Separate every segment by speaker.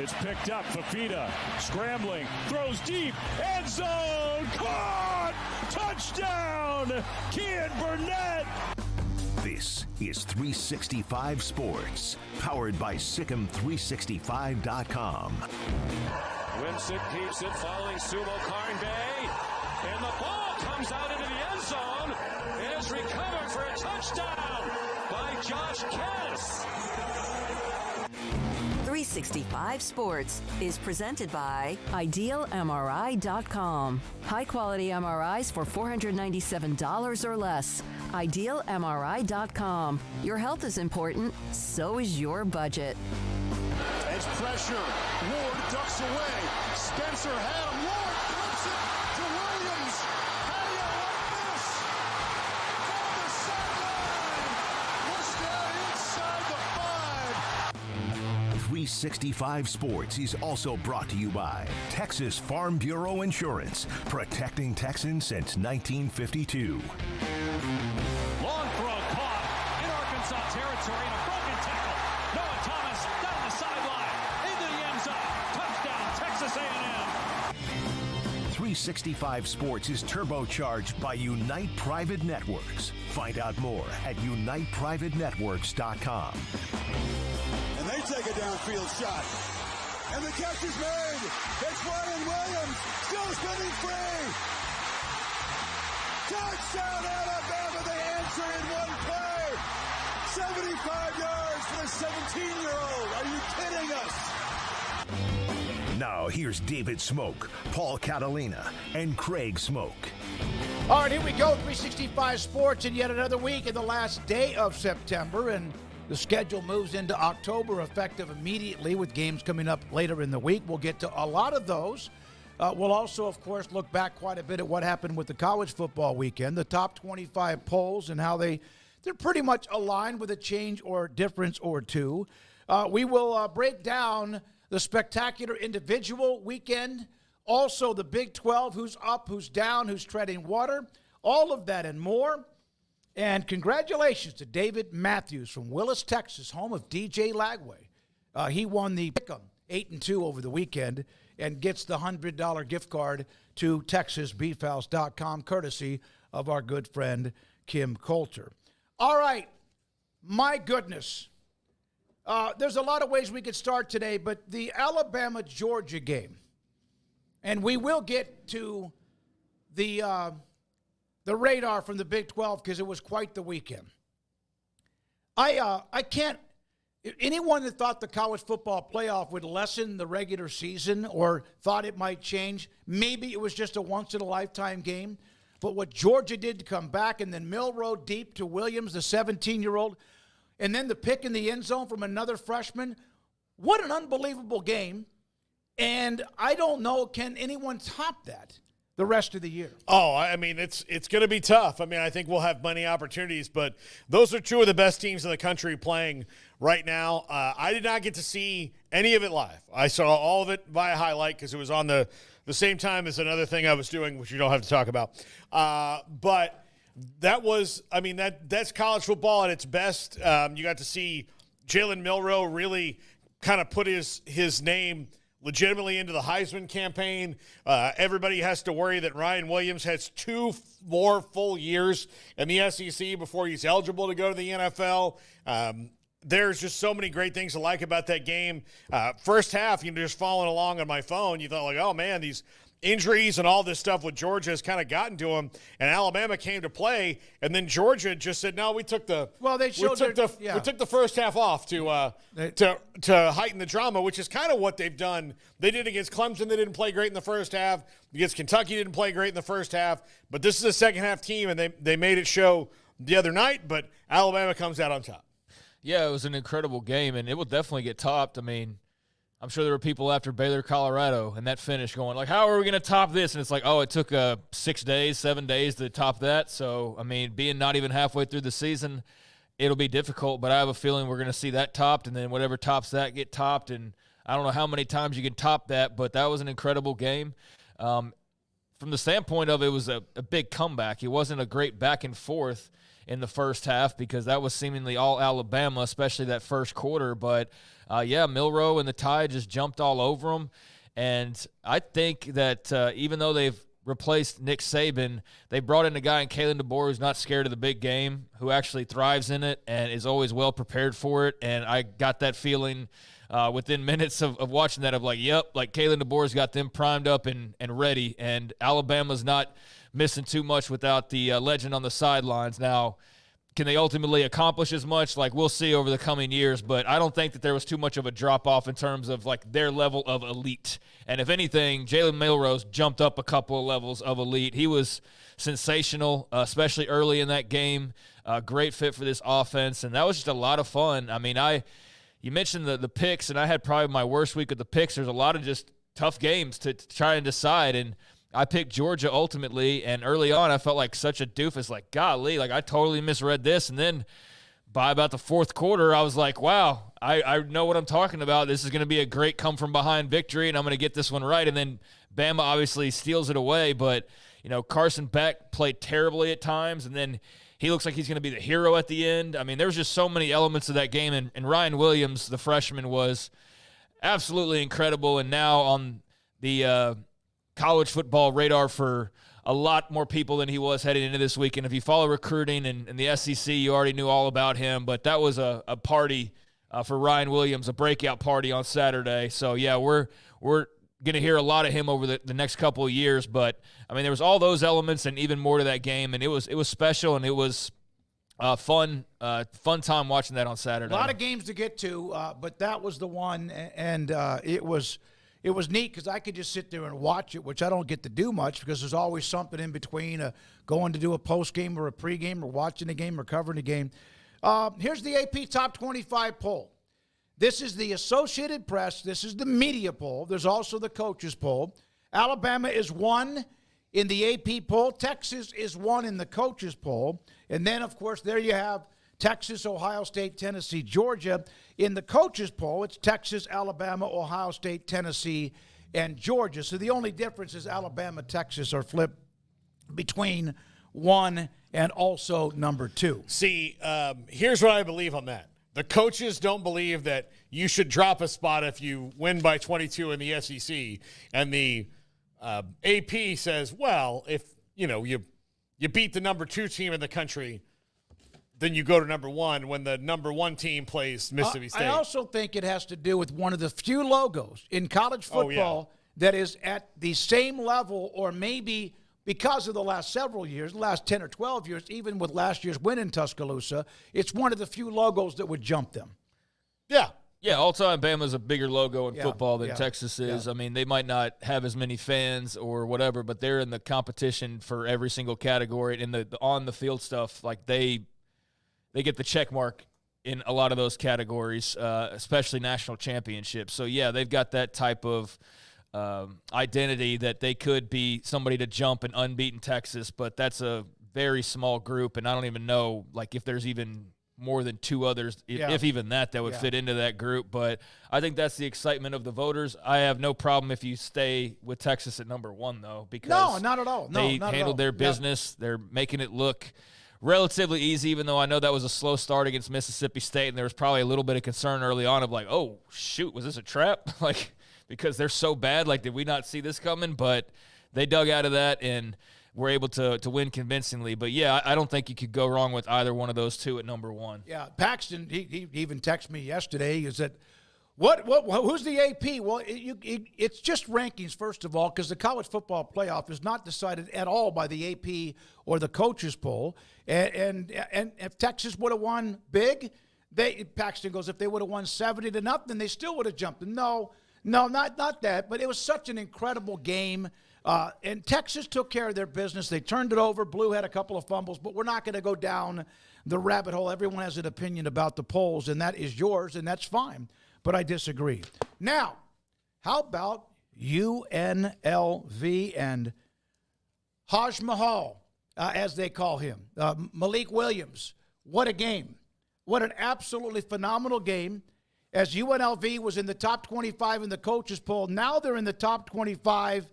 Speaker 1: It's picked up. Fafita scrambling, throws deep, end zone, caught, touchdown, Kean Burnett.
Speaker 2: This is 365 Sports, powered by Sikkim365.com.
Speaker 3: Wins it, keeps it, following Sumo Karnbay, and the ball comes out into the end zone. It is recovered for a touchdown by Josh Kess.
Speaker 4: 365 Sports is presented by IdealMRI.com. High-quality MRIs for $497 or less. IdealMRI.com. Your health is important, so is your budget.
Speaker 1: Edge pressure. Ward ducks away. Spencer had him. Ward flips it to Williams. How do you like this? From the sideline. Push down inside the 5.
Speaker 2: 365 Sports is also brought to you by Texas Farm Bureau Insurance, protecting Texans since 1952.
Speaker 3: Long throw caught in Arkansas territory and a broken tackle. Noah Thomas down the sideline into the end zone. Touchdown, Texas A&M.
Speaker 2: 365 Sports is turbocharged by Unite Private Networks. Find out more at uniteprivatenetworks.com.
Speaker 5: And they take a downfield shot. And the catch is made. It's Ryan Williams, still spinning free. Touchdown, Alabama. They answer in one play. 75 yards for the 17-year-old. Are you kidding us?
Speaker 2: Now here's David Smoak, Paul Catalina, and Craig Smoak.
Speaker 6: All right, here we go. 365 Sports, and yet another week in the last day of September, and the schedule moves into October, effective immediately with games coming up later in the week. We'll get to a lot of those. We'll also, of course, look back quite a bit at what happened with the college football weekend, the top 25 polls, and how they're pretty much aligned with a change or difference or two. We will break down the spectacular individual weekend, also the Big 12, who's up, who's down, who's treading water, all of that and more. And congratulations to David Matthews from Willis, Texas, home of DJ Lagway. He won the Pick'em 8-2 over the weekend and gets the $100 gift card to TexasBeefhouse.com, courtesy of our good friend Kim Coulter. All right, my goodness. There's a lot of ways we could start today, but the Alabama-Georgia game, and we will get to the radar from the Big 12 because it was quite the weekend. I can't. Anyone that thought the college football playoff would lessen the regular season or thought it might change, maybe it was just a once-in-a-lifetime game. But what Georgia did to come back, and then Milroe deep to Williams, the 17-year-old, and then the pick in the end zone from another freshman, what an unbelievable game. And I don't know, can anyone top that the rest of the year?
Speaker 7: Oh, I mean, it's going to be tough. I mean, I think we'll have many opportunities, but those are two of the best teams in the country playing right now. I did not get to see any of it live. I saw all of it via highlight because it was on the same time as another thing I was doing, which you don't have to talk about. But that was, I mean, that's college football at its best. You got to see Jalen Milroe really kind of put his name legitimately into the Heisman campaign. Everybody has to worry that Ryan Williams has 2 more full years in the SEC before he's eligible to go to the NFL. There's just so many great things to like about that game. First half, just following along on my phone, you thought like, oh man, these injuries and all this stuff with Georgia has kind of gotten to him, and Alabama came to play, and then Georgia just said, no, we took the first half off to heighten the drama, which is kind of what they've done. They did against Clemson. They didn't play great in the first half. Against Kentucky, didn't play great in the first half. But this is a second half team, and they made it show the other night, but Alabama comes out on top.
Speaker 8: Yeah, it was an incredible game, and it will definitely get topped. I mean, I'm sure there were people after Baylor-Colorado and that finish going like, how are we going to top this? And it's like, oh, it took 7 days to top that. So, I mean, being not even halfway through the season, it'll be difficult. But I have a feeling we're going to see that topped, and then whatever tops that get topped. And I don't know how many times you can top that, but that was an incredible game. From the standpoint of it was a big comeback. It wasn't a great back and forth. in the first half because that was seemingly all Alabama, especially that first quarter. But, Milroe and the Tide just jumped all over them. And I think that even though they've replaced Nick Saban, they brought in a guy in Kalen DeBoer who's not scared of the big game, who actually thrives in it and is always well prepared for it. And I got that feeling within minutes of watching that of like, yep, like Kalen DeBoer's got them primed up and ready. And Alabama's not missing too much without the legend on the sidelines. Now, can they ultimately accomplish as much? Like, we'll see over the coming years, but I don't think that there was too much of a drop-off in terms of, like, their level of elite. And if anything, Jalen Milroe jumped up a couple of levels of elite. He was sensational, especially early in that game. Great fit for this offense, and that was just a lot of fun. I mean, you mentioned the picks, and I had probably my worst week of the picks. There's a lot of just tough games to try and decide, and I picked Georgia ultimately, and early on I felt like such a doofus, like, golly, like I totally misread this. And then by about the fourth quarter, I was like, wow, I know what I'm talking about. This is going to be a great come-from-behind victory, and I'm going to get this one right. And then Bama obviously steals it away, but, Carson Beck played terribly at times, and then he looks like he's going to be the hero at the end. I mean, there was just so many elements of that game, and Ryan Williams, the freshman, was absolutely incredible, and now on the college football radar for a lot more people than he was heading into this week. And if you follow recruiting and the SEC, you already knew all about him. But that was a party for Ryan Williams, a breakout party on Saturday. So, yeah, we're going to hear a lot of him over the next couple of years. But, I mean, there was all those elements and even more to that game. And it was special, and it was fun time watching that on Saturday.
Speaker 6: A lot of games to get to, but that was the one, and it was neat because I could just sit there and watch it, which I don't get to do much because there's always something in between going to do a post-game or a pregame or watching a game or covering a game. Here's the AP Top 25 poll. This is the Associated Press. This is the media poll. There's also the coaches poll. Alabama is 1 in the AP poll. Texas is 1 in the coaches poll. And then, of course, there you have Texas, Ohio State, Tennessee, Georgia. In the coaches poll, it's Texas, Alabama, Ohio State, Tennessee, and Georgia. So the only difference is Alabama, Texas are flipped between 1 and also number 2.
Speaker 7: See, here's what I believe on that. The coaches don't believe that you should drop a spot if you win by 22 in the SEC. And the AP says, well, if, you beat the number 2 team in the country, then you go to number 1 when the number 1 team plays Mississippi State.
Speaker 6: I also think it has to do with one of the few logos in college football that is at the same level, or maybe because of the last several years, the last 10 or 12 years, even with last year's win in Tuscaloosa, it's one of the few logos that would jump them.
Speaker 7: Yeah.
Speaker 8: Yeah, all-time Bama's a bigger logo in football than Texas is.
Speaker 6: Yeah.
Speaker 8: I mean, they might not have as many fans or whatever, but they're in the competition for every single category. And the on-the-field stuff, like they get the check mark in a lot of those categories, especially national championships. So, yeah, they've got that type of identity that they could be somebody to jump an unbeaten Texas, but that's a very small group, and I don't even know, like, if there's even more than 2 others, if even that would fit into that group. But I think that's the excitement of the voters. I have no problem if you stay with Texas at number 1, though, because
Speaker 6: no, not at all.
Speaker 8: They handled their business. They're making it look relatively easy, even though I know that was a slow start against Mississippi State, and there was probably a little bit of concern early on of like, oh, shoot, was this a trap? Like, because they're so bad, like, did we not see this coming? But they dug out of that and were able to win convincingly. But, yeah, I don't think you could go wrong with either one of those 2 at number 1.
Speaker 6: Yeah, Paxton, he even texted me yesterday. He said, who's the AP? Well, it's just rankings, first of all, because the college football playoff is not decided at all by the AP or the coaches poll. And if Texas would have won big, Paxton goes, if they would have won 70-0, they still would have jumped. No, not that. But it was such an incredible game. And Texas took care of their business. They turned it over. Blue had a couple of fumbles, but we're not going to go down the rabbit hole. Everyone has an opinion about the polls, and that is yours, and that's fine. But I disagree. Now, how about UNLV and Haj Mahal, as they call him, Malik Williams? What a game. What an absolutely phenomenal game. As UNLV was in the top 25 in the coaches poll, now they're in the top 25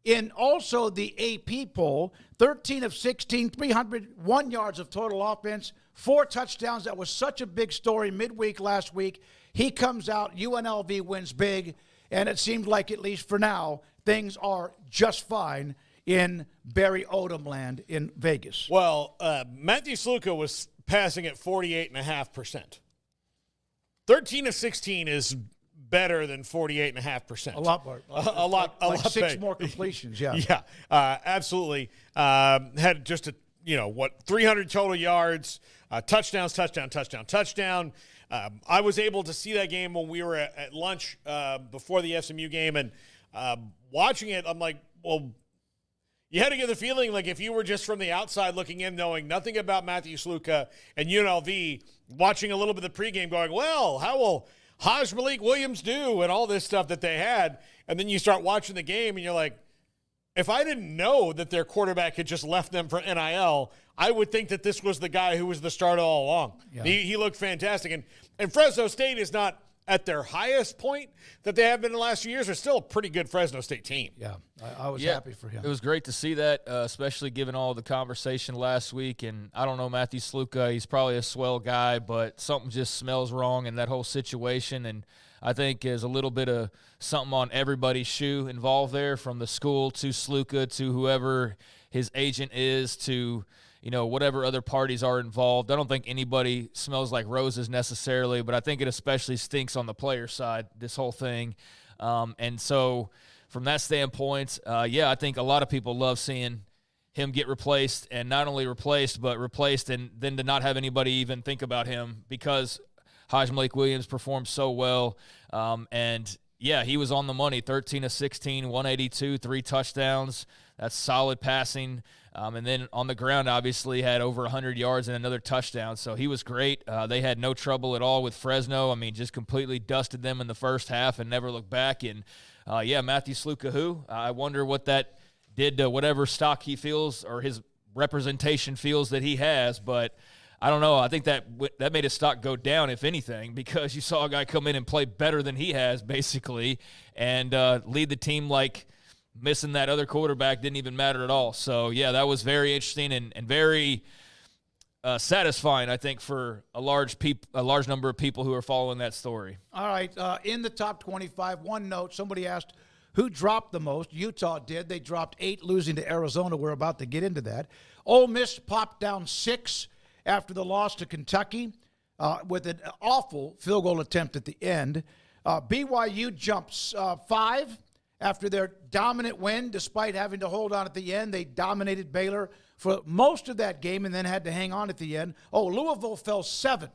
Speaker 6: in also the AP poll, 13 of 16, 301 yards of total offense, 4 touchdowns. That was such a big story midweek last week. He comes out, UNLV wins big, and it seems like, at least for now, things are just fine in Barry Odom land in Vegas.
Speaker 7: Well, Matthew Sluka was passing at 48.5%. 13 of 16 is better than 48.5%.
Speaker 6: A lot more.
Speaker 7: A lot
Speaker 6: 6
Speaker 7: better.
Speaker 6: more completions, yeah.
Speaker 7: Yeah, absolutely. Had just 300 total yards, touchdowns. I was able to see that game when we were at lunch before the SMU game, and watching it, I'm like, well, you had to get the feeling like if you were just from the outside looking in, knowing nothing about Matthew Sluka and UNLV, watching a little bit of the pregame going, well, how will Malik Williams do and all this stuff that they had, and then you start watching the game and you're like, if I didn't know that their quarterback had just left them for NIL, I would think that this was the guy who was the starter all along. Yeah. He looked fantastic. And Fresno State is not at their highest point that they have been in the last few years. They're still a pretty good Fresno State team.
Speaker 6: Yeah, I was happy for him.
Speaker 8: It was great to see that, especially given all the conversation last week. And I don't know Matthew Sluka. He's probably a swell guy, but something just smells wrong in that whole situation. And I think there's a little bit of something on everybody's shoe involved there, from the school to Sluka to whoever his agent is to, whatever other parties are involved. I don't think anybody smells like roses necessarily, but I think it especially stinks on the player side, this whole thing. And so from that standpoint, I think a lot of people love seeing him get replaced, and not only replaced, but replaced and then to not have anybody even think about him because Malik Williams performed so well. He was on the money, 13 of 16, 182, 3 touchdowns. That's solid passing. And then on the ground, obviously, had over 100 yards and another touchdown. So he was great. They had no trouble at all with Fresno. I mean, just completely dusted them in the first half and never looked back. And, Matthew Sluka, I wonder what that did to whatever stock he feels or his representation feels that he has. But I don't know. I think that made his stock go down, if anything, because you saw a guy come in and play better than he has, basically, and lead the team like missing that other quarterback didn't even matter at all. So, that was very interesting and very satisfying, I think, for a large number of people who are following that story.
Speaker 6: All right, in the top 25, one note, somebody asked who dropped the most. Utah did. They dropped 8, losing to Arizona. We're about to get into that. Ole Miss popped down 6 after the loss to Kentucky with an awful field goal attempt at the end. BYU jumps 5 after their dominant win. Despite having to hold on at the end, they dominated Baylor for most of that game and then had to hang on at the end. Louisville fell 7.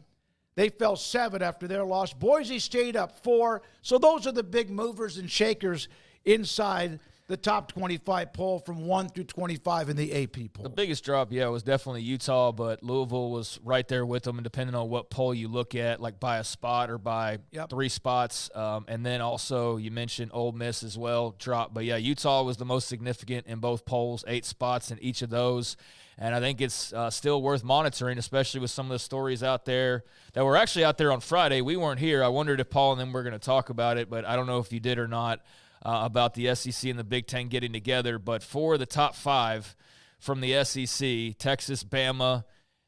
Speaker 6: They fell 7 after their loss. Boise stayed up 4. So those are the big movers and shakers inside the top 25 poll from 1 through 25 in the AP poll.
Speaker 8: The biggest drop, was definitely Utah, but Louisville was right there with them, and depending on what poll you look at, like by a spot or by 3 spots. And then also you mentioned Ole Miss as well, drop. But, Utah was the most significant in both polls, 8 spots in each of those. And I think it's still worth monitoring, especially with some of the stories out there that were actually out there on Friday. We weren't here. I wondered if Paul and them were going to talk about it, but I don't know if you did or not. About the SEC and the Big Ten getting together. But for the top 5 from the SEC, Texas, Bama,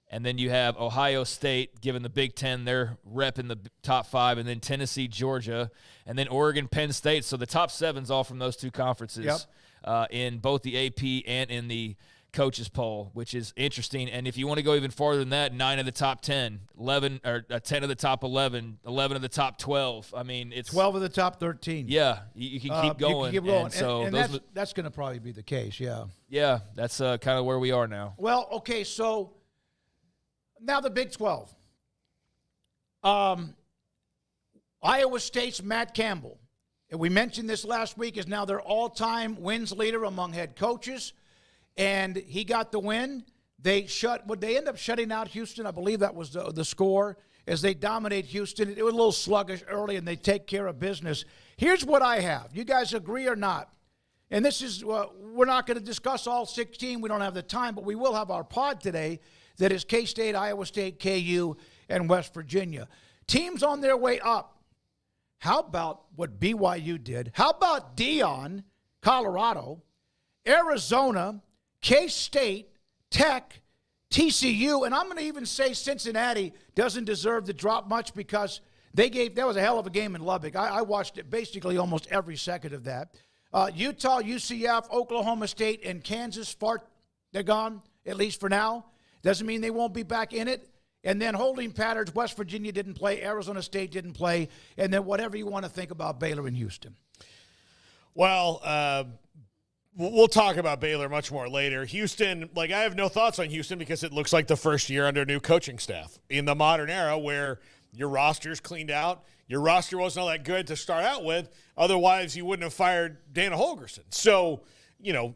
Speaker 8: and then you have Ohio State giving the Big Ten their rep in the top 5, and then Tennessee, Georgia, and then Oregon, Penn State. So the top 7's all from those 2 conferences in both the AP and in the coaches poll, which is interesting. And if you want to go even farther than that, 9 of the top 10, 11 or 10 of the top 11, 11 of the top of I mean, it's
Speaker 6: 12 of the top 13.
Speaker 8: Yeah, you can keep going.
Speaker 6: You can keep going.
Speaker 8: And so
Speaker 6: and that's going to probably be the case. Yeah.
Speaker 8: Yeah, that's kind of where we are now.
Speaker 6: Well, okay, so now the Big 12. Iowa State's Matt Campbell, and we mentioned this last week, is now their all-time wins leader among head coaches. And he got the win. They end up shutting out Houston. I believe that was the score as they dominate Houston. It was a little sluggish early, and they take care of business. Here's what I have. You guys agree or not? And this is, we're not going to discuss all 16. We don't have the time, but we will have our pod today that is K-State, Iowa State, KU, and West Virginia. Teams on their way up. How about what BYU did? How about Colorado? Arizona, K-State, Tech, TCU, and I'm going to even say Cincinnati doesn't deserve to drop much because that was a hell of a game in Lubbock. I watched it basically almost every second of that. Utah, UCF, Oklahoma State, and Kansas, they're gone, at least for now. Doesn't mean they won't be back in it. And then holding patterns, West Virginia didn't play, Arizona State didn't play, and then whatever you want to think about Baylor and Houston.
Speaker 7: Well, we'll talk about Baylor much more later. Houston, I have no thoughts on Houston because it looks like the first year under a new coaching staff in the modern era where your roster's cleaned out. Your roster wasn't all that good to start out with. Otherwise, you wouldn't have fired Dana Holgorsen. So,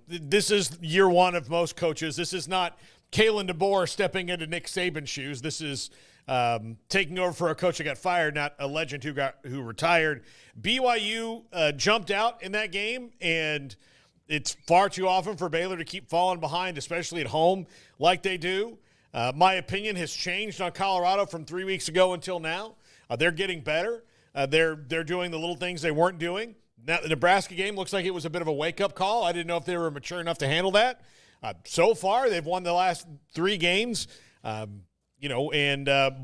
Speaker 7: this is year one of most coaches. This is not Kalen DeBoer stepping into Nick Saban's shoes. This is taking over for a coach that got fired, not a legend who retired. BYU jumped out in that game, and it's far too often for Baylor to keep falling behind, especially at home like they do. My opinion has changed on Colorado from 3 weeks ago until now. They're getting better. They're doing the little things they weren't doing. Now, the Nebraska game looks like it was a bit of a wake-up call. I didn't know if they were mature enough to handle that. So far, they've won the last 3 games, and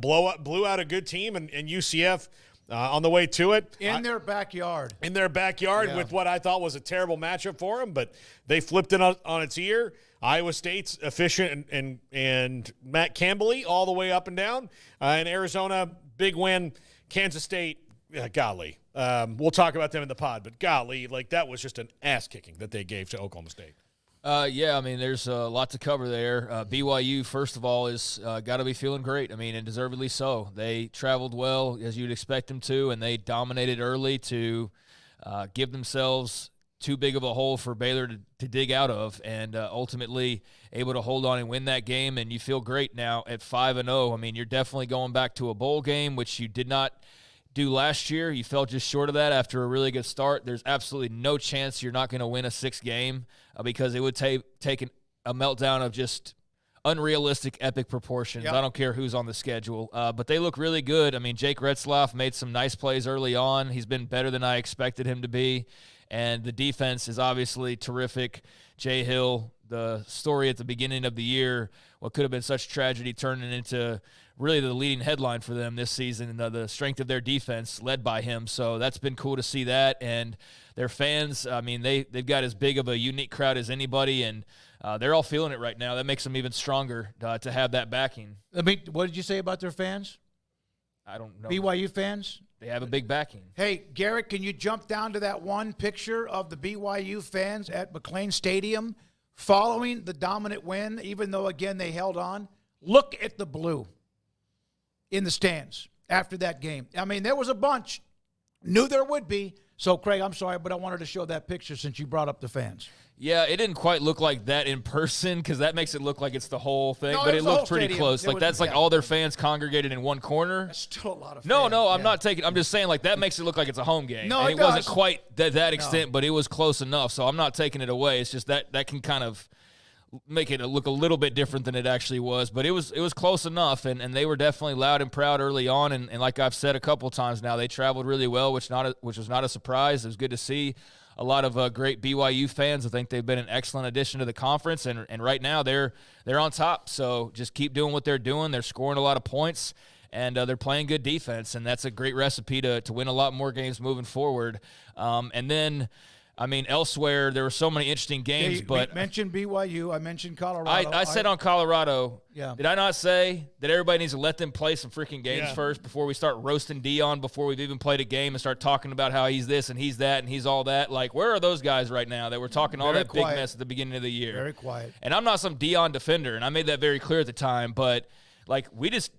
Speaker 7: blew out a good team, and UCF on the way to it.
Speaker 6: In their backyard.
Speaker 7: Yeah. With what I thought was a terrible matchup for them, but they flipped it on its ear. Iowa State's efficient and Matt Campbell all the way up and down. And Arizona, big win. Kansas State, golly. We'll talk about them in the pod, but golly, that was just an ass-kicking that they gave to Oklahoma State.
Speaker 8: There's a lot to cover there. BYU, first of all, is got to be feeling great. And deservedly so. They traveled well, as you'd expect them to, and they dominated early to give themselves too big of a hole for Baylor to dig out of, and ultimately able to hold on and win that game. And you feel great now at 5-0. You're definitely going back to a bowl game, which you did not do last year. You fell just short of that after a really good start. There's absolutely no chance you're not going to win a 6th game because it would take a meltdown of just unrealistic epic proportions. Yep. I don't care who's on the schedule, but they look really good. Jake Retzlaff made some nice plays early on. He's been better than I expected him to be, and the defense is obviously terrific. Jay Hill, the story at the beginning of the year, what could have been such tragedy turning into really the leading headline for them this season, the strength of their defense led by him. So that's been cool to see that. And their fans, they've got as big of a unique crowd as anybody, and they're all feeling it right now. That makes them even stronger to have that backing.
Speaker 6: What did you say about their fans?
Speaker 8: I don't know.
Speaker 6: BYU fans?
Speaker 8: They have a big backing.
Speaker 6: Hey, Garrett, can you jump down to that one picture of the BYU fans at McLean Stadium following the dominant win, even though, again, they held on? Look at the blue in the stands after that game. There was a bunch. Knew there would be. So, Craig, I'm sorry, but I wanted to show that picture since you brought up the fans.
Speaker 8: Yeah, it didn't quite look like that in person because that makes it look like it's the whole thing, but it looked pretty close. All their fans congregated in one corner.
Speaker 6: That's still a lot of fans.
Speaker 8: No, I'm just saying that makes it look like it's a home game.
Speaker 6: No,
Speaker 8: and it wasn't quite that extent, but it was close enough, so I'm not taking it away. It's just that can kind of make it look a little bit different than it actually was, but it was close enough, and they were definitely loud and proud early on, and like I've said a couple times now, they traveled really well, which was not a surprise. It was good to see a lot of great BYU fans. I think they've been an excellent addition to the conference, and right now they're on top, so just keep doing what they're doing. They're scoring a lot of points, and they're playing good defense, and that's a great recipe to win a lot more games moving forward. And then elsewhere, there were so many interesting games. But
Speaker 6: I mentioned BYU. I mentioned Colorado.
Speaker 8: I said on Colorado,
Speaker 6: yeah.
Speaker 8: Did I not say that everybody needs to let them play some freaking games first before we start roasting Dion before we've even played a game and start talking about how he's this and he's that and he's all that? Where are those guys right now that were talking all that big mess at the beginning of the year?
Speaker 6: Very quiet.
Speaker 8: And I'm not some Dion defender, and I made that very clear at the time, but we just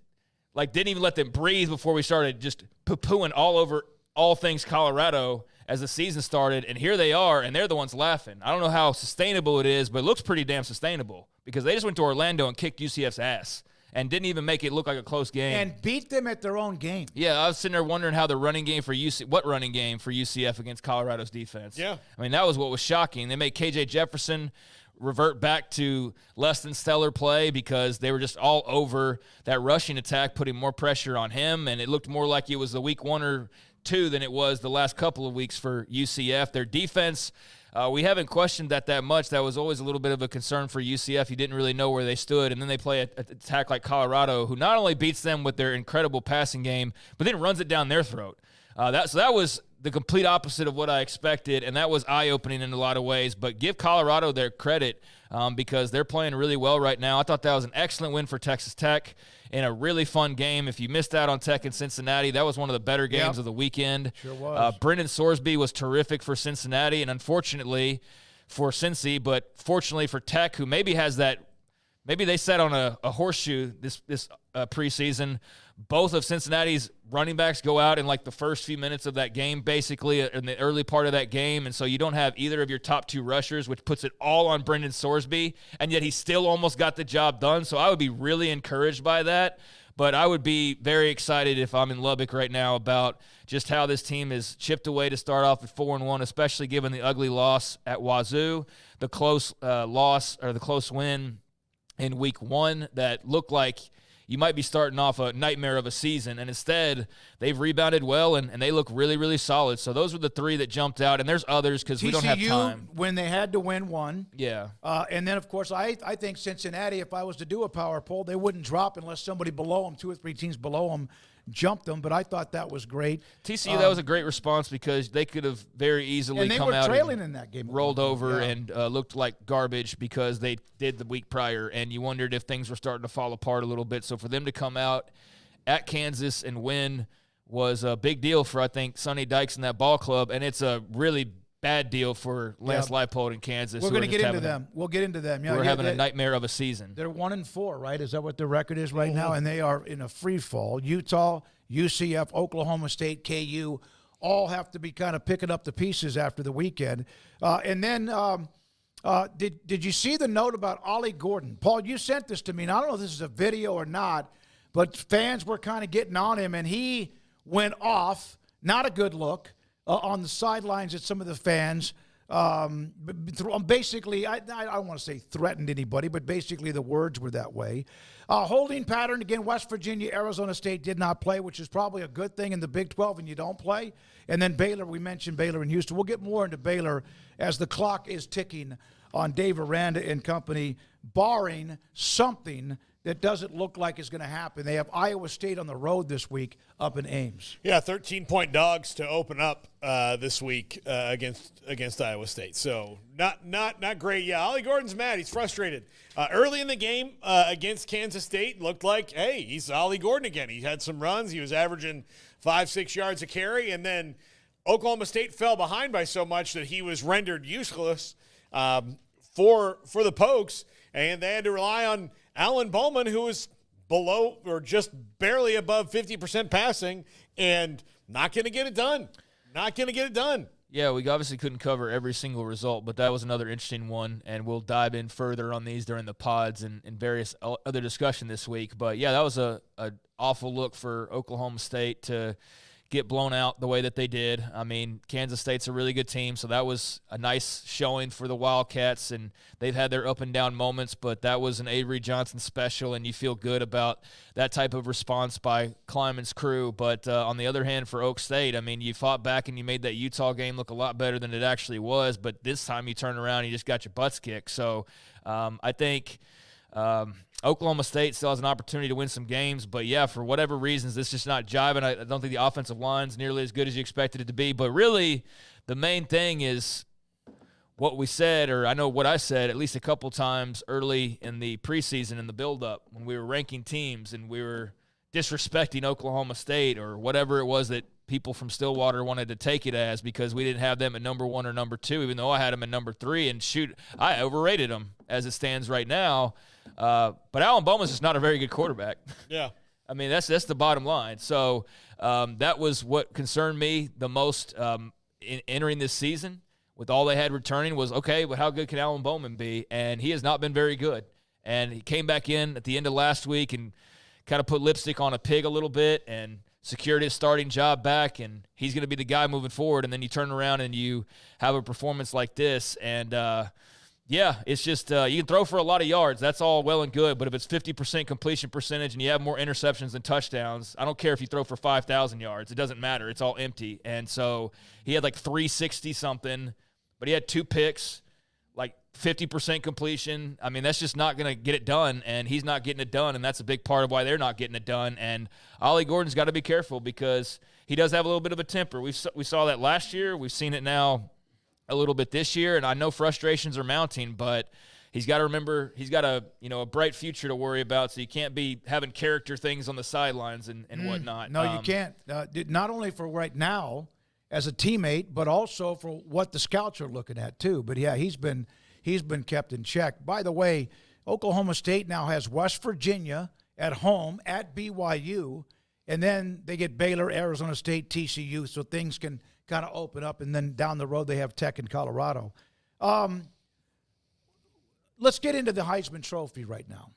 Speaker 8: didn't even let them breathe before we started just poo-pooing all over all things Colorado as the season started, and here they are, and they're the ones laughing. I don't know how sustainable it is, but it looks pretty damn sustainable because they just went to Orlando and kicked UCF's ass and didn't even make it look like a close game.
Speaker 6: And beat them at their own game.
Speaker 8: Yeah, I was sitting there wondering how the running game for UCF against Colorado's defense.
Speaker 7: Yeah.
Speaker 8: That was what was shocking. They made KJ Jefferson revert back to less than stellar play because they were just all over that rushing attack, putting more pressure on him, and it looked more like it was the week 1 or 2 than it was the last couple of weeks for UCF. Their defense, We haven't questioned that much. That was always a little bit of a concern for UCF. You didn't really know where they stood, and then they play an attack like Colorado, who not only beats them with their incredible passing game, but then runs it down their throat. So that was the complete opposite of what I expected, and that was eye-opening in a lot of ways. But give Colorado their credit because they're playing really well right now. I thought that was an excellent win for Texas Tech in a really fun game. If you missed out on Tech in Cincinnati, that was one of the better games of the weekend.
Speaker 6: Sure was.
Speaker 8: Brendan Sorsby was terrific for Cincinnati, and unfortunately for Cincy, but fortunately for Tech, who maybe has that – maybe they sat on a horseshoe this preseason. Both of Cincinnati's running backs go out in like the first few minutes of that game, basically in the early part of that game, and so you don't have either of your top two rushers, which puts it all on Brendan Sorsby, and yet he still almost got the job done. So I would be really encouraged by that, but I would be very excited if I'm in Lubbock right now about just how this team is chipped away to start off at 4-1, especially given the ugly loss at Wazoo, the close loss or the close win in week 1 that looked like you might be starting off a nightmare of a season, and instead they've rebounded well, and they look really, really solid. So those were the 3 that jumped out, and there's others because we don't have time.
Speaker 6: When they had to win one.
Speaker 8: Yeah.
Speaker 6: And then, of course, I think Cincinnati, if I was to do a power poll, they wouldn't drop unless somebody below them, 2 or 3 teams below them, jumped them, but I thought that was great.
Speaker 8: TCU, that was a great response because they could have very easily come out
Speaker 6: trailing in that game,
Speaker 8: rolled over and looked like garbage because they did the week prior, and you wondered if things were starting to fall apart a little bit. So for them to come out at Kansas and win was a big deal for, I think, Sonny Dykes and that ball club, and it's a really bad deal for Lance Leipold in Kansas.
Speaker 6: We're going to get into them. We'll get into them.
Speaker 8: We're having a nightmare of a season.
Speaker 6: They're 1-4, right? Is that what their record is right now? And they are in a free fall. Utah, UCF, Oklahoma State, KU, all have to be kind of picking up the pieces after the weekend. And then did you see the note about Ollie Gordon? Paul, you sent this to me, and I don't know if this is a video or not, but fans were kind of getting on him, and he went off. Not a good look. On the sidelines at some of the fans. Basically, I don't want to say threatened anybody, but basically the words were that way. Holding pattern, again, West Virginia, Arizona State did not play, which is probably a good thing in the Big 12 and you don't play. And then Baylor, we mentioned Baylor and Houston. We'll get more into Baylor as the clock is ticking on Dave Aranda and company, barring something that doesn't look like is going to happen. They have Iowa State on the road this week up in Ames.
Speaker 7: Yeah, 13-point dogs to open up this week against Iowa State. So not great. Yeah, Ollie Gordon's mad. He's frustrated. Early in the game against Kansas State, looked like, hey, he's Ollie Gordon again. He had some runs. He was averaging 5-6 yards a carry, and then Oklahoma State fell behind by so much that he was rendered useless for the Pokes, and they had to rely on Alan Bowman, who was below or just barely above 50% passing, and not going to get it done. Not going to get it done.
Speaker 8: Yeah, we obviously couldn't cover every single result, but that was another interesting one, and we'll dive in further on these during the pods and various other discussion this week. But, yeah, that was a awful look for Oklahoma State to get blown out the way that they did. I mean, Kansas State's a really good team, so that was a nice showing for the Wildcats, and they've had their up and down moments, but that was an Avery Johnson special, and you feel good about that type of response by Kleiman's crew. But on the other hand, for Oak State, I mean, you fought back and you made that Utah game look a lot better than it actually was, but this time you turn around and you just got your butts kicked. So I think Oklahoma State still has an opportunity to win some games, but yeah, for whatever reasons, it's just not jiving. I don't think the offensive line's nearly as good as you expected it to be, but really the main thing is what we said, or I know what I said at least a couple times early in the preseason in the build-up when we were ranking teams and we were disrespecting Oklahoma State or whatever it was that people from Stillwater wanted to take it as because we didn't have them at number 1 or number 2, even though I had them at number 3. And shoot, I overrated them as it stands right now. But Alan Bowman's just not a very good quarterback.
Speaker 7: Yeah.
Speaker 8: I mean, that's the bottom line. So that was what concerned me the most in entering this season. With all they had returning was, okay, but how good can Alan Bowman be? And he has not been very good. And he came back in at the end of last week and kind of put lipstick on a pig a little bit and secured his starting job back, and he's going to be the guy moving forward. And then you turn around and you have a performance like this. And, yeah, it's just you can throw for a lot of yards. That's all well and good. But if it's 50% completion percentage and you have more interceptions than touchdowns, I don't care if you throw for 5,000 yards. It doesn't matter. It's all empty. And so he had like 360-something, but he had 2 picks, like 50% completion. I mean, that's just not going to get it done, and he's not getting it done, and that's a big part of why they're not getting it done. And Ollie Gordon's got to be careful because he does have a little bit of a temper. We saw that last year. We've seen it now a little bit this year, and I know frustrations are mounting, but he's got to remember he's got a bright future to worry about, so you can't be having character things on the sidelines and whatnot.
Speaker 6: No, you can't. Not only for right now as a teammate, but also for what the scouts are looking at too. But yeah, he's been kept in check. By the way, Oklahoma State now has West Virginia at home at BYU, and then they get Baylor, Arizona State, TCU, so things can kind of open up. And then down the road they have Tech and Colorado. Let's get into the Heisman Trophy right now.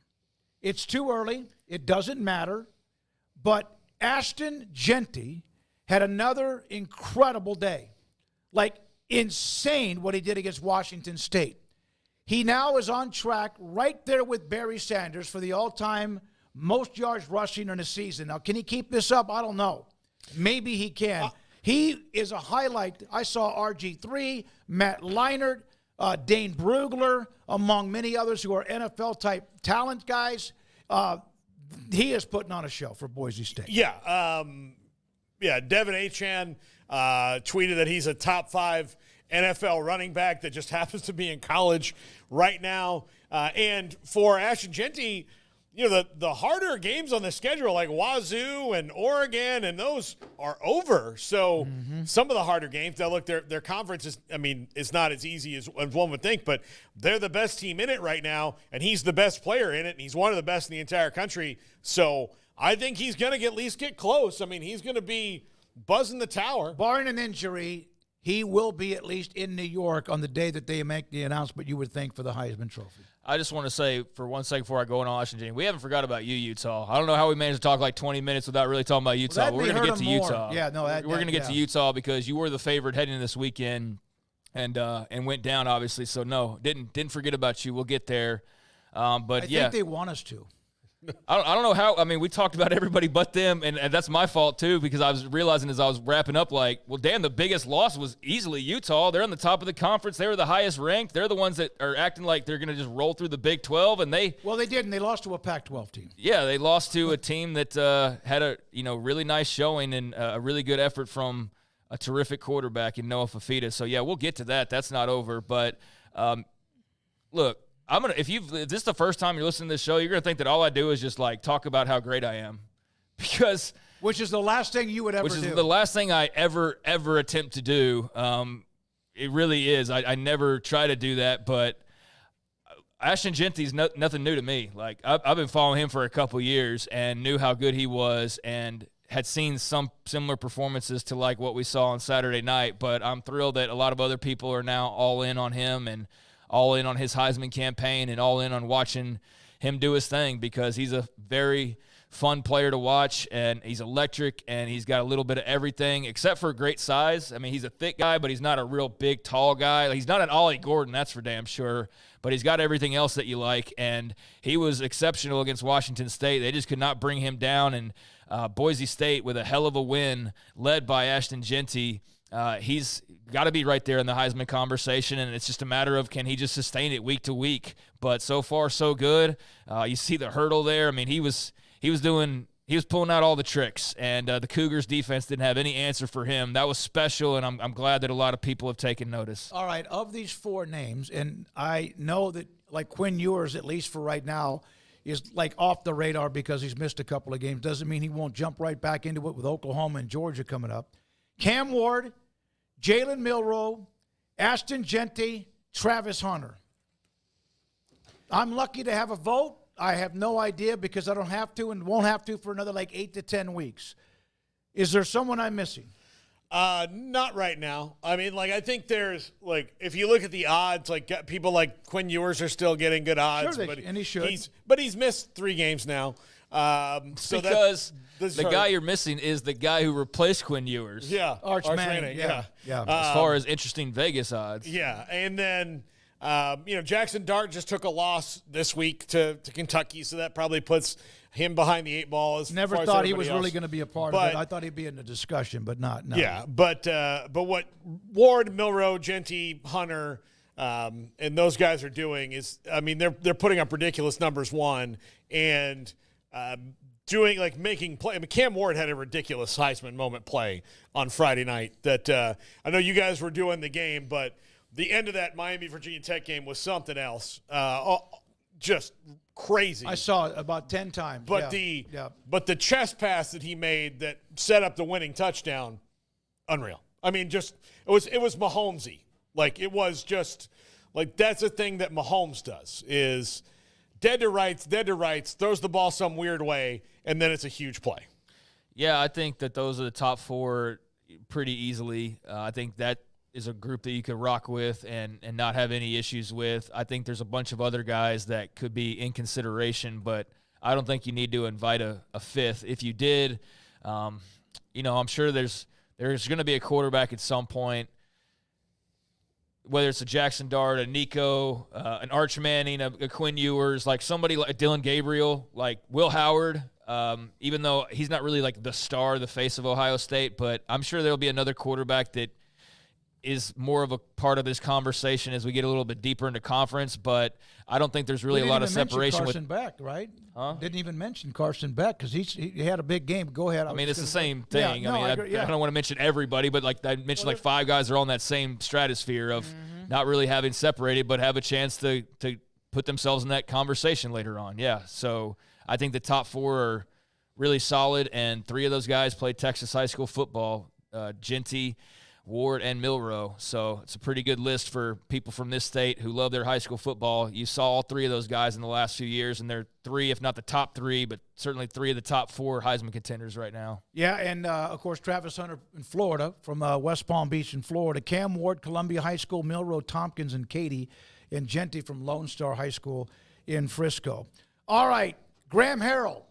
Speaker 6: It's too early. It doesn't matter. But Ashton Jeanty had another incredible day. Like, insane what he did against Washington State. He now is on track right there with Barry Sanders for the all-time most yards rushing in a season. Now, can he keep this up? I don't know. Maybe he can. He is a highlight. I saw RG3, Matt Leinart, Dane Brugler, among many others who are NFL-type talent guys. He is putting on a show for Boise State.
Speaker 7: Yeah. Devin Achane tweeted that he's a top 5 NFL running back that just happens to be in college right now. And for Ashton Jeanty, the harder games on the schedule, like Wazoo and Oregon, and those are over. So some of the harder games, now look, their conference is, it's not as easy as one would think, but they're the best team in it right now, and he's the best player in it, and he's one of the best in the entire country. So I think he's going to at least get close. He's going to be buzzing the tower.
Speaker 6: Barring an injury, he will be at least in New York on the day that they make the announcement, you would think, for the Heisman Trophy.
Speaker 8: I just want to say for 1 second before I go on Ashton Jeanty, we haven't forgot about you, Utah. I don't know how we managed to talk like 20 minutes without really talking about Utah.
Speaker 6: Well,
Speaker 8: we're going to get to Utah.
Speaker 6: Yeah, no,
Speaker 8: we're going to get to Utah because you were the favorite heading into this weekend and went down, obviously. So, no, didn't forget about you. We'll get there. But
Speaker 6: I think they want us to.
Speaker 8: I don't know how. We talked about everybody but them, and that's my fault too because I was realizing as I was wrapping up, like, well, damn, the biggest loss was easily Utah. They're on the top of the conference. They were the highest ranked. They're the ones that are acting like they're going to just roll through the Big 12, and they.
Speaker 6: Well, they didn't. They lost to a Pac-12 team.
Speaker 8: Yeah, they lost to a team that had a really nice showing and a really good effort from a terrific quarterback in Noah Fafita. So yeah, we'll get to that. That's not over, but look. If this is the first time you're listening to this show, you're gonna think that all I do is just like talk about how great I am,
Speaker 6: which is the last thing you would ever do.
Speaker 8: Which is the last thing I ever attempt to do. It really is. I never try to do that, but Ashton Jeanty's nothing new to me. Like I've been following him for a couple years and knew how good he was and had seen some similar performances to like what we saw on Saturday night. But I'm thrilled that a lot of other people are now all in on him and all in on his Heisman campaign and all in on watching him do his thing because he's a very fun player to watch, and he's electric, and he's got a little bit of everything except for great size. He's a thick guy, but he's not a real big, tall guy. He's not an Ollie Gordon, that's for damn sure, but he's got everything else that you like, and he was exceptional against Washington State. They just could not bring him down, and Boise State with a hell of a win led by Ashton Jeanty. He's got to be right there in the Heisman conversation, and it's just a matter of can he just sustain it week to week. But so far, so good. You see the hurdle there. He was pulling out all the tricks, and the Cougars defense didn't have any answer for him. That was special, and I'm glad that a lot of people have taken notice.
Speaker 6: All right, of these 4 names, and I know that like Quinn Ewers, at least for right now, is like off the radar because he's missed a couple of games. Doesn't mean he won't jump right back into it with Oklahoma and Georgia coming up. Cam Ward, Jalen Milroe, Ashton Jeanty, Travis Hunter. I'm lucky to have a vote. I have no idea because I don't have to and won't have to for another like 8 to 10 weeks. Is there someone I'm missing?
Speaker 7: Not right now. I think there's, if you look at the odds, people like Quinn Ewers are still getting good odds.
Speaker 6: Sure, and he should.
Speaker 7: He's missed 3 games now.
Speaker 8: Because the guy you're missing is the guy who replaced Quinn Ewers.
Speaker 7: Yeah.
Speaker 6: Arch Manning. Yeah.
Speaker 8: As far as interesting Vegas odds.
Speaker 7: Yeah. And then Jackson Dart just took a loss this week to Kentucky, so that probably puts him behind the 8 ball.
Speaker 6: Never thought he was really going to be a part of it. I thought he'd be in the discussion, but not. No.
Speaker 7: Yeah, but what Ward, Milroe, Jeanty, Hunter, and those guys are doing is, they're putting up ridiculous numbers. And making play. Cam Ward had a ridiculous Heisman moment play on Friday night that I know you guys were doing the game, but the end of that Miami-Virginia Tech game was something else. Just crazy.
Speaker 6: I saw it about 10 times.
Speaker 7: But the chest pass that he made that set up the winning touchdown, unreal. It was Mahomes-y. It was just that's a thing that Mahomes does is dead to rights, throws the ball some weird way, and then it's a huge play.
Speaker 8: Yeah, I think that those are the top 4 pretty easily. I think that is a group that you could rock with and not have any issues with. I think there's a bunch of other guys that could be in consideration, but I don't think you need to invite a 5th. If you did, I'm sure there's going to be a quarterback at some point, whether it's a Jackson Dart, a Nico, an Arch Manning, a Quinn Ewers, somebody like Dylan Gabriel, like Will Howard, even though he's not really the star, the face of Ohio State, but I'm sure there'll be another quarterback that is more of a part of this conversation as we get a little bit deeper into conference, but I don't think there's really a lot of separation
Speaker 6: Carson Beck, right? Huh? Didn't even mention Carson Beck because he had a big game. Go ahead.
Speaker 8: It's the same thing.
Speaker 6: Yeah,
Speaker 8: I don't want to mention everybody, but I mentioned 5 guys are all in that same stratosphere of not really having separated, but have a chance to put themselves in that conversation later on. Yeah, so I think the top 4 are really solid, and 3 of those guys played Texas high school football, Jeanty, Ward, and Milroe. So it's a pretty good list for people from this state who love their high school football. You saw all 3 of those guys in the last few years, and they're 3, if not the top 3, but certainly 3 of the top 4 Heisman contenders right now.
Speaker 6: Yeah, and, of course, Travis Hunter in Florida, from West Palm Beach in Florida. Cam Ward, Columbia High School, Milroe, Tompkins, and Katy, and Jeanty from Lone Star High School in Frisco. All right, Graham Harrell,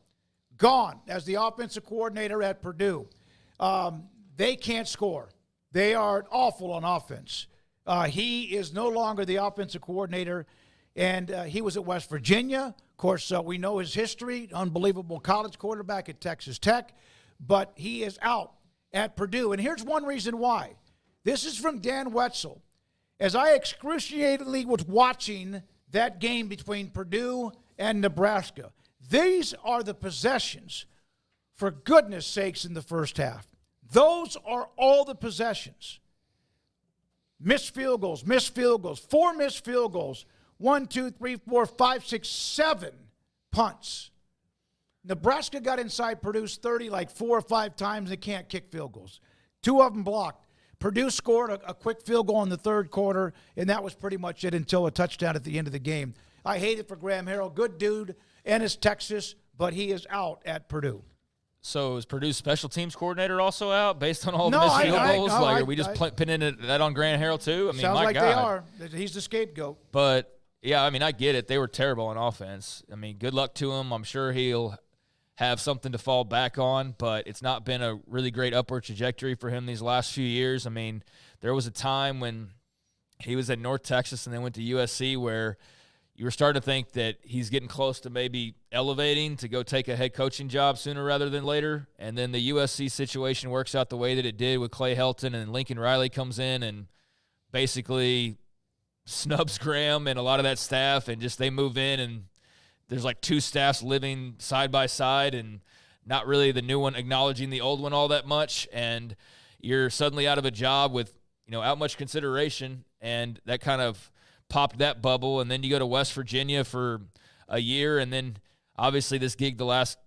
Speaker 6: gone as the offensive coordinator at Purdue. They can't score. They are awful on offense. He is no longer the offensive coordinator, and he was at West Virginia. Of course, we know his history, unbelievable college quarterback at Texas Tech, but he is out at Purdue. And here's one reason why. This is from Dan Wetzel. As I excruciatingly was watching that game between Purdue and Nebraska, these are the possessions, for goodness sakes, in the first half. Those are all the possessions. Missed field goals, 4 missed field goals, 1, 2, 3, 4, 5, 6, 7 punts. Nebraska got inside Purdue's 30 4 or 5 times. They can't kick field goals. 2 of them blocked. Purdue scored a quick field goal in the third quarter, and that was pretty much it until a touchdown at the end of the game. I hate it for Graham Harrell. Good dude, and it's Texas, but he is out at Purdue.
Speaker 8: So is Purdue's special teams coordinator also out based on all the missed field goals? Are we just pinning that on Grant Harrell too?
Speaker 6: Sounds like they are. He's the scapegoat.
Speaker 8: But, yeah, I get it. They were terrible on offense. Good luck to him. I'm sure he'll have something to fall back on, but it's not been a really great upward trajectory for him these last few years. There was a time when he was at North Texas and then went to USC where you were starting to think that he's getting close to maybe elevating to go take a head coaching job sooner rather than later. And then the USC situation works out the way that it did with Clay Helton, and Lincoln Riley comes in and basically snubs Graham and a lot of that staff, and just they move in and there's 2 staffs living side by side and not really the new one acknowledging the old one all that much. And you're suddenly out of a job with, out much consideration, and that kind of popped that bubble. And then you go to West Virginia for a year, and then obviously this gig the last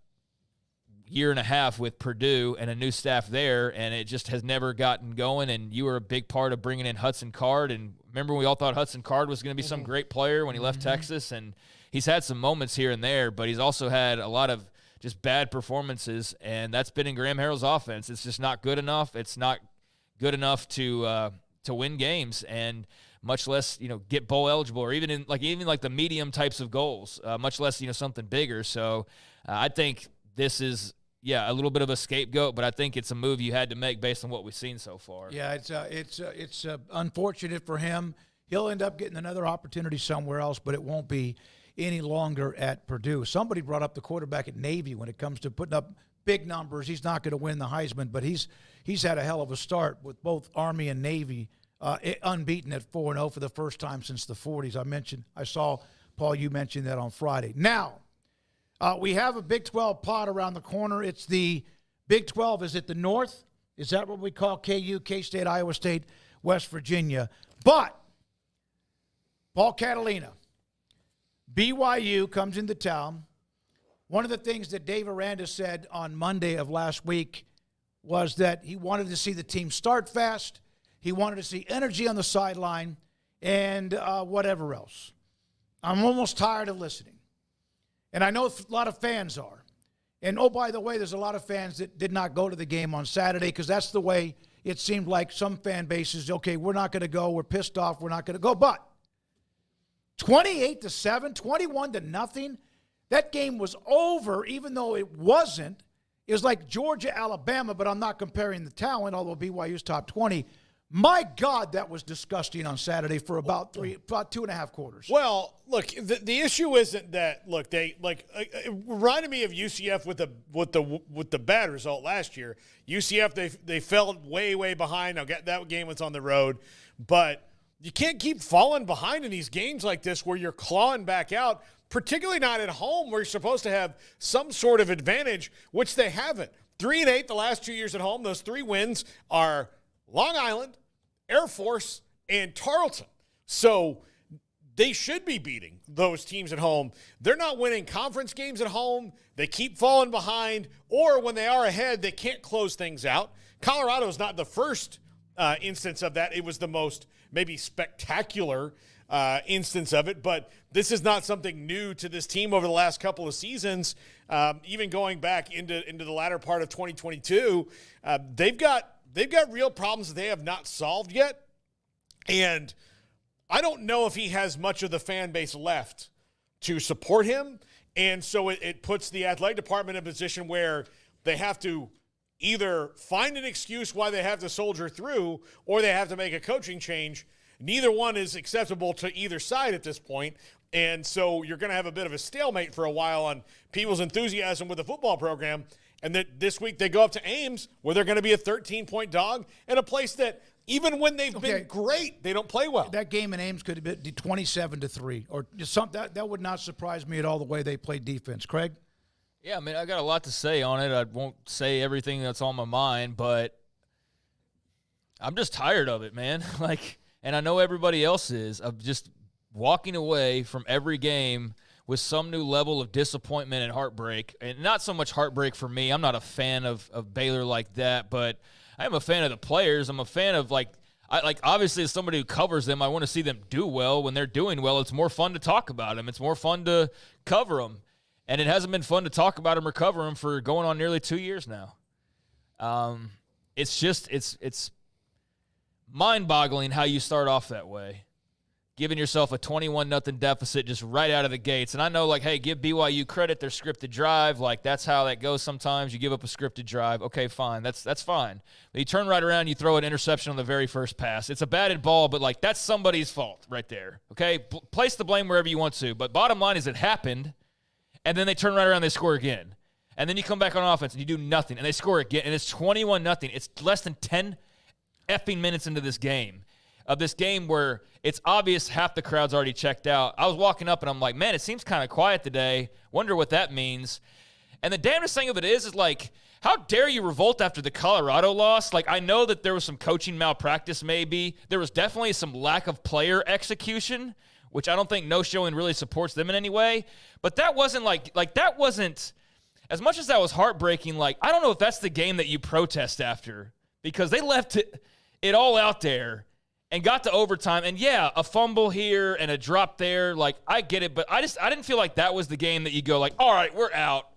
Speaker 8: year and a half with Purdue and a new staff there, and it just has never gotten going. And you were a big part of bringing in Hudson Card, and remember we all thought Hudson Card was going to be some great player when he left Texas, and he's had some moments here and there, but he's also had a lot of just bad performances, and that's been in Graham Harrell's offense. It's just not good enough. It's not good enough to win games, and much less, get bowl eligible, or even in the medium types of goals, much less, something bigger. So I think this is, a little bit of a scapegoat, but I think it's a move you had to make based on what we've seen so far.
Speaker 6: Yeah, it's unfortunate for him. He'll end up getting another opportunity somewhere else, but it won't be any longer at Purdue. Somebody brought up the quarterback at Navy when it comes to putting up big numbers. He's not going to win the Heisman, but he's had a hell of a start with both Army and Navy unbeaten at 4-0 for the first time since the 40s. I saw, Paul, you mentioned that on Friday. Now, we have a Big 12 pod around the corner. It's the Big 12. Is it the North? Is that what we call KU, K-State, Iowa State, West Virginia? But Paul Catalina, BYU comes into town. One of the things that Dave Aranda said on Monday of last week was that he wanted to see the team start fast. He wanted to see energy on the sideline and whatever else. I'm almost tired of listening. And I know a lot of fans are. And, oh, by the way, there's a lot of fans that did not go to the game on Saturday because that's the way it seemed like some fan bases, okay, we're not going to go. We're pissed off. We're not going to go. But 28-7, 21-0, that game was over even though it wasn't. It was like Georgia, Alabama, but I'm not comparing the talent, although BYU's top 20. My God, that was disgusting on Saturday for about 2.5 quarters.
Speaker 7: Well, look, the issue isn't that. Look, they it reminded me of UCF with the bad result last year. UCF they fell way behind. Now that game was on the road, but you can't keep falling behind in these games like this where you're clawing back out. Particularly not at home where you're supposed to have some sort of advantage, which they haven't. 3-8 the last 2 years at home. Those 3 wins are Long Island, Air Force, and Tarleton. So they should be beating those teams at home. They're not winning conference games at home. They keep falling behind, or when they are ahead, they can't close things out. Colorado is not the first instance of that. It was the most maybe spectacular instance of it, but this is not something new to this team over the last couple of seasons. Even going back into the latter part of 2022, they've got real problems that they have not solved yet, and I don't know if he has much of the fan base left to support him, and so it puts the athletic department in a position where they have to either find an excuse why they have to soldier through, or they have to make a coaching change. Neither one is acceptable to either side at this point, and so you're going to have a bit of a stalemate for a while on people's enthusiasm with the football program. And that this week they go up to Ames, where they're going to be a 13-point dog in a place that even when they've been great, they don't play well.
Speaker 6: That game in Ames could have been 27-3, or something. That would not surprise me at all the way they played defense. Craig?
Speaker 8: Yeah, I mean, I got a lot to say on it. I won't say everything that's on my mind, but I'm just tired of it, man. And I know everybody else is, of just walking away from every game with some new level of disappointment and heartbreak. And not so much heartbreak for me. I'm not a fan of Baylor like that, but I am a fan of the players. I'm a fan of, obviously as somebody who covers them, I want to see them do well. When they're doing well, it's more fun to talk about them. It's more fun to cover them. And it hasn't been fun to talk about them or cover them for going on nearly 2 years now. It's mind-boggling how you start off that way, giving yourself a 21-0 deficit just right out of the gates. And I know, hey, give BYU credit, their scripted drive. That's how that goes sometimes. You give up a scripted drive. Okay, fine. That's fine. But you turn right around, you throw an interception on the very first pass. It's a batted ball, but, that's somebody's fault right there. Okay? Place the blame wherever you want to. But bottom line is it happened, and then they turn right around and they score again. And then you come back on offense and you do nothing, and they score again, and it's 21-0. It's less than 10 effing minutes into this game. Of this game where it's obvious half the crowd's already checked out. I was walking up and I'm like, man, it seems kind of quiet today. Wonder what that means. And the damnedest thing of it is how dare you revolt after the Colorado loss? I know that there was some coaching malpractice maybe. There was definitely some lack of player execution, which I don't think no-showing really supports them in any way. But that wasn't that wasn't, as much as that was heartbreaking, I don't know if that's the game that you protest after, because they left it all out there and got to overtime. And, yeah, a fumble here and a drop there. I get it, but I didn't feel like that was the game that you go, all right, we're out.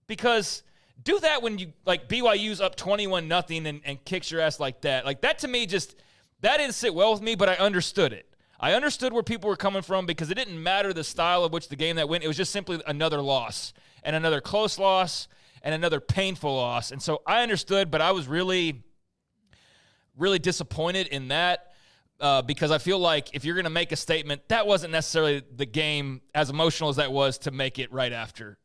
Speaker 8: Because do that when you, BYU's up 21-0 and kicks your ass like that. That to me that didn't sit well with me, but I understood it. I understood where people were coming from because it didn't matter the style of which the game that went. It was just simply another loss and another close loss and another painful loss. And so I understood, but I was really, really disappointed in that. because I feel like if you're going to make a statement, that wasn't necessarily the game as emotional as that was to make it right after,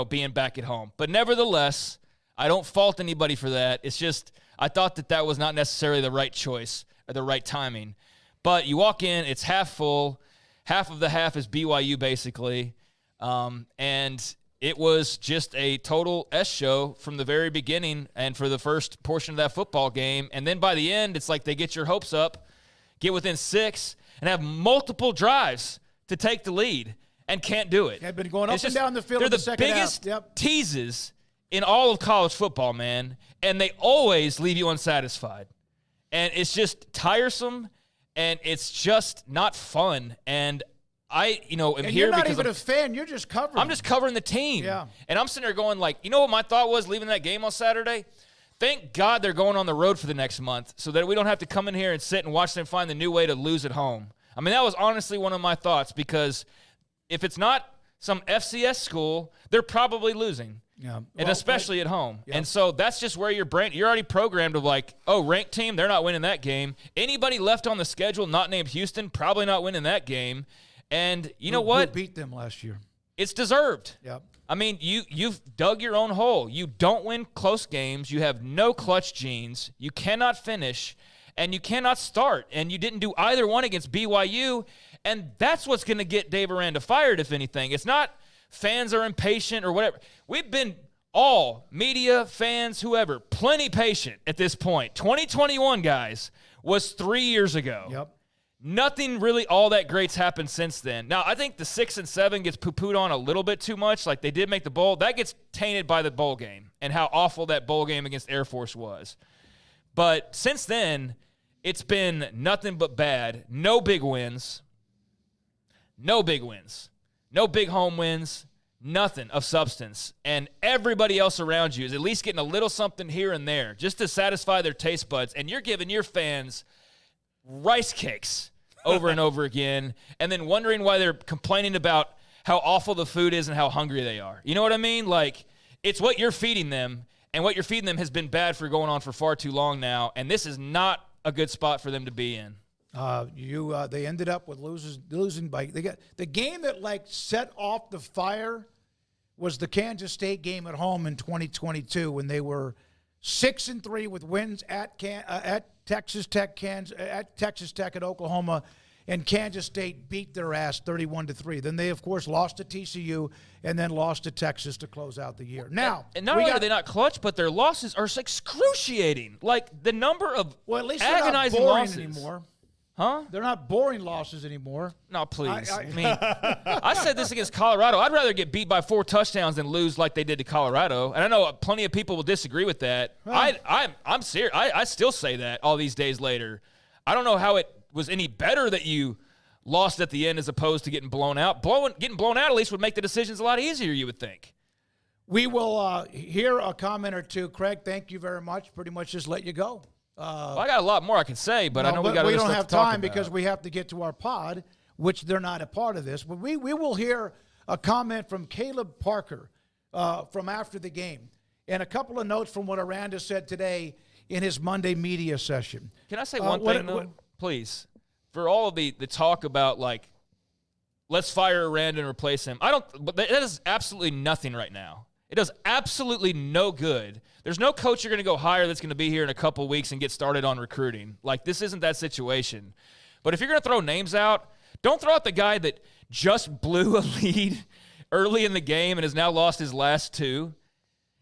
Speaker 8: being back at home. But nevertheless, I don't fault anybody for that. It's just I thought that was not necessarily the right choice or the right timing. But you walk in, it's half full. Half of the half is BYU, basically. And it was just a total S show from the very beginning and for the first portion of that football game. And then by the end, it's like they get your hopes up, get within 6, and have multiple drives to take the lead and can't do it.
Speaker 6: They've been going up and down the field
Speaker 8: they're
Speaker 6: in the
Speaker 8: the
Speaker 6: second
Speaker 8: biggest
Speaker 6: half. Yep.
Speaker 8: teases in all of college football, man, and they always leave you unsatisfied. And it's just tiresome, and it's just not fun. And I, am
Speaker 6: and
Speaker 8: here
Speaker 6: you're not
Speaker 8: because
Speaker 6: even a fan. You're just covering.
Speaker 8: I'm just covering the team.
Speaker 6: Yeah.
Speaker 8: And I'm sitting there going like, what my thought was leaving that game on Saturday? Thank God they're going on the road for the next month so that we don't have to come in here and sit and watch them find the new way to lose at home. I mean, that was honestly one of my thoughts because if it's not some FCS school, they're probably losing.
Speaker 6: Yeah.
Speaker 8: And especially at home.
Speaker 6: Yeah.
Speaker 8: And so that's just where you're already programmed of like, ranked team, they're not winning that game. Anybody left on the schedule not named Houston, probably not winning that game. And you know what?
Speaker 6: Who beat them last year?
Speaker 8: It's deserved.
Speaker 6: Yep.
Speaker 8: I mean, you've dug your own hole. You don't win close games. You have no clutch genes. You cannot finish, and you cannot start. And you didn't do either one against BYU, and that's what's going to get Dave Aranda fired, if anything. It's not fans are impatient or whatever. We've been all, media, fans, whoever, plenty patient at this point. 2021, guys, was 3 years ago.
Speaker 6: Yep.
Speaker 8: Nothing really all that great's happened since then. Now, I think the 6 and 7 gets poo-pooed on a little bit too much. Like, they did make the bowl. That gets tainted by the bowl game and how awful that bowl game against Air Force was. But since then, it's been nothing but bad. No big wins. No big wins. No big home wins. Nothing of substance. And everybody else around you is at least getting a little something here and there just to satisfy their taste buds. And you're giving your fans rice cakes over and over again, and then wondering why they're complaining about how awful the food is and how hungry they are. You know what I mean? Like, it's what you're feeding them, and what you're feeding them has been bad for going on for far too long now, and this is not a good spot for them to be in.
Speaker 6: They ended up with losing by the game that set off the fire was the Kansas State game at home in 2022 when they were 6-3 with wins at Texas Tech, at Oklahoma, and Kansas State beat their ass 31-3. Then they, of course, lost to TCU and then lost to Texas to close out the year. Now,
Speaker 8: and not only are they not clutch, but their losses are excruciating. Like the number of
Speaker 6: at least
Speaker 8: agonizing
Speaker 6: they're not boring
Speaker 8: losses
Speaker 6: anymore.
Speaker 8: Huh?
Speaker 6: They're not boring losses anymore.
Speaker 8: No, please. I mean, I said this against Colorado. I'd rather get beat by 4 touchdowns than lose like they did to Colorado. And I know plenty of people will disagree with that. I'm serious. I still say that all these days later. I don't know how it was any better that you lost at the end as opposed to getting blown out. Getting blown out at least would make the decisions a lot easier, you would think.
Speaker 6: We will hear a comment or two. Craig, thank you very much. Pretty much just let you go.
Speaker 8: Well, I got a lot more I can say, but I know we don't
Speaker 6: have time because we have to get to our pod, which they're not a part of this. But we will hear a comment from Caleb Parker from after the game and a couple of notes from what Aranda said today in his Monday media session.
Speaker 8: Can I say one thing, though? Please? For all of the talk about, like, let's fire Aranda and replace him, but that is absolutely nothing right now. It does absolutely no good. There's no coach you're going to go hire that's going to be here in a couple weeks and get started on recruiting. Like, this isn't that situation. But if you're going to throw names out, don't throw out the guy that just blew a lead early in the game and has now lost his last 2.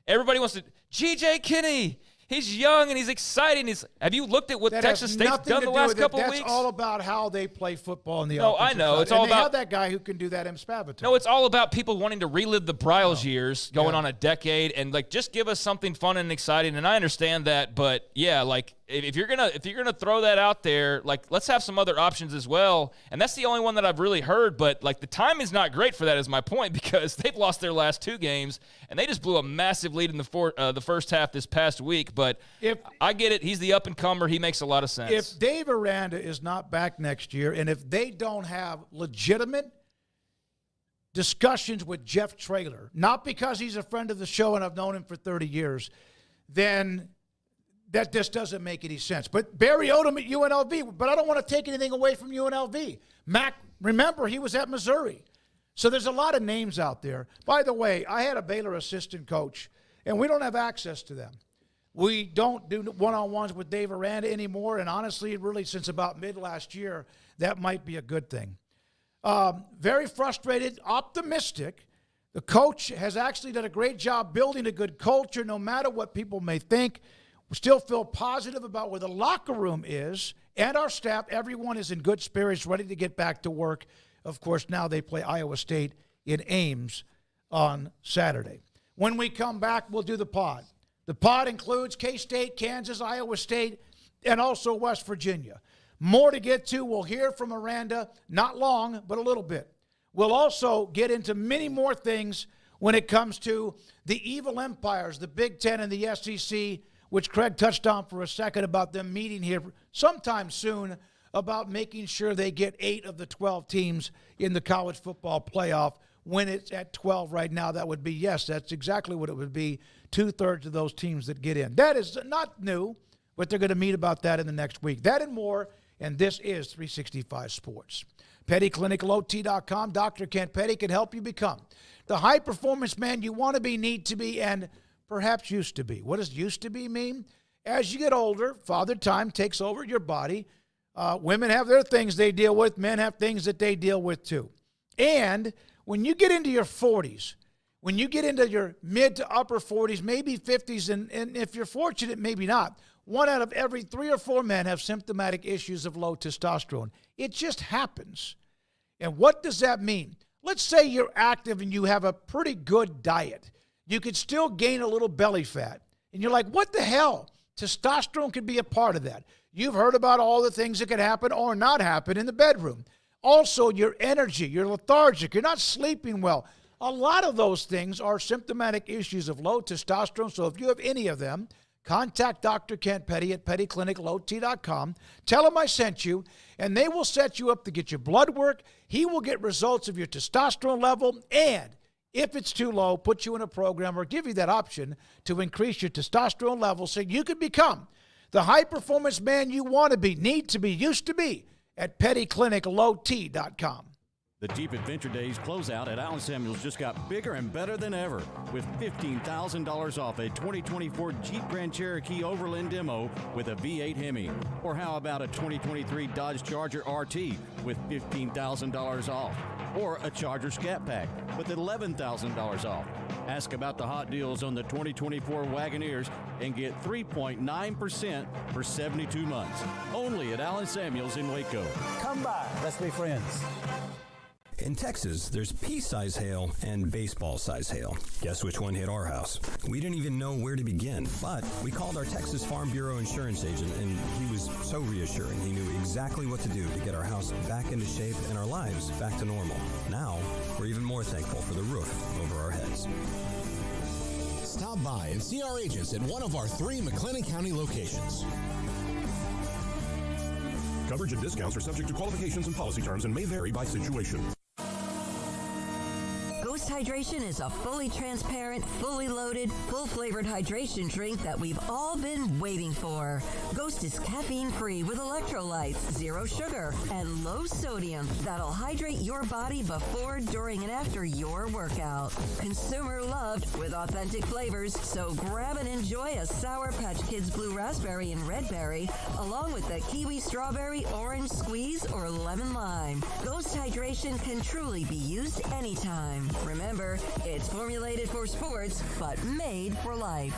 Speaker 8: Everybody wants to – G.J. Kinney, he's young and he's exciting. Have you looked at what Texas State's done the last couple of weeks?
Speaker 6: That's all about how they play football in the
Speaker 8: offensive
Speaker 6: I know.
Speaker 8: Side. It's all
Speaker 6: about –
Speaker 8: they
Speaker 6: have that guy who can do that, M. Spavital.
Speaker 8: No, it's all about people wanting to relive the Bryles years going on a decade and, like, just give us something fun and exciting. And I understand that, but, yeah, like, if you're gonna throw that out there, like, let's have some other options as well. And that's the only one that I've really heard. But, like, the time is not great for that is my point because they've lost their last 2 games and they just blew a massive lead in the first half this past week. But I get it. He's the up-and-comer. He makes a lot of sense.
Speaker 6: If Dave Aranda is not back next year and if they don't have legitimate discussions with Jeff Traylor, not because he's a friend of the show and I've known him for 30 years, then that this doesn't make any sense. But Barry Odom at UNLV, but I don't want to take anything away from UNLV. Mac, remember, he was at Missouri. So there's a lot of names out there. By the way, I had a Baylor assistant coach, and we don't have access to them. We don't do one-on-ones with Dave Aranda anymore, and honestly, really since about mid-last year, that might be a good thing. Very frustrated, optimistic. The coach has actually done a great job building a good culture, no matter what people may think. We still feel positive about where the locker room is, and our staff. Everyone is in good spirits, ready to get back to work. Of course, now they play Iowa State in Ames on Saturday. When we come back, we'll do the pod. The pod includes K-State, Kansas, Iowa State, and also West Virginia. More to get to. We'll hear from Aranda, not long, but a little bit. We'll also get into many more things when it comes to the evil empires, the Big Ten and the SEC, which Craig touched on for a second about them meeting here sometime soon about making sure they get 8 of the 12 teams in the college football playoff. When it's at 12 right now, that would be, yes, that's exactly what it would be, 2/3 of those teams that get in. That is not new, but they're going to meet about that in the next week. That and more, and this is 365 Sports. PettyClinicalOT.com. Dr. Kent Petty can help you become the high-performance man you want to be, need to be, and perhaps used to be. What does used to be mean? As you get older, Father Time takes over your body. Women have their things they deal with. Men have things that they deal with too. And when you get into your 40s, when you get into your mid to upper 40s, maybe 50s, and if you're fortunate, maybe not, 1 out of every 3 or 4 men have symptomatic issues of low testosterone. It just happens. And what does that mean? Let's say you're active and you have a pretty good diet. You could still gain a little belly fat. And you're like, what the hell? Testosterone could be a part of that. You've heard about all the things that could happen or not happen in the bedroom. Also, your energy, you're lethargic, you're not sleeping well. A lot of those things are symptomatic issues of low testosterone. So if you have any of them, contact Dr. Kent Petty at PettyClinicalOT.com. Tell him I sent you, and they will set you up to get your blood work. He will get results of your testosterone level, and if it's too low, put you in a program or give you that option to increase your testosterone level so you can become the high-performance man you want to be, need to be, used to be at PettyClinicalOT.com.
Speaker 9: The Jeep Adventure Days closeout at Allen Samuels just got bigger and better than ever with $15,000 off a 2024 Jeep Grand Cherokee Overland Demo with a V8 Hemi. Or how about a 2023 Dodge Charger RT with $15,000 off? Or a Charger Scat Pack with $11,000 off. Ask about the hot deals on the 2024 Wagoneers and get 3.9% for 72 months. Only at Allen Samuels in Waco.
Speaker 10: Come by. Let's be friends.
Speaker 11: In Texas, there's pea-size hail and baseball-size hail. Guess which one hit our house? We didn't even know where to begin, but we called our Texas Farm Bureau insurance agent, and he was so reassuring. He knew exactly what to do to get our house back into shape and our lives back to normal. Now, we're even more thankful for the roof over our heads.
Speaker 12: Stop by and see our agents at one of our 3 McLennan County locations.
Speaker 13: Coverage and discounts are subject to qualifications and policy terms and may vary by situation.
Speaker 14: Ghost Hydration is a fully transparent, fully loaded, full-flavored hydration drink that we've all been waiting for. Ghost is caffeine-free with electrolytes, 0 sugar, and low sodium that'll hydrate your body before, during, and after your workout. Consumer loved with authentic flavors, so grab and enjoy a Sour Patch Kids Blue Raspberry and Red Berry, along with the Kiwi Strawberry, Orange Squeeze, or Lemon Lime. Ghost Hydration can truly be used anytime. Remember, it's formulated for sports, but made for life.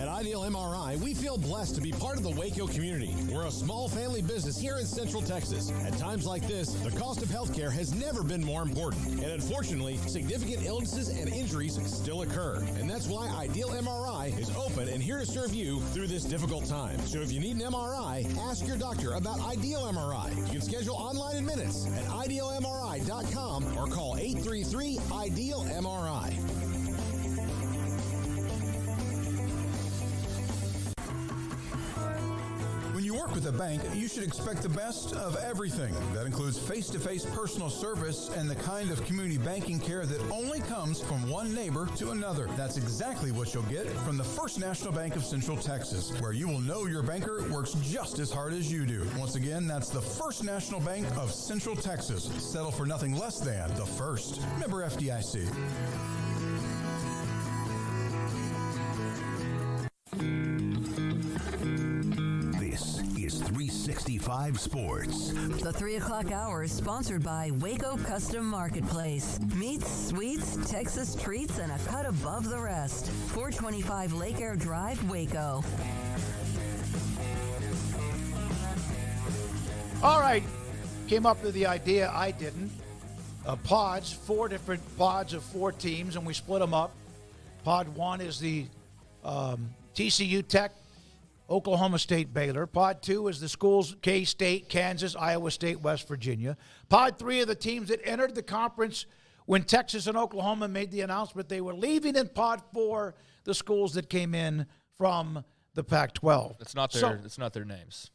Speaker 12: At Ideal MRI, we feel blessed to be part of the Waco community. We're a small family business here in Central Texas. At times like this, the cost of healthcare has never been more important. And unfortunately, significant illnesses and injuries still occur. And that's why Ideal MRI is open and here to serve you through this difficult time. So if you need an MRI, ask your doctor about Ideal MRI. You can schedule online in minutes at idealmri.com or call 833-IDEAL-MRI.
Speaker 15: When you work work with a bank, you should expect the best of everything. That includes face-to-face personal service and the kind of community banking care that only comes from one neighbor to another. That's exactly what you'll get from the First National Bank of Central Texas, where you will know your banker works just as hard as you do. Once again, that's the First National Bank of Central Texas. Settle for nothing less than the first. Member FDIC.
Speaker 2: This is 365 Sports.
Speaker 14: The 3 o'clock hour is sponsored by Waco Custom Marketplace. Meats, sweets, Texas treats, and a cut above the rest. 425 Lake Air Drive, Waco.
Speaker 6: All right. Came up with the idea. I didn't. Pods, 4 different pods of 4 teams, and we split them up. Pod 1 is the TCU Tech, Oklahoma State, Baylor. Pod 2 is the schools K-State, Kansas, Iowa State, West Virginia. Pod 3 are the teams that entered the conference when Texas and Oklahoma made the announcement they were leaving. In Pod 4, the schools that came in from the Pac-12.
Speaker 8: It's not their names.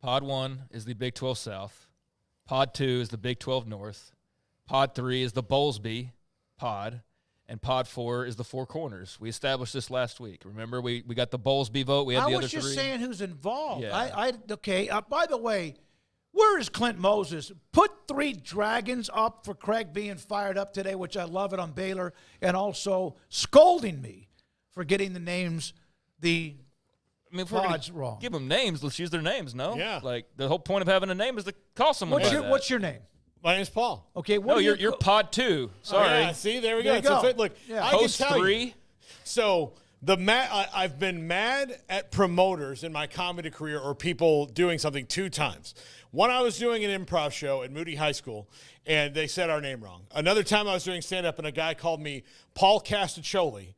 Speaker 8: Pod 1 is the Big 12 South. Pod 2 is the Big 12 North. Pod 3 is the Bowlesby pod. And Pod 4 is the Four Corners. We established this last week. Remember, we got the Bowlesby vote. We had the other 3.
Speaker 6: I was just saying who's involved.
Speaker 8: Yeah.
Speaker 6: Okay. By the way, where is Clint Moses? Put 3 dragons up for Craig being fired up today, which I love it on Baylor, and also scolding me for getting the names, pods wrong.
Speaker 8: Give them names. Let's use their names, no?
Speaker 7: Yeah.
Speaker 8: Like, the whole point of having a name is to call someone
Speaker 6: What's your name?
Speaker 7: My name's Paul.
Speaker 6: Okay.
Speaker 8: You're Pod 2. Sorry.
Speaker 7: Oh, yeah, see, there we go.
Speaker 6: Go.
Speaker 7: So, look,
Speaker 6: yeah.
Speaker 7: I
Speaker 8: Host
Speaker 7: can tell
Speaker 8: 3.
Speaker 7: You. So I've been mad at promoters in my comedy career or people doing something 2 times. One, I was doing an improv show at Moody High School, and they said our name wrong. Another time, I was doing stand-up, and a guy called me Paul Castacholi.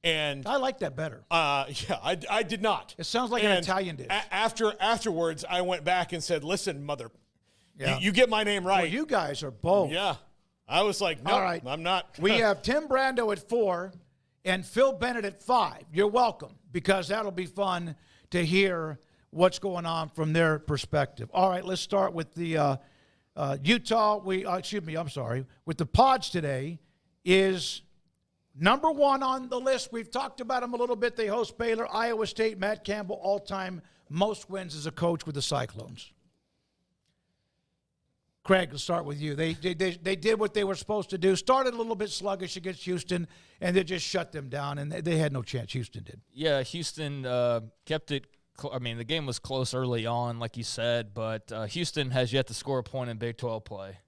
Speaker 7: And
Speaker 6: I like that better.
Speaker 7: Yeah, I did not.
Speaker 6: It sounds like an Italian dish.
Speaker 7: Afterwards, I went back and said, "Listen, mother,
Speaker 6: yeah.
Speaker 7: you get my name right."
Speaker 6: Well, you guys are both.
Speaker 7: Yeah, I was like, "No,
Speaker 6: all right.
Speaker 7: I'm not."
Speaker 6: We have Tim Brando at 4 and Phil Bennett at 5. You're welcome, because that'll be fun to hear what's going on from their perspective. All right, let's start with the Utah. With the pods today is. Number 1 on the list, we've talked about them a little bit. They host Baylor, Iowa State. Matt Campbell, all-time most wins as a coach with the Cyclones. Craig, let's start with you. They did what they were supposed to do. Started a little bit sluggish against Houston, and they just shut them down, and they had no chance. Houston did.
Speaker 8: Yeah, Houston kept it. The game was close early on, like you said, but Houston has yet to score a point in Big 12 play.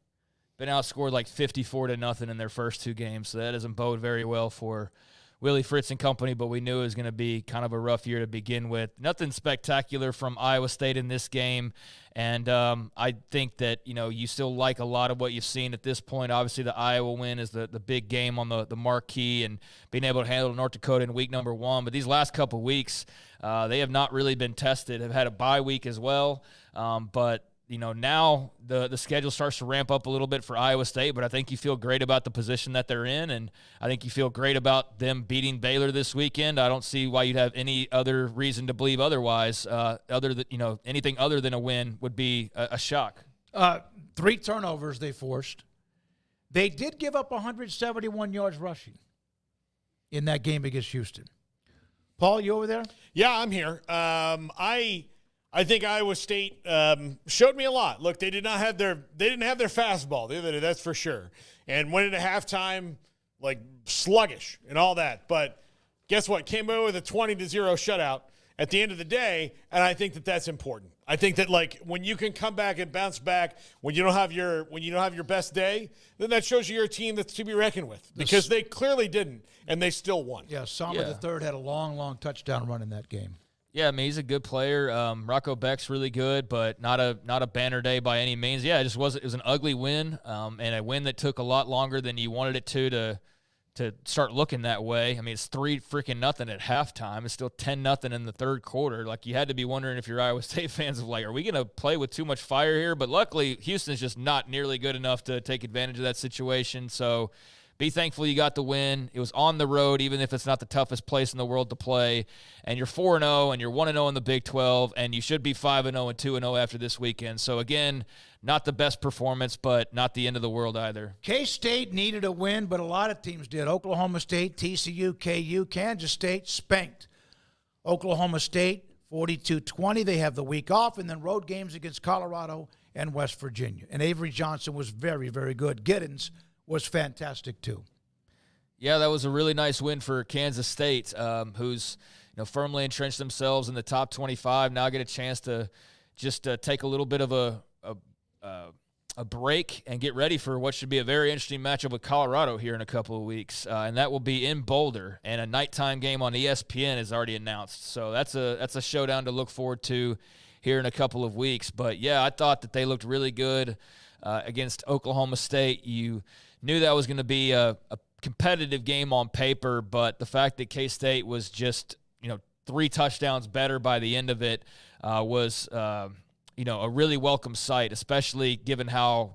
Speaker 8: Been outscored like 54-0 in their first 2 games, so that doesn't bode very well for Willie Fritz and company, but we knew it was going to be kind of a rough year to begin with. Nothing spectacular from Iowa State in this game, and I think that, you still like a lot of what you've seen at this point. Obviously, the Iowa win is the big game on the marquee and being able to handle North Dakota in week number 1. But these last couple of weeks, they have not really been tested, have had a bye week as well, but now the schedule starts to ramp up a little bit for Iowa State, but I think you feel great about the position that they're in, and I think you feel great about them beating Baylor this weekend. I don't see why you'd have any other reason to believe otherwise. Anything other than a win would be a shock.
Speaker 6: 3 turnovers they forced. They did give up 171 yards rushing in that game against Houston. Paul, you over there?
Speaker 7: Yeah, I'm here. I think Iowa State showed me a lot. Look, they didn't have their fastball the other day, that's for sure. And went into halftime like sluggish and all that. But guess what? Came away with a 20-0 shutout at the end of the day, and I think that that's important. I think that when you can come back and bounce back when you don't have your best day, then that shows you're a team that's to be reckoned with, because they clearly didn't, and they still won.
Speaker 6: Yeah, Sommer III had a long touchdown run in that game.
Speaker 8: Yeah, he's a good player. Rocco Beck's really good, but not a banner day by any means. Yeah, it was an ugly win, and a win that took a lot longer than you wanted it to start looking that way. It's 3-0 at halftime. It's still 10-0 in the third quarter. You had to be wondering if your Iowa State fans are we going to play with too much fire here? But luckily, Houston's just not nearly good enough to take advantage of that situation. So be thankful you got the win. It was on the road, even if it's not the toughest place in the world to play. And you're 4-0, and you're 1-0 in the Big 12, and you should be 5-0 and 2-0 after this weekend. So, again, not the best performance, but not the end of the world either.
Speaker 6: K-State needed a win, but a lot of teams did. Oklahoma State, TCU, KU, Kansas State spanked Oklahoma State 42-20. They have the week off, and then road games against Colorado and West Virginia. And Avery Johnson was very, very good. Giddens was fantastic too.
Speaker 8: Yeah, that was a really nice win for Kansas State, who's firmly entrenched themselves in the top 25. Now get a chance to just take a little bit of a break and get ready for what should be a very interesting matchup with Colorado here in a couple of weeks, and that will be in Boulder. And a nighttime game on ESPN is already announced, so that's a showdown to look forward to here in a couple of weeks. But yeah, I thought that they looked really good against Oklahoma State. You knew that was going to be a competitive game on paper, but the fact that K-State was just 3 touchdowns better by the end of it was a really welcome sight, especially given how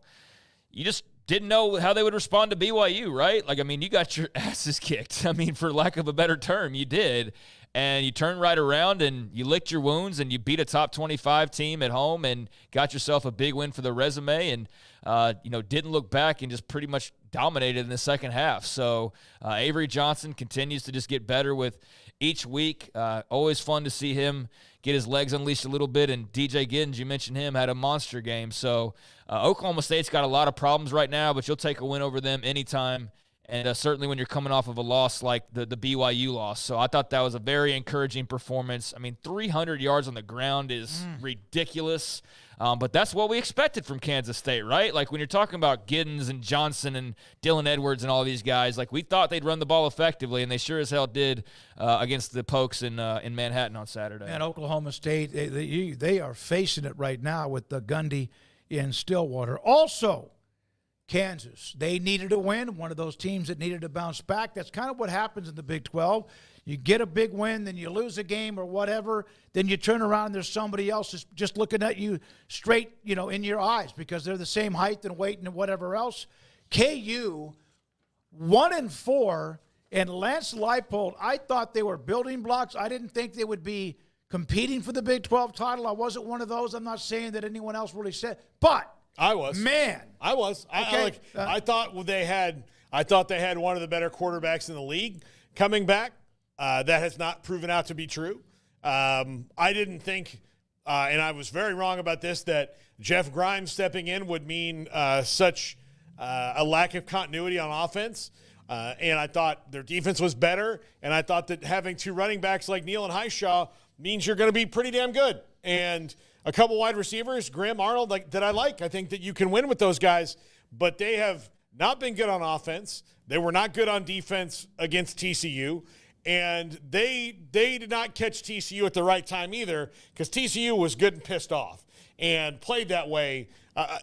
Speaker 8: you just didn't know how they would respond to BYU, right? You got your asses kicked. For lack of a better term, you did. And you turned right around and you licked your wounds and you beat a top 25 team at home and got yourself a big win for the resume and, didn't look back and just pretty much dominated in the second half. So Avery Johnson continues to just get better with each week. Always fun to see him get his legs unleashed a little bit. And DJ Giddens, you mentioned him, had a monster game. So Oklahoma State's got a lot of problems right now, but you'll take a win over them anytime. And certainly when you're coming off of a loss like the BYU loss. So I thought that was a very encouraging performance. 300 yards on the ground is ridiculous. But that's what we expected from Kansas State, right? When you're talking about Giddens and Johnson and Dylan Edwards and all these guys, we thought they'd run the ball effectively, and they sure as hell did against the Pokes in Manhattan on Saturday.
Speaker 6: And Oklahoma State, they are facing it right now with the Gundy in Stillwater. Also, Kansas, they needed a win, one of those teams that needed to bounce back. That's kind of what happens in the Big 12. You get a big win, then you lose a game or whatever, then you turn around and there's somebody else that's just looking at you straight, in your eyes because they're the same height and weight and whatever else. KU, 1-4, and Lance Leipold, I thought they were building blocks. I didn't think they would be competing for the Big 12 title. I wasn't one of those. I'm not saying that anyone else really said, but
Speaker 7: I was.
Speaker 6: Man.
Speaker 7: I was.
Speaker 6: Okay.
Speaker 7: I thought they had one of the better quarterbacks in the league coming back. That has not proven out to be true. I didn't think, and I was very wrong about this, that Jeff Grimes stepping in would mean such a lack of continuity on offense. And I thought their defense was better, and I thought that having 2 running backs like Neal and Highshaw means you're going to be pretty damn good. And a couple wide receivers, Graham Arnold, that I like. I think that you can win with those guys, but they have not been good on offense. They were not good on defense against TCU, and they did not catch TCU at the right time either because TCU was good and pissed off and played that way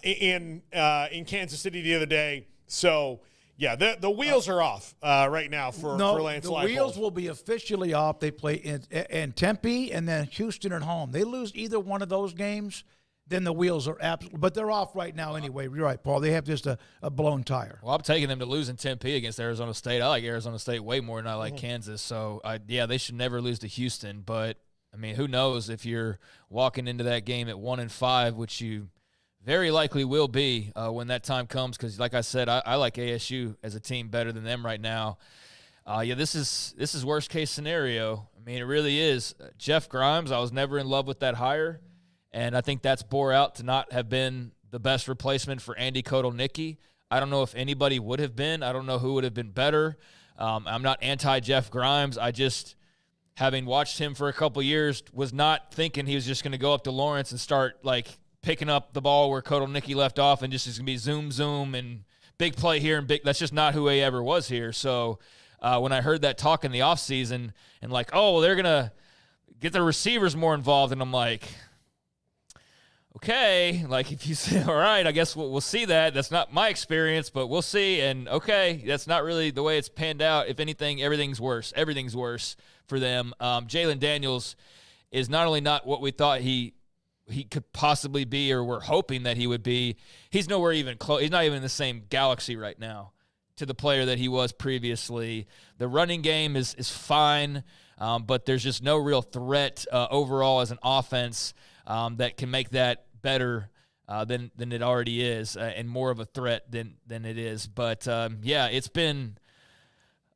Speaker 7: in Kansas City the other day. So, yeah, the wheels are off right now for Lance Leipold.
Speaker 6: The wheels will be officially off. They play in Tempe and then Houston at home. They lose either one of those games, then the wheels are absolutely – but they're off right now anyway. You're right, Paul. They have just a blown tire.
Speaker 8: Well, I'm taking them to lose in Tempe against Arizona State. I like Arizona State way more than I like Kansas. So, they should never lose to Houston. But, who knows if you're walking into that game at 1-5, which you – very likely will be when that time comes because, like I said, I like ASU as a team better than them right now. This is worst case scenario. It really is. Jeff Grimes, I was never in love with that hire, and I think that's bore out to not have been the best replacement for Andy Kotelnicki. I don't know if anybody would have been. I don't know who would have been better. I'm not anti-Jeff Grimes. I just, having watched him for a couple years, was not thinking he was just going to go up to Lawrence and start, picking up the ball where Kotelnicki left off and just is going to be zoom, and big play here and big. That's just not who he ever was here. So when I heard that talk in the offseason and they're going to get the receivers more involved, and I'm like, okay, if you say, all right, I guess we'll see that. That's not my experience, but we'll see. And okay, that's not really the way it's panned out. If anything, everything's worse. Everything's worse for them. Jalen Daniels is not only not what we thought he could possibly be or we're hoping that he would be. He's nowhere even close. He's not even in the same galaxy right now. to the player that he was previously. The running game is fine, but there's just no real threat overall as an offense that can make that better than it already is, and more of a threat than it is. But, it's been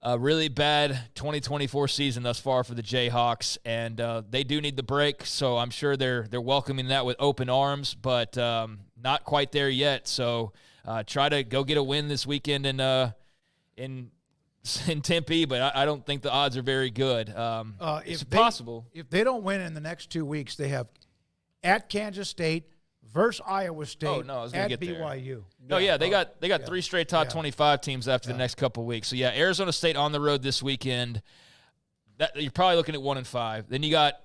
Speaker 8: a really bad 2024 season thus far for the Jayhawks, and they do need the break, so I'm sure they're welcoming that with open arms, but not quite there yet. So try to go get a win this weekend in Tempe, but I don't think the odds are very good. It's possible.
Speaker 6: If they don't win in the next 2 weeks, they have at Kansas State versus Iowa State at BYU.
Speaker 8: They got 3 straight top 25 teams after the next couple of weeks. So, Arizona State on the road this weekend. You're probably looking at 1-5. Then you got,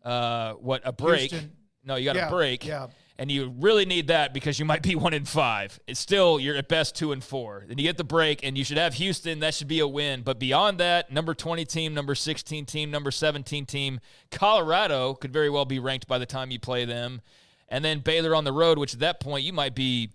Speaker 8: a break.
Speaker 6: Houston.
Speaker 8: No, you got a break.
Speaker 6: Yeah.
Speaker 8: And you really need that because you might be 1-5. It's still, you're at best 2-4. Then you get the break, and you should have Houston. That should be a win. But beyond that, number 20 team, number 16 team, number 17 team, Colorado could very well be ranked by the time you play them. And then Baylor on the road, which at that point you might be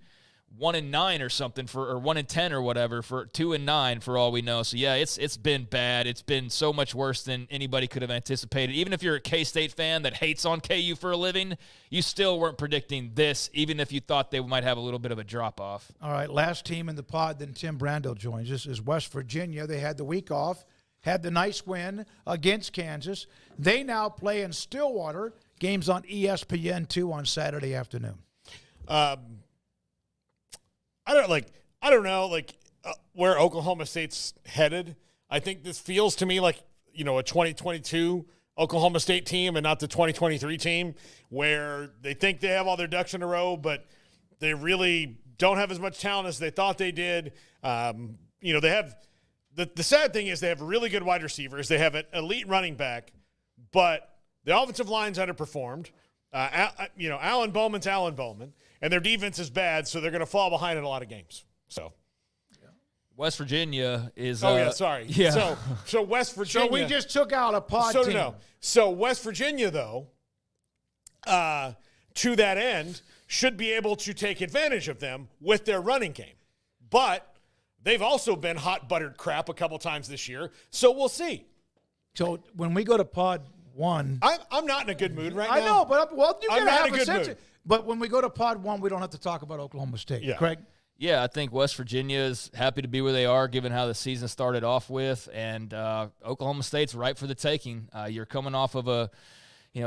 Speaker 8: 1-9 or something or 1-10 or whatever for 2-9 for all we know. So it's been bad. It's been so much worse than anybody could have anticipated. Even if you're a K-State fan that hates on KU for a living, you still weren't predicting this, even if you thought they might have a little bit of a drop off.
Speaker 6: All right, last team in the pod, then Tim Brando joins us, is West Virginia. They had the week off, had the nice win against Kansas. They now play in Stillwater. Games on ESPN2 on Saturday afternoon.
Speaker 7: I don't know where Oklahoma State's headed. I think this feels to me like, a 2022 Oklahoma State team and not the 2023 team where they think they have all their ducks in a row, but they really don't have as much talent as they thought they did. They have the sad thing is they have really good wide receivers. They have an elite running back, but the offensive line's underperformed. Alan Bowman's Alan Bowman, and their defense is bad, so they're going to fall behind in a lot of games. So,
Speaker 8: West Virginia is.
Speaker 7: Sorry.
Speaker 8: Yeah.
Speaker 7: So West Virginia.
Speaker 6: So we just took out a pod team.
Speaker 7: No. So West Virginia, though, to that end, should be able to take advantage of them with their running game, but they've also been hot buttered crap a couple times this year. So we'll see.
Speaker 6: So when we go to pod 1.
Speaker 7: I'm not in a good mood right now.
Speaker 6: I know, but you got to have a sense.
Speaker 7: Mood.
Speaker 6: But when we go to pod 1, we don't have to talk about Oklahoma State.
Speaker 7: Yeah.
Speaker 6: Craig?
Speaker 8: Yeah, I think West Virginia is happy to be where they are given how the season started off with, and Oklahoma State's right for the taking. You're coming off of a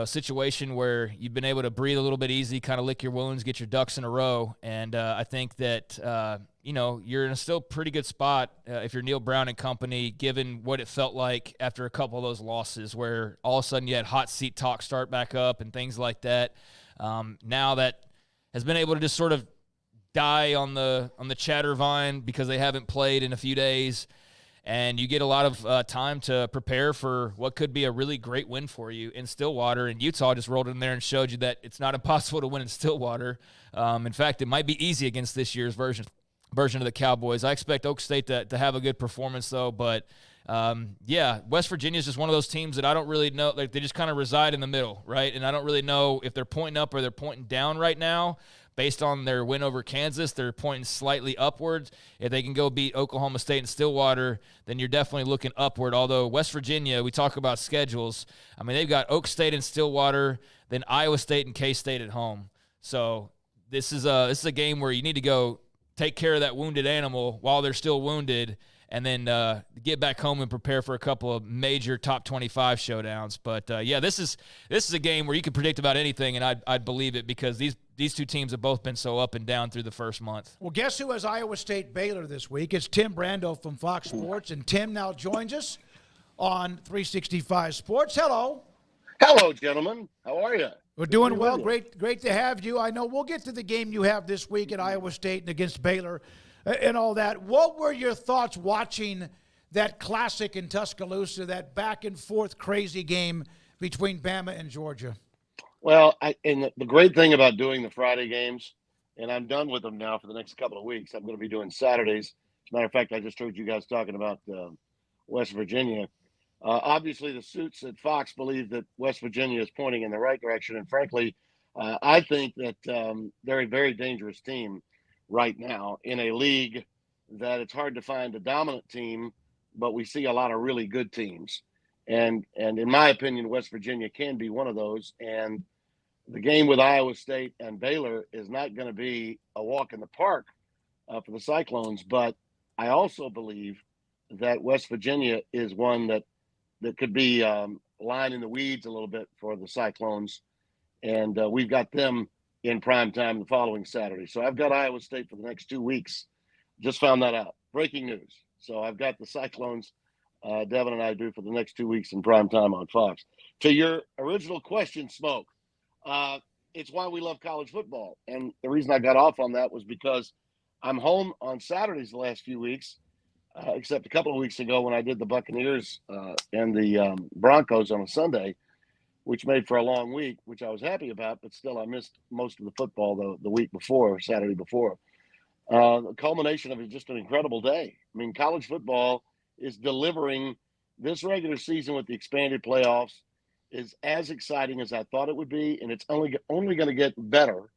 Speaker 8: situation where you've been able to breathe a little bit easy, kind of lick your wounds, get your ducks in a row, and I think that you're in a still pretty good spot if you're Neil Brown and company, given what it felt like after a couple of those losses where all of a sudden you had hot seat talk start back up and things like that. Now that has been able to just sort of die on the chatter vine because they haven't played in a few days, and you get a lot of time to prepare for what could be a really great win for you in Stillwater. And Utah just rolled in there and showed you that it's not impossible to win in Stillwater. In fact, it might be easy against this year's version of the Cowboys. I expect Oak State to have a good performance, though. But, West Virginia is just one of those teams that I don't really know. Like, they just kind of reside in the middle, right? And I don't really know if they're pointing up or they're pointing down right now. Based on their win over Kansas, they're pointing slightly upwards. If they can go beat Oklahoma State and Stillwater, then you're definitely looking upward. Although West Virginia, we talk about schedules. I mean, they've got Oak State and Stillwater, then Iowa State and K-State at home. So this is a game where you need to go take care of that wounded animal while they're still wounded, and then get back home and prepare for a couple of major top 25 showdowns. But this is a game where you can predict about anything, and I'd believe it because these two teams have both been so up and down through the first month.
Speaker 6: Well, guess who has Iowa State Baylor this week? It's Tim Brando from Fox Sports, and Tim now joins us on 365 Sports. Hello.
Speaker 16: Hello, gentlemen. How are you?
Speaker 6: We're doing well. Great to have you. I know we'll get to the game you have this week at Iowa State and against Baylor and all that. What were your thoughts watching that classic in Tuscaloosa, that back-and-forth crazy game between Bama and Georgia?
Speaker 16: Well, the great thing about doing the Friday games, and I'm done with them now for the next couple of weeks. I'm going to be doing Saturdays. As a matter of fact, I just heard you guys talking about West Virginia. Obviously, the suits at Fox believe that West Virginia is pointing in the right direction. And frankly, I think that they're a very dangerous team right now in a league that it's hard to find a dominant team, but we see a lot of really good teams. And in my opinion, West Virginia can be one of those. And the game with Iowa State and Baylor is not going to be a walk in the park for the Cyclones. But I also believe that West Virginia is one that could be lying in the weeds a little bit for the Cyclones. And we've got them in prime time the following Saturday. So I've got Iowa State for the next 2 weeks. Just found that out. Breaking news. So I've got the Cyclones, Devin and I do, for the next 2 weeks in prime time on Fox. To your original question, Smoak, it's why we love college football. And the reason I got off on that was because I'm home on Saturdays the last few weeks, except a couple of weeks ago when I did the Buccaneers and the Broncos on a Sunday, which made for a long week, which I was happy about, but still I missed most of the football the week before, Saturday before. The culmination of it is just an incredible day. I mean, college football is delivering. This regular season with the expanded playoffs is as exciting as I thought it would be, and it's only going to get better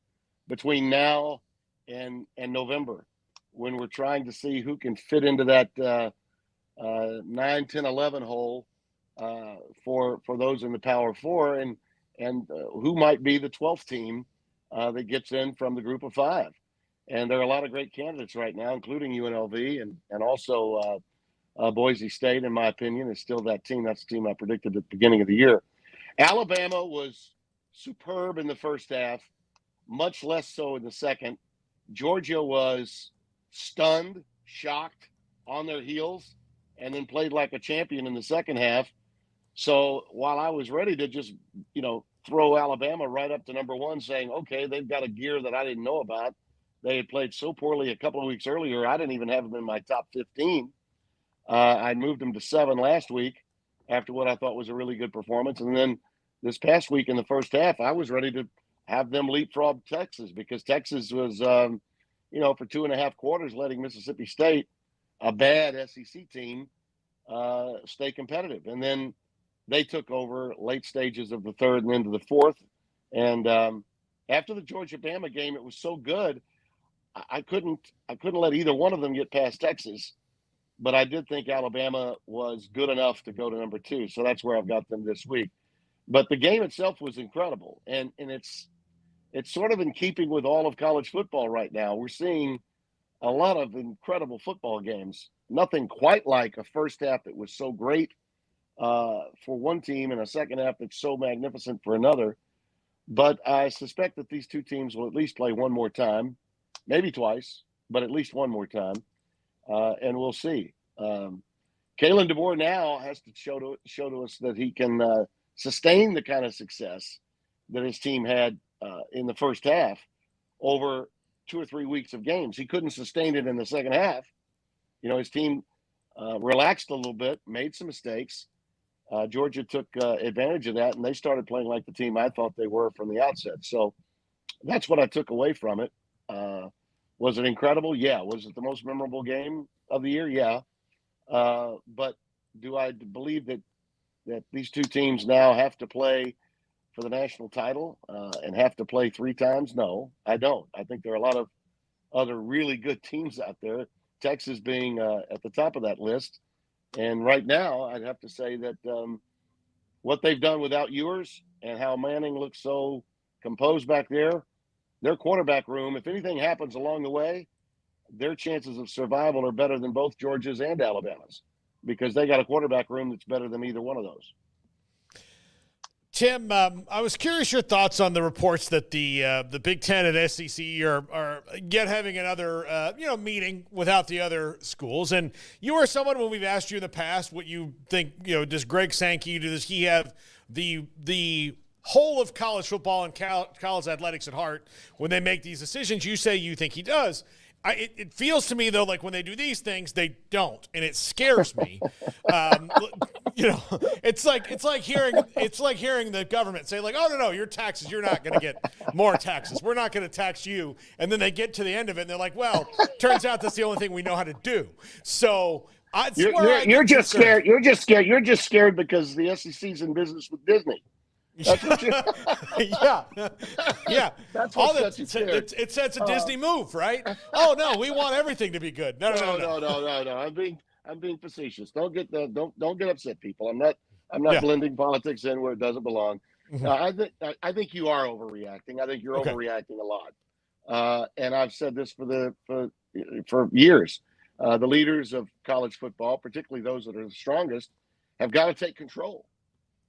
Speaker 16: between now and November, when we're trying to see who can fit into that 9, 10, 11 hole for those in the Power Four, and who might be the 12th team that gets in from the group of 5. And there are a lot of great candidates right now, including UNLV and also Boise State, in my opinion, is still that team. That's the team I predicted at the beginning of the year. Alabama was superb in the first half, much less so in the second. Georgia was stunned, shocked, on their heels, and then played like a champion in the second half. So while I was ready to just, throw Alabama right up to number 1, saying, okay, they've got a gear that I didn't know about. They had played so poorly a couple of weeks earlier, I didn't even have them in my top 15. I moved them to 7 last week after what I thought was a really good performance. And then this past week in the first half, I was ready to have them leapfrog Texas, because Texas was, for 2.5 quarters letting Mississippi State, a bad SEC team, stay competitive. And then they took over late stages of the third and into the fourth. And after the Georgia-Bama game, it was so good, I couldn't let either one of them get past Texas. But I did think Alabama was good enough to go to number 2. So that's where I've got them this week. But the game itself was incredible. And it's sort of in keeping with all of college football right now. We're seeing a lot of incredible football games. Nothing quite like a first half that was so great for one team and a second half that's so magnificent for another. But I suspect that these two teams will at least play one more time, maybe twice, but at least one more time. And we'll see. Kalen DeBoer now has to show to us that he can sustain the kind of success that his team had in the first half over 2 or 3 weeks of games. He couldn't sustain it in the second half. His team relaxed a little bit, made some mistakes. Georgia took advantage of that, and they started playing like the team I thought they were from the outset. So that's what I took away from it. Was it incredible? Yeah. Was it the most memorable game of the year? Yeah. But do I believe that these two teams now have to play for the national title and have to play 3 times? No, I don't. I think there are a lot of other really good teams out there, Texas being at the top of that list. And right now, I'd have to say that what they've done without Ewers and how Manning looks so composed back there, their quarterback room, if anything happens along the way, their chances of survival are better than both Georgia's and Alabama's, because they got a quarterback room that's better than either one of those.
Speaker 7: Tim, I was curious your thoughts on the reports that the Big Ten and SEC are yet having another meeting without the other schools. And you are someone, when we've asked you in the past what you think, does Greg Sankey, does he have the whole of college football and college athletics at heart when they make these decisions? You say you think he does. It feels to me, though, like when they do these things, they don't, and it scares me. It's like hearing the government say, like, "Oh no, your taxes, you're not going to get more taxes. We're not going to tax you." And then they get to the end of it, and they're like, "Well, turns out that's the only thing we know how to do." So
Speaker 16: you're just scared. You're just scared because the SEC's in business with Disney. That's what you.
Speaker 7: yeah.
Speaker 16: That's what sets you
Speaker 7: scared. It sets a Disney move, right? Oh no, we want everything to be good. No.
Speaker 16: I'm being facetious. Don't get upset, people. I'm not blending politics in where it doesn't belong.
Speaker 7: Mm-hmm.
Speaker 16: I think you are overreacting. I think you're overreacting a lot. And I've said this for years. The leaders of college football, particularly those that are the strongest, have got to take control.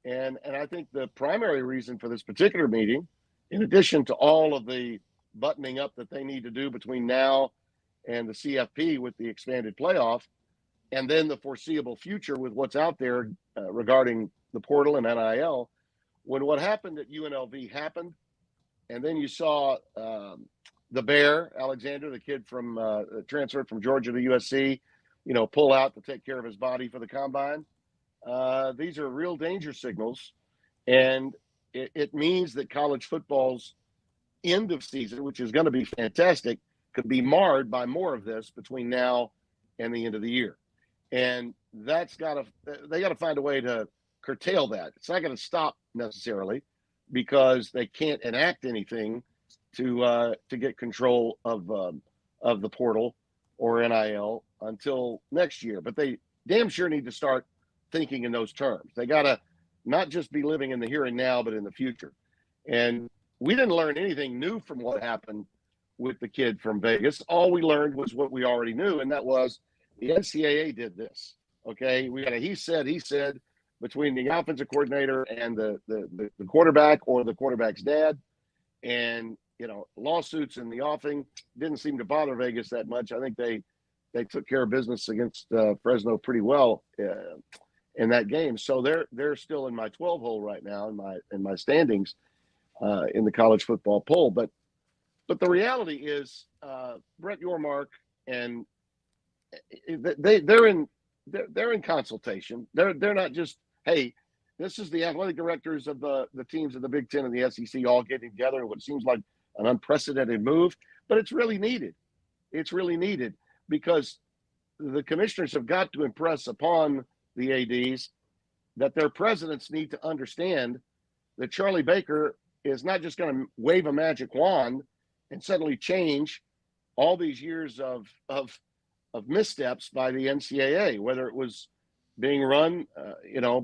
Speaker 16: And I think the primary reason for this particular meeting, in addition to all of the buttoning up that they need to do between now and the CFP with the expanded playoff, and then the foreseeable future with what's out there regarding the portal and NIL, when what happened at UNLV happened, and then you saw the Bear, Alexander, the kid from transferred from Georgia to USC, pull out to take care of his body for the combine. These are real danger signals, and it means that college football's end of season, which is going to be fantastic, could be marred by more of this between now and the end of the year. And they got to find a way to curtail that. It's not going to stop necessarily, because they can't enact anything to get control of the portal or NIL until next year. But they damn sure need to start thinking in those terms. They got to not just be living in the here and now, but in the future. And we didn't learn anything new from what happened with the kid from Vegas. All we learned was what we already knew, and that was the NCAA did this. Okay, we got a he said between the offensive coordinator and the quarterback or the quarterback's dad, and lawsuits in the offing didn't seem to bother Vegas that much. I think they took care of business against Fresno pretty well in that game. So they're still in my 12 hole right now in my standings in the college football poll. But the reality is Brett Yormark and they're in consultation. They're not just, hey, this is the athletic directors of the teams of the Big Ten and the SEC all getting together in what seems like an unprecedented move, but it's really needed. It's really needed because the commissioners have got to impress upon the ADs that their presidents need to understand that Charlie Baker is not just going to wave a magic wand and suddenly change all these years of missteps by the NCAA, whether it was being run,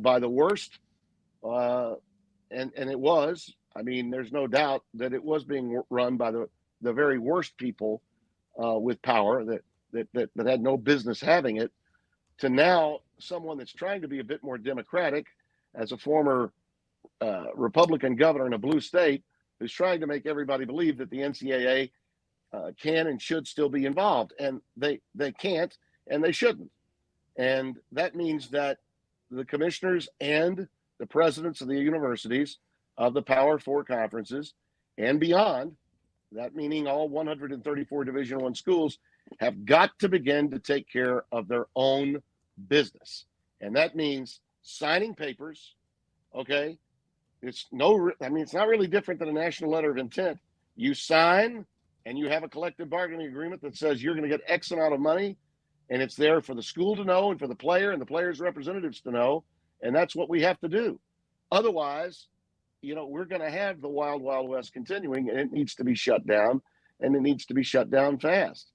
Speaker 16: by the worst, and it was. I mean, there's no doubt that it was being run by the very worst people with power that had no business having it, to now someone that's trying to be a bit more democratic, as a former Republican governor in a blue state, who's trying to make everybody believe that the NCAA can and should still be involved, and they can't and they shouldn't. And that means that the commissioners and the presidents of the universities of the Power Four conferences and beyond, that meaning all 134 Division I schools, have got to begin to take care of their own business. And that means signing papers, okay? It's not really different than a national letter of intent. You sign and you have a collective bargaining agreement that says you're going to get X amount of money, and it's there for the school to know and for the player and the player's representatives to know, and that's what we have to do. Otherwise, we're going to have the wild, wild west continuing, and it needs to be shut down, and it needs to be shut down fast.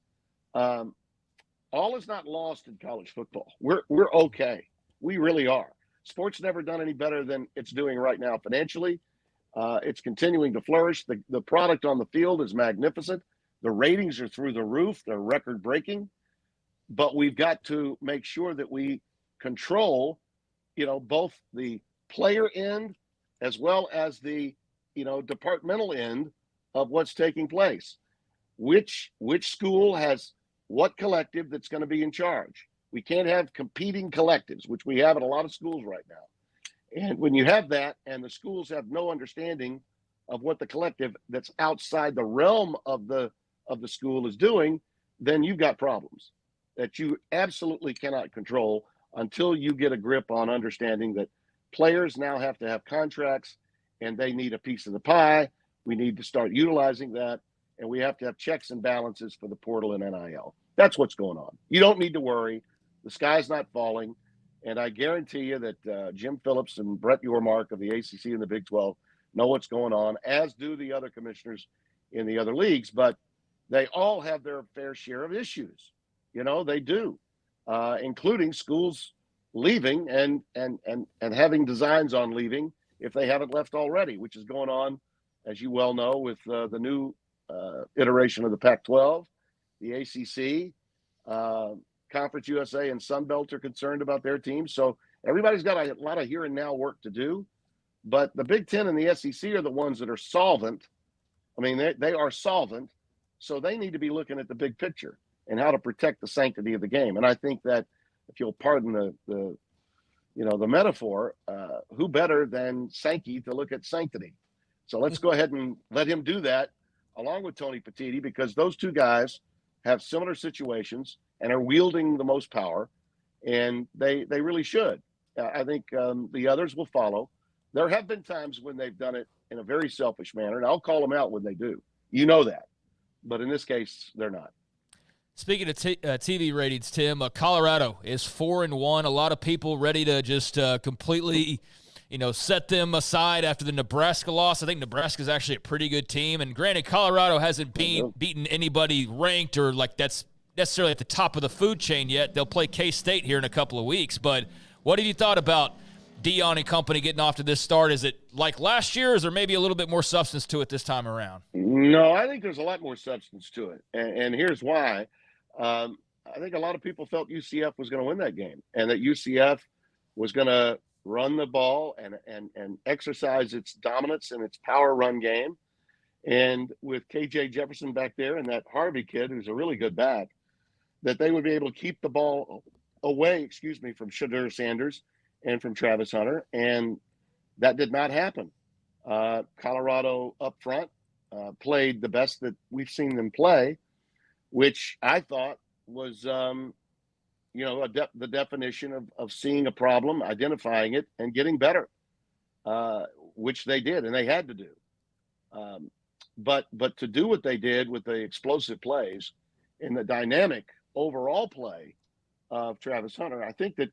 Speaker 16: All is not lost in college football. We're okay. We really are. Sports never done any better than it's doing right now financially. It's continuing to flourish. The product on the field is magnificent. The ratings are through the roof. They're record-breaking. But we've got to make sure that we control, both the player end as well as the, departmental end of what's taking place. Which school has what collective that's going to be in charge? We can't have competing collectives, which we have at a lot of schools right now. And when you have that and the schools have no understanding of what the collective that's outside the realm of the school is doing, then you've got problems that you absolutely cannot control until you get a grip on understanding that players now have to have contracts and they need a piece of the pie. We need to start utilizing that, and we have to have checks and balances for the portal and NIL. That's what's going on. You don't need to worry. The sky's not falling. And I guarantee you that Jim Phillips and Brett Yormark of the ACC and the Big 12 know what's going on, as do the other commissioners in the other leagues. But they all have their fair share of issues. They do, including schools leaving and having designs on leaving if they haven't left already, which is going on, as you well know, with the new iteration of the Pac-12, the ACC, Conference USA and Sun Belt are concerned about their teams. So everybody's got a lot of here and now work to do. But the Big Ten and the SEC are the ones that are solvent. I mean, they are solvent. So they need to be looking at the big picture and how to protect the sanctity of the game. And I think that, if you'll pardon the metaphor, who better than Sankey to look at sanctity? So let's go ahead and let him do that along with Tony Petitti, because those two guys have similar situations and are wielding the most power, and they really should. I think the others will follow. There have been times when they've done it in a very selfish manner, and I'll call them out when they do. You know that. But in this case, they're not.
Speaker 8: Speaking of TV ratings, Tim, Colorado is 4-1. A lot of people ready to just completely, set them aside after the Nebraska loss. I think Nebraska's actually a pretty good team. And granted, Colorado hasn't beaten anybody ranked or like that's necessarily at the top of the food chain yet. They'll play K-State here in a couple of weeks. But what have you thought about Dion and company getting off to this start? Is it like last year, or is there maybe a little bit more substance to it this time around?
Speaker 16: No, I think there's a lot more substance to it. And here's why. I think a lot of people felt UCF was going to win that game, and that UCF was going to run the ball and exercise its dominance and its power run game. And with KJ Jefferson back there and that Harvey kid, who's a really good back, that they would be able to keep the ball away, from Shedeur Sanders and from Travis Hunter. And that did not happen. Colorado up front played the best that we've seen them play, which I thought was, the definition of seeing a problem, identifying it, and getting better, which they did, and they had to do. But to do what they did with the explosive plays and the dynamic overall play of Travis Hunter, I think that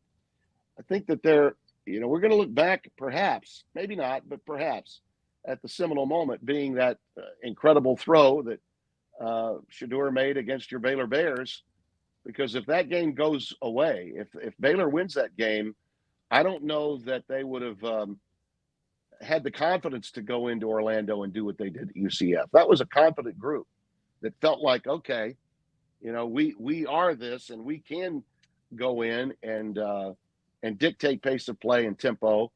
Speaker 16: they're, we're going to look back, perhaps, maybe not, but perhaps, at the seminal moment being that incredible throw that Shedeur made against your Baylor Bears, because if that game goes away, if Baylor wins that game, I don't know that they would have had the confidence to go into Orlando and do what they did at UCF. That was a confident group that felt like, okay, we are this, and we can go in and dictate pace of play and tempo,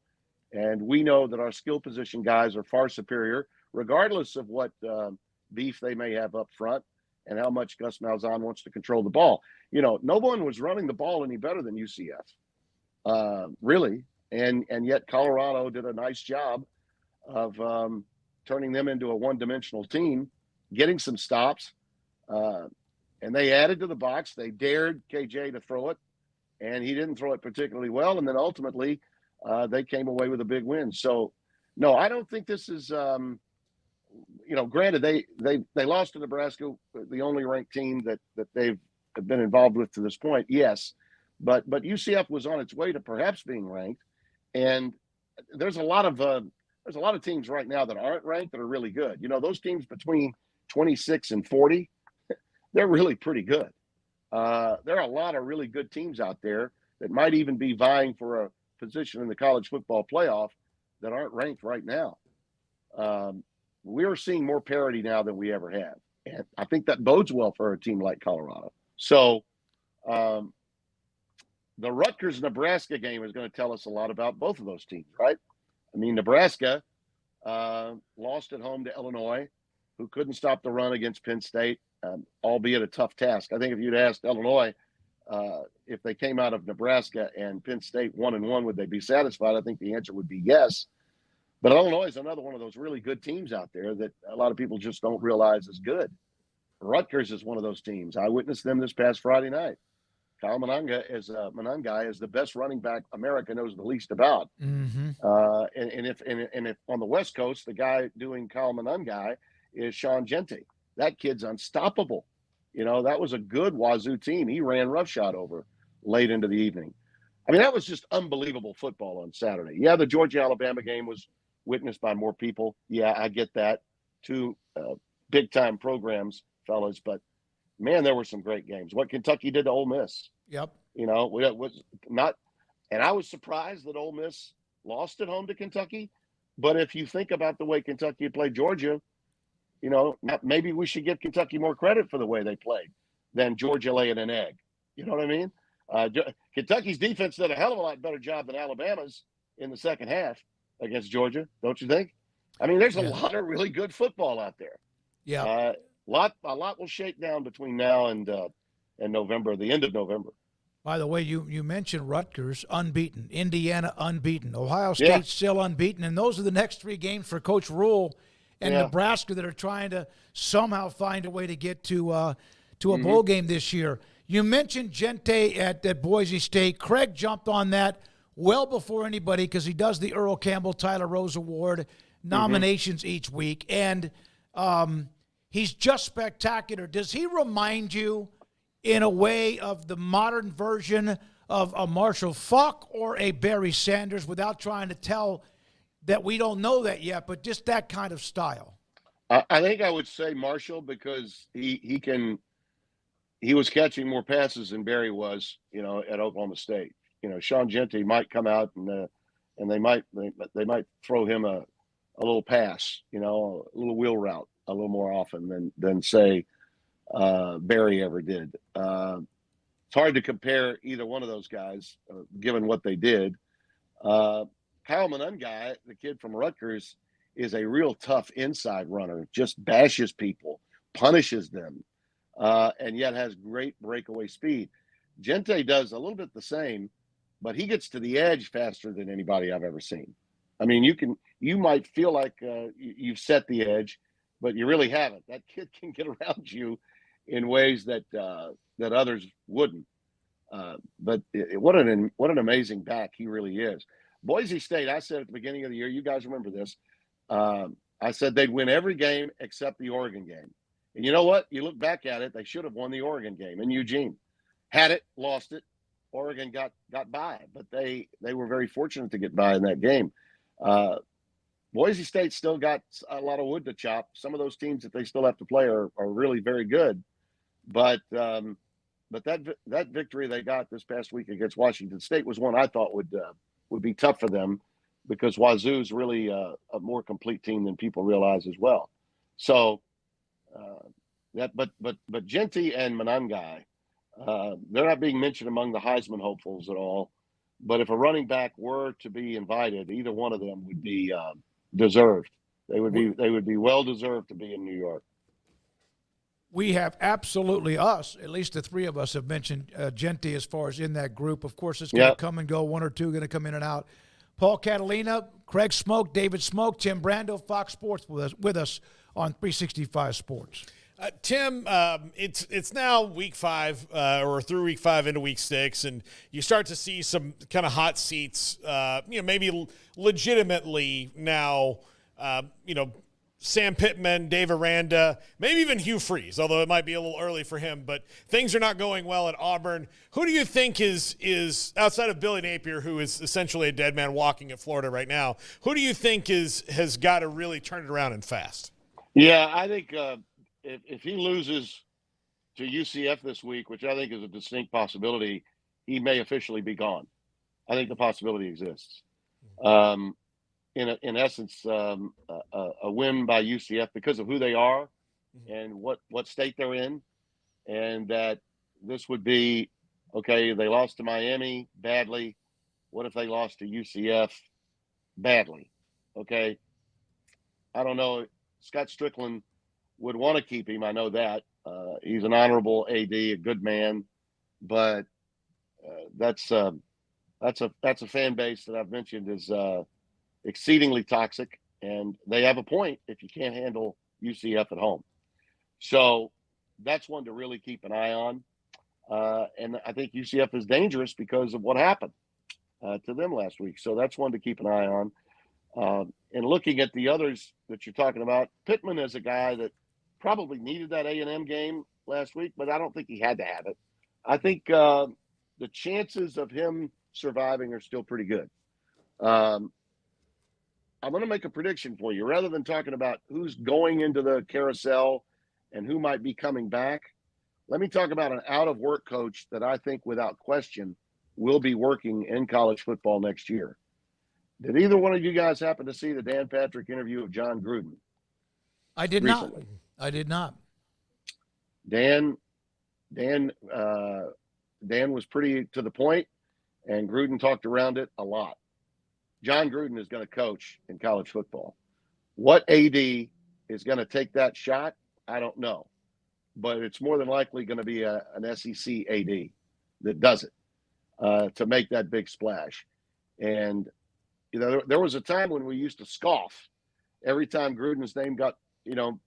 Speaker 16: and we know that our skill position guys are far superior, regardless of what beef they may have up front and how much Gus Malzahn wants to control the ball. No one was running the ball any better than UCF, really. And yet Colorado did a nice job of turning them into a one-dimensional team, getting some stops, and they added to the box. They dared KJ to throw it, and he didn't throw it particularly well. And then ultimately they came away with a big win. So, no, I don't think this is granted, they lost to Nebraska, the only ranked team that they've been involved with to this point. Yes, but UCF was on its way to perhaps being ranked, and there's a lot of teams right now that aren't ranked that are really good. Those teams between 26 and 40, they're really pretty good. There are a lot of really good teams out there that might even be vying for a position in the college football playoff that aren't ranked right now. We're seeing more parity now than we ever have. And I think that bodes well for a team like Colorado. So the Rutgers-Nebraska game is going to tell us a lot about both of those teams, right? I mean, Nebraska lost at home to Illinois, who couldn't stop the run against Penn State, albeit a tough task. I think if you'd asked Illinois if they came out of Nebraska and Penn State 1-1, would they be satisfied? I think the answer would be yes. But Illinois is another one of those really good teams out there that a lot of people just don't realize is good. Rutgers is one of those teams. I witnessed them this past Friday night. Kyle Monangai is the best running back America knows the least about. Mm-hmm. And if on the West Coast, the guy doing Kyle Monangai is Sean Jeanty. That kid's unstoppable. That was a good Wazoo team. He ran roughshod over late into the evening. I mean, that was just unbelievable football on Saturday. Yeah, the Georgia-Alabama game was witnessed by more people. Yeah, I get that. Two big-time programs, fellas. But, man, there were some great games. What Kentucky did to Ole Miss.
Speaker 6: Yep.
Speaker 16: You know, it was not – and I was surprised that Ole Miss lost at home to Kentucky. But if you think about the way Kentucky played Georgia, you know, maybe we should give Kentucky more credit for the way they played than Georgia laying an egg. You know what I mean? Kentucky's defense did a hell of a lot better job than Alabama's in the second half against Georgia, don't you think? I mean, there's a lot of really good football out there.
Speaker 6: Yeah.
Speaker 16: A lot will shake down between now and November, the end of November.
Speaker 6: By the way, you mentioned Rutgers unbeaten, Indiana unbeaten, Ohio State still unbeaten, and those are the next three games for Coach Rule and Nebraska that are trying to somehow find a way to get to a bowl game this year. You mentioned Jeanty at Boise State. Craig jumped on that well before anybody because he does the Earl Campbell Tyler Rose Award nominations each week, and he's just spectacular. Does he remind you in a way of the modern version of a Marshall Faulk or a Barry Sanders, without trying to tell that we don't know that yet, but just that kind of style?
Speaker 16: I think I would say Marshall because he was catching more passes than Barry was, you know, at Oklahoma State. You know, Sean Jeanty might come out and they might throw him a little pass, you know, a little wheel route a little more often than say Barry ever did. It's hard to compare either one of those guys, given what they did. Kyle Monangai, the kid from Rutgers, is a real tough inside runner, just bashes people, punishes them, and yet has great breakaway speed. Jeanty does a little bit the same, but he gets to the edge faster than anybody I've ever seen. I mean, you might feel like you've set the edge, but you really haven't. That kid can get around you in ways that others wouldn't. But what an amazing back he really is. Boise State, I said at the beginning of the year, you guys remember this, I said they'd win every game except the Oregon game. And you know what? You look back at it, they should have won the Oregon game in Eugene. Had it, lost it. Oregon got by, but they were very fortunate to get by in that game. Boise State still got a lot of wood to chop. Some of those teams that they still have to play are really very good. But that victory they got this past week against Washington State was one I thought would be tough for them because Wazoo's really a more complete team than people realize as well. So but Jeanty and Monangai, they're not being mentioned among the Heisman hopefuls at all. But if a running back were to be invited, either one of them would be deserved. They would be well deserved to be in New York.
Speaker 6: We have absolutely at least the three of us have mentioned Jeanty as far as in that group. Of course, it's going to come and go. One or two going to come in and out. Paul Catalina, Craig Smoak, David Smoak, Tim Brando, Fox Sports with us on 365 Sports.
Speaker 7: Tim, it's now week 5 or through week 5 into week 6, and you start to see some kind of hot seats, maybe legitimately now, Sam Pittman, Dave Aranda, maybe even Hugh Freeze, although it might be a little early for him, but things are not going well at Auburn. Who do you think is outside of Billy Napier, who is essentially a dead man walking at Florida right now, who do you think has got to really turn it around and fast?
Speaker 16: Yeah, I think if he loses to UCF this week, which I think is a distinct possibility, he may officially be gone. I think the possibility exists. In essence, a win by UCF because of who they are and what state they're in, and that this would be, okay, they lost to Miami badly. What if they lost to UCF badly? Okay. I don't know. Scott Strickland would want to keep him. I know that. He's an honorable AD, a good man, but that's a fan base that I've mentioned is exceedingly toxic, and they have a point if you can't handle UCF at home. So that's one to really keep an eye on. And I think UCF is dangerous because of what happened to them last week. So that's one to keep an eye on. And looking at the others that you're talking about, Pittman is a guy that probably needed that A&M game last week, but I don't think he had to have it. I think the chances of him surviving are still pretty good. I'm going to make a prediction for you. Rather than talking about who's going into the carousel and who might be coming back, let me talk about an out-of-work coach that I think without question will be working in college football next year. Did either one of you guys happen to see the Dan Patrick interview of John Gruden?
Speaker 6: I did
Speaker 16: recently?
Speaker 6: not. I did not.
Speaker 16: Dan was pretty to the point, and Gruden talked around it a lot. John Gruden is going to coach in college football. What AD is going to take that shot, I don't know. But it's more than likely going to be an SEC AD that does it to make that big splash. And, there was a time when we used to scoff every time Gruden's name got,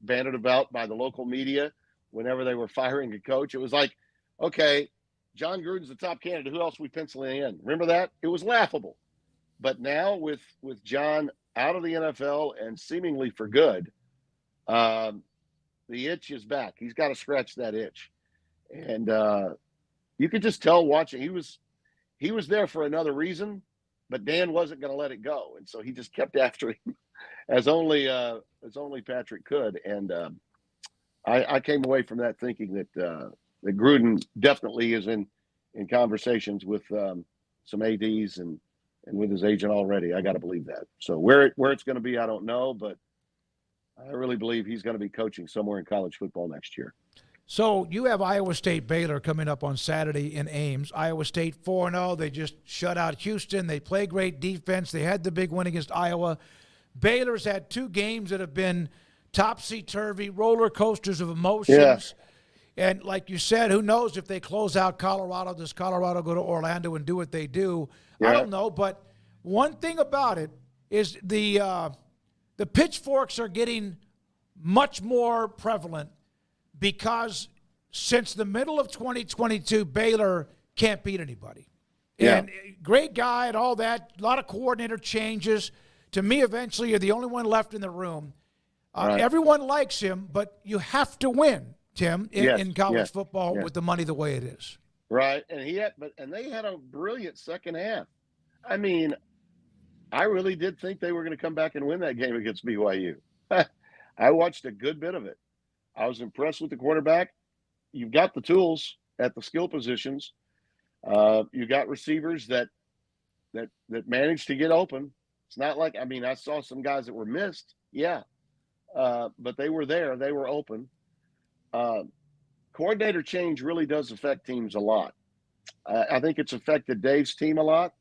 Speaker 16: bandied about by the local media whenever they were firing a coach. It was like, okay, John Gruden's the top candidate. Who else we penciling in? Remember that? It was laughable. But now with John out of the NFL and seemingly for good, the itch is back. He's got to scratch that itch. And you could just tell watching. He was there for another reason, but Dan wasn't going to let it go. And so he just kept after him as only Patrick could. And I came away from that thinking that Gruden definitely is in conversations with some ADs and with his agent already. I got to believe that. So where it's going to be, I don't know, but I really believe he's going to be coaching somewhere in college football next year.
Speaker 6: So you have Iowa State Baylor coming up on Saturday in Ames. Iowa State 4-0. They just shut out Houston. They play great defense. They had the big win against Iowa. Baylor's had 2 games that have been topsy-turvy, roller coasters of emotions.
Speaker 16: Yeah.
Speaker 6: And like you said, who knows if they close out Colorado? Does Colorado go to Orlando and do what they do? Yeah. I don't know. But one thing about it is the pitchforks are getting much more prevalent because since the middle of 2022, Baylor can't beat anybody. Yeah. And great guy and all that, a lot of coordinator changes. To me, eventually, you're the only one left in the room. Right. Everyone likes him, but you have to win, Tim, in college football with the money the way it is.
Speaker 16: Right, and they had a brilliant second half. I mean, I really did think they were going to come back and win that game against BYU. I watched a good bit of it. I was impressed with the quarterback. You've got the tools at the skill positions. You got receivers that managed to get open. It's not like, I saw some guys that were missed, but they were there. They were open. Coordinator change really does affect teams a lot. I think it's affected Dave's team a lot,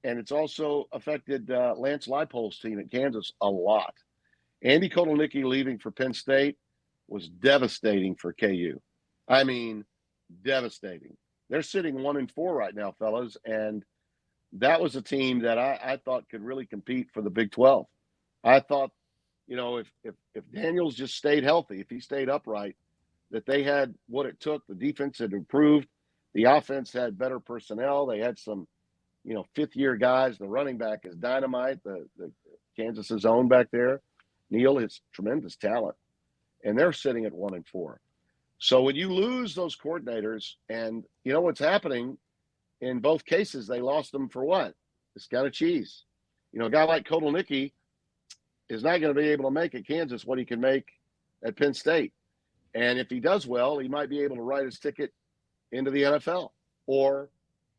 Speaker 16: and it's also affected Lance Leipold's team at Kansas a lot. Andy Kotelnicki leaving for Penn State was devastating for KU. Devastating. They're sitting 1-4 right now, fellas, and that was a team that I thought could really compete for the Big 12. I thought, if Daniels just stayed healthy, if he stayed upright, that they had what it took. The defense had improved. The offense had better personnel. They had some, fifth-year guys. The running back is dynamite. The Kansas's own back there. Neal is tremendous talent. And they're sitting at 1-4. So when you lose those coordinators, and you know what's happening in both cases, they lost them for what? This kind of cheese. A guy like Kotelnicki is not going to be able to make at Kansas what he can make at Penn State. And if he does well, he might be able to write his ticket into the NFL or,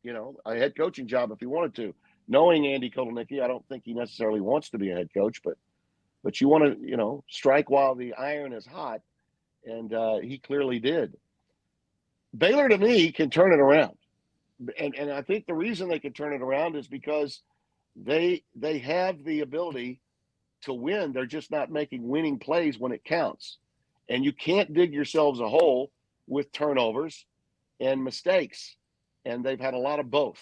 Speaker 16: a head coaching job if he wanted to. Knowing Andy Kotelnicki, I don't think he necessarily wants to be a head coach, but you want to, strike while the iron is hot, and he clearly did. Baylor, to me, can turn it around. And I think the reason they can turn it around is because they have the ability to win. They're just not making winning plays when it counts. And you can't dig yourselves a hole with turnovers and mistakes. And they've had a lot of both.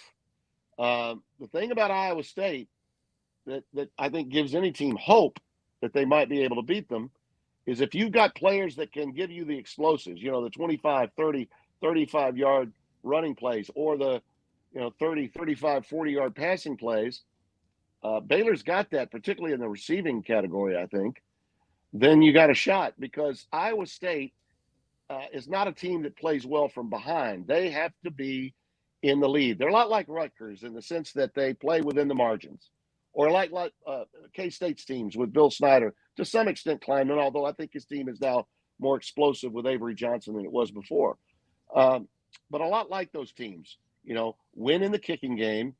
Speaker 16: The thing about Iowa State that I think gives any team hope that they might be able to beat them is if you've got players that can give you the explosives, the 25, 30, 35-yard running plays or the 30, 35, 40-yard passing plays. Baylor's got that, particularly in the receiving category, I think. Then you got a shot because Iowa State is not a team that plays well from behind. They have to be in the lead. They're a lot like Rutgers in the sense that they play within the margins, or like K-State's teams with Bill Snyder, to some extent Kleinman, although I think his team is now more explosive with Avery Johnson than it was before. But a lot like those teams, win in the kicking game,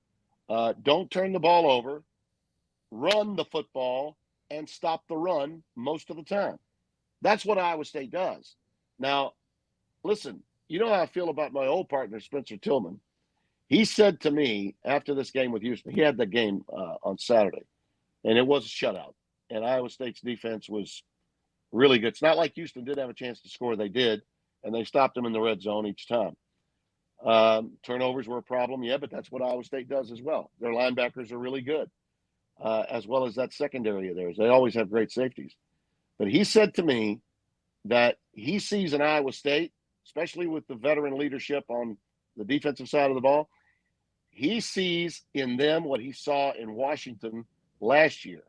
Speaker 16: don't turn the ball over, run the football, and stop the run most of the time. That's what Iowa State does. Now, listen, you know how I feel about my old partner, Spencer Tillman. He said to me after this game with Houston, he had the game on Saturday, and it was a shutout. And Iowa State's defense was really good. It's not like Houston didn't have a chance to score. They did, and they stopped them in the red zone each time. Turnovers were a problem, yeah, but that's what Iowa State does as well. Their linebackers are really good, as well as that secondary of theirs. They always have great safeties. But he said to me that he sees in Iowa State, especially with the veteran leadership on the defensive side of the ball, he sees in them what he saw in Washington last year.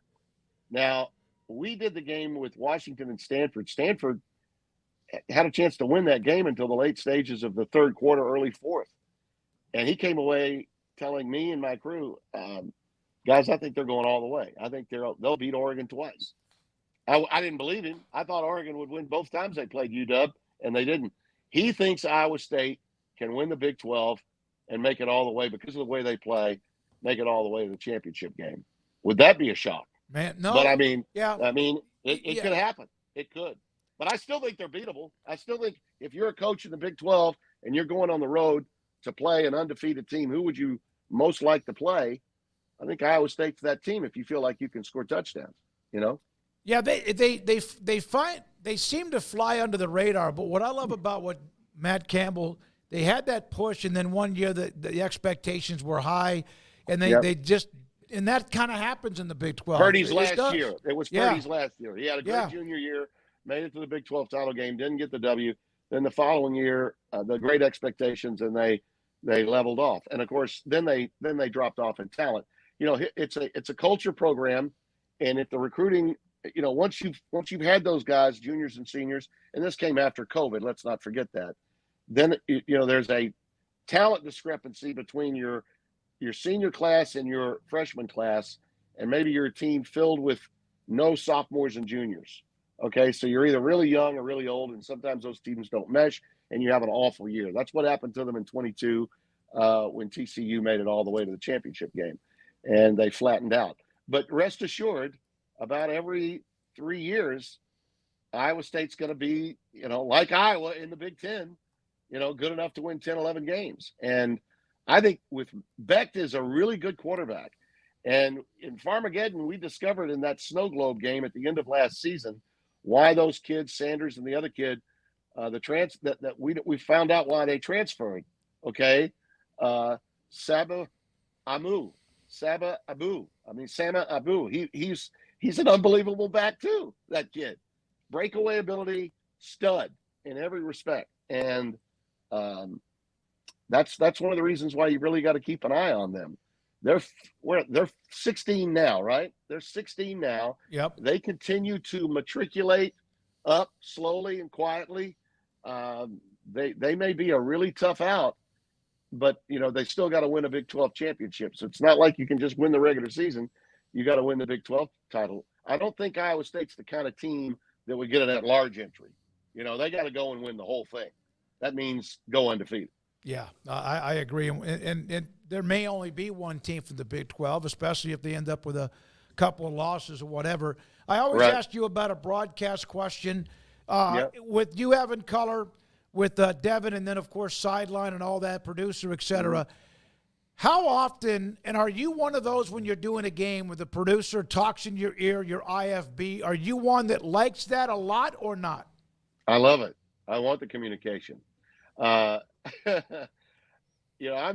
Speaker 16: Now, we did the game with Washington and Stanford. Stanford had a chance to win that game until the late stages of the third quarter, early fourth. And he came away telling me and my crew, guys, I think they're going all the way. I think they'll beat Oregon twice. I didn't believe him. I thought Oregon would win both times they played UW, and they didn't. He thinks Iowa State can win the Big 12 and make it all the way, because of the way they play, make it all the way to the championship game. Would that be a shock?
Speaker 6: Man, no.
Speaker 16: But it could happen. It could. But I still think they're beatable. I still think if you're a coach in the Big 12 and you're going on the road to play an undefeated team, who would you most like to play? I think Iowa State's that team if you feel like you can score touchdowns,
Speaker 6: Yeah, they seem to fly under the radar. But what I love about what Matt Campbell, they had that push, and then one year the expectations were high, and they just – and that kind of happens in the Big 12.
Speaker 16: Purdy's last year. It was Purdy's last year. He had a great junior year, made it to the Big 12 title game, didn't get the W. Then the following year, the great expectations, and they leveled off. And of course, then they dropped off in talent. It's a culture program, and if the recruiting, once you've had those guys, juniors and seniors, and this came after COVID, let's not forget that. Then there's a talent discrepancy between your senior class and your freshman class, and maybe you're a team filled with no sophomores and juniors. Okay, so you're either really young or really old, and sometimes those teams don't mesh, and you have an awful year. That's what happened to them in 22 when TCU made it all the way to the championship game, and they flattened out. But rest assured, about every 3 years, Iowa State's going to be, like Iowa in the Big Ten, good enough to win 10, 11 games. And I think with Becht is a really good quarterback. And in Farmageddon, we discovered in that snow globe game at the end of last season why those kids, Sanders and the other kid, we found out why they transferred. Okay, Sama Abu. He's an unbelievable back too. That kid, breakaway ability, stud in every respect, and that's one of the reasons why you really got to keep an eye on them. They're 16 now, right? They're 16 now.
Speaker 6: Yep.
Speaker 16: They continue to matriculate up slowly and quietly. They may be a really tough out, but they still got to win a Big 12 championship. So it's not like you can just win the regular season. You got to win the Big 12 title. I don't think Iowa State's the kind of team that would get an at-large entry. They got to go and win the whole thing. That means go undefeated.
Speaker 6: Yeah, I agree. And there may only be one team from the Big 12, especially if they end up with a couple of losses or whatever. I always ask you about a broadcast question. With you having color, with Devin, and then, of course, sideline and all that, producer, et cetera, how often, and are you one of those when you're doing a game where the producer talks in your ear, your IFB, are you one that likes that a lot or not?
Speaker 16: I love it. I want the communication. I'm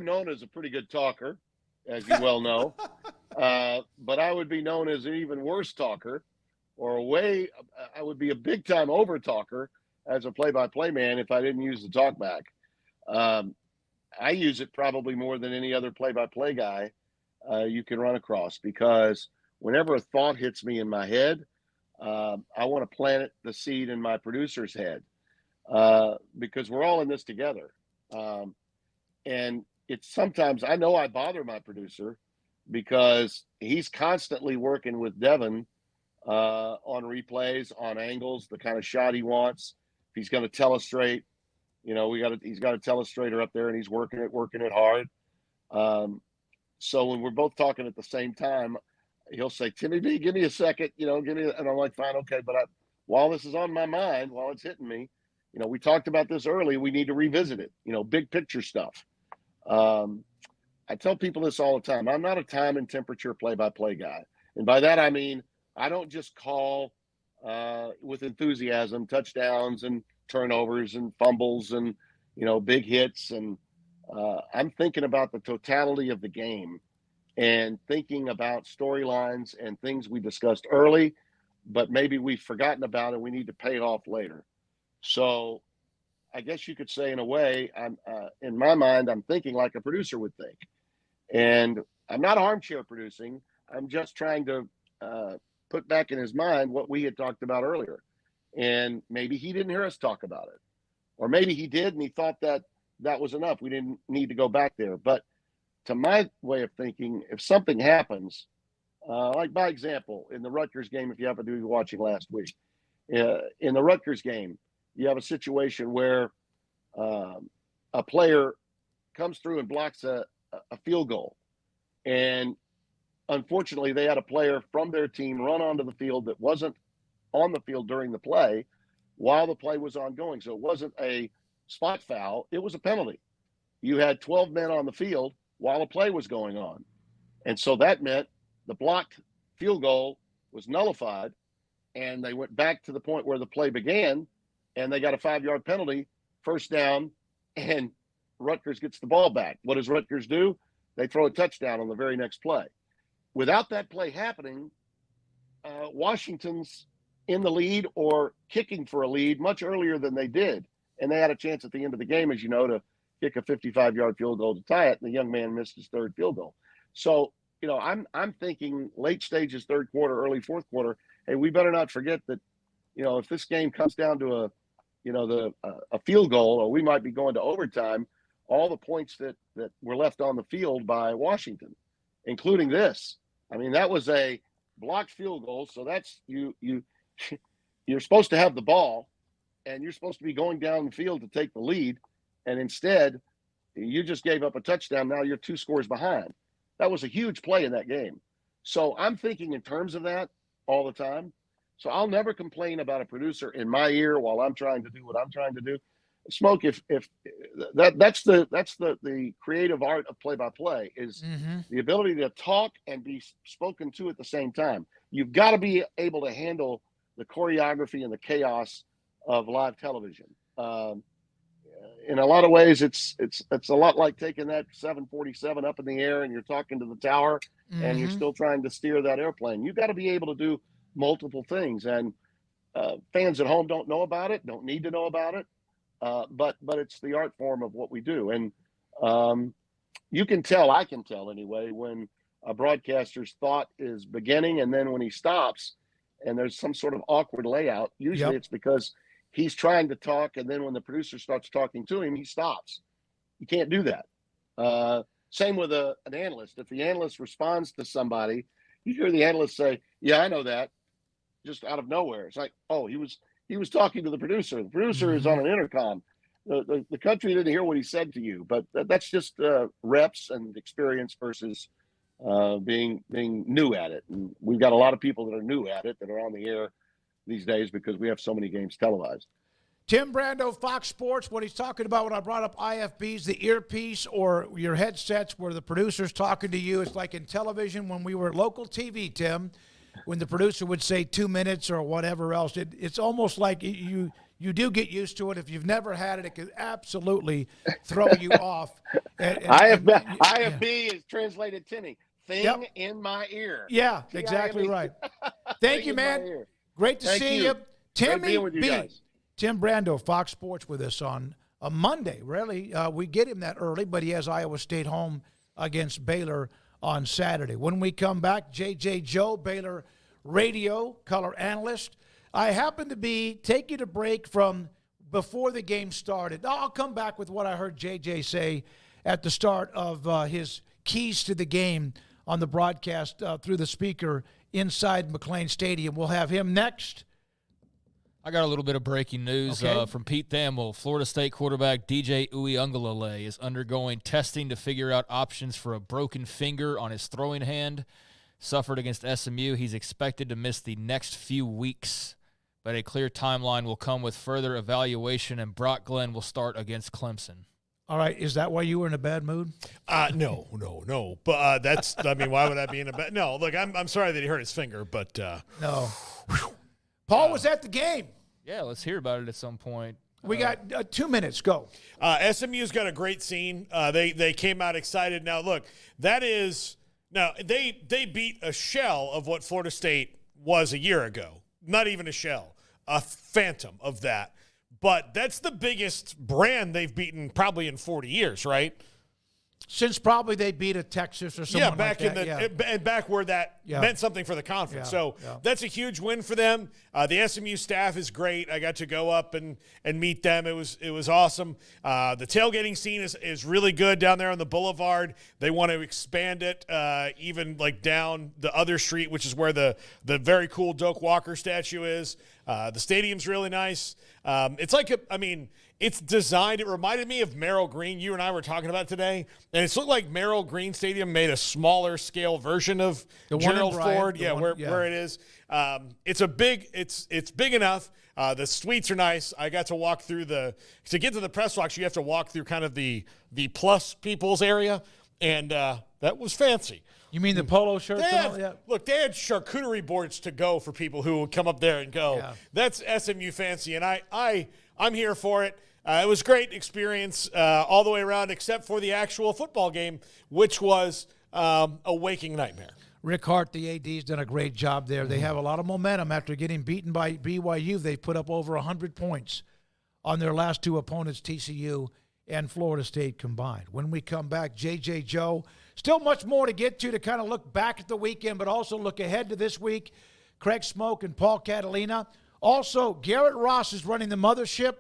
Speaker 16: known as a pretty good talker, as you well know, but I would be known as an even worse talker, or I would be a big-time over-talker as a play-by-play man if I didn't use the talkback. I use it probably more than any other play-by-play guy you can run across, because whenever a thought hits me in my head, I want to plant the seed in my producer's head, because we're all in this together. And it's sometimes I know I bother my producer because he's constantly working with Devin on replays, on angles, the kind of shot he wants. If he's going to tell us straight, he's got a telestrator up there, and he's working it hard. So when we're both talking at the same time, he'll say, "Timmy B, give me a second, give me," and I'm like, "Fine, okay." But while this is on my mind, while it's hitting me, we talked about this early. We need to revisit it. Big picture stuff. I tell people this all the time. I'm not a time and temperature play-by-play guy. And by that, I mean, I don't just call with enthusiasm touchdowns and turnovers and fumbles and, big hits. And I'm thinking about the totality of the game and thinking about storylines and things we discussed early, but maybe we've forgotten about and we need to pay it off later. So I guess you could say, in a way, I'm in my mind, I'm thinking like a producer would think. And I'm not armchair producing. I'm just trying to put back in his mind what we had talked about earlier. And maybe he didn't hear us talk about it. Or maybe he did and he thought that was enough. We didn't need to go back there. But to my way of thinking, if something happens, like by example, in the Rutgers game, if you happen to be watching last week, in the Rutgers game, you have a situation where a player comes through and blocks a field goal. And unfortunately, they had a player from their team run onto the field that wasn't on the field during the play while the play was ongoing. So it wasn't a spot foul. It was a penalty. You had 12 men on the field while the play was going on. And so that meant the blocked field goal was nullified, and they went back to the point where the play began, and they got a 5-yard penalty, first down, and Rutgers gets the ball back. What does Rutgers do? They throw a touchdown on the very next play. Without that play happening, Washington's in the lead or kicking for a lead much earlier than they did. And they had a chance at the end of the game, as you know, to kick a 55-yard field goal to tie it, and the young man missed his third field goal. So, I'm thinking late stages, third quarter, early fourth quarter, hey, we better not forget that, if this game comes down to a field goal, or we might be going to overtime, all the points that were left on the field by Washington, including this. I mean, that was a blocked field goal. So that's you're supposed to have the ball, and you're supposed to be going down the field to take the lead. And instead, you just gave up a touchdown. Now you're 2 scores behind. That was a huge play in that game. So I'm thinking in terms of that all the time. So I'll never complain about a producer in my ear while I'm trying to do what I'm trying to do. Smoak, if that's the creative art of play-by-play is the ability to talk and be spoken to at the same time. You've got to be able to handle the choreography and the chaos of live television. In a lot of ways, it's a lot like taking that 747 up in the air and you're talking to the tower and you're still trying to steer that airplane. You've got to be able to do multiple things, and fans at home don't know about it, don't need to know about it. But it's the art form of what we do. And you can tell, I can tell anyway, when a broadcaster's thought is beginning and then when he stops and there's some sort of awkward layout, usually it's because he's trying to talk, and then when the producer starts talking to him, he stops. You can't do that. Same with an analyst. If the analyst responds to somebody, you hear the analyst say, "Yeah, I know that," just out of nowhere. It's like, oh, he was talking to the producer. The producer is on an intercom. The country didn't hear what he said to you, but that's just reps and experience versus being new at it. And we've got a lot of people that are new at it that are on the air these days because we have so many games televised.
Speaker 6: Tim Brando, Fox Sports, what he's talking about when I brought up IFBs, the earpiece or your headsets where the producer's talking to you. It's like in television when we were local TV, Tim, when the producer would say 2 minutes or whatever else. It's almost like you do get used to it. If you've never had it, it could absolutely throw you off.
Speaker 16: IFB is translated, Timmy, thing in my ear.
Speaker 6: Yeah, exactly right. Thank you, man. Great to see you. Timmy B. Tim Brando, Fox Sports, with us on a Monday. Really, we get him that early, but he has Iowa State home against Baylor on Saturday. When we come back, J.J. Joe, Baylor radio color analyst. I happen to be taking a break from before the game started. I'll come back with what I heard J.J. say at the start of his keys to the game on the broadcast through the speaker inside McLean Stadium. We'll have him next.
Speaker 8: I got a little bit of breaking news from Pete Thamel. Florida State quarterback DJ Uiagalelei is undergoing testing to figure out options for a broken finger on his throwing hand. Suffered against SMU. He's expected to miss the next few weeks, but a clear timeline will come with further evaluation, and Brock Glenn will start against Clemson.
Speaker 6: All right, is that why you were in a bad mood?
Speaker 7: No. But why would I be in a bad? No, look, I'm sorry that he hurt his finger, but
Speaker 6: no. Paul was at the game.
Speaker 8: Yeah, let's hear about it at some point.
Speaker 6: We got 2 minutes. Go.
Speaker 7: SMU's got a great scene. They came out excited. Now, look, they beat a shell of what Florida State was a year ago. Not even a shell, a phantom of that. But that's the biggest brand they've beaten probably in 40 years, right?
Speaker 6: Since probably they beat a Texas or something
Speaker 7: back
Speaker 6: like that.
Speaker 7: Back where that meant something for the conference. That's a huge win for them. The SMU staff is great. I got to go up and meet them. It was awesome. The tailgating scene is really good down there on the boulevard. They want to expand it even like down the other street, which is where the very cool Doak Walker statue is. The stadium's really nice. It's designed, it reminded me of Merrill Green. You and I were talking about it today. And it's looked like Merrill Green Stadium made a smaller scale version of Gerald Ford. Where it is. It's big enough. The suites are nice. I got to walk through to get to the press box, you have to walk through kind of the plus people's area. And that was fancy.
Speaker 6: You mean the polo shirts?
Speaker 7: Look, they had charcuterie boards to go for people who would come up there and go. Yeah. That's SMU fancy, and I'm here for it. It was a great experience all the way around, except for the actual football game, which was a waking nightmare.
Speaker 6: Rick Hart, the AD's done a great job there. They have a lot of momentum after getting beaten by BYU. They've put up over 100 points on their last two opponents, TCU and Florida State combined. When we come back, JJ Joe, still much more to get to kind of look back at the weekend, but also look ahead to this week. Craig Smoak and Paul Catalina. Also, Garrett Ross is running the mothership,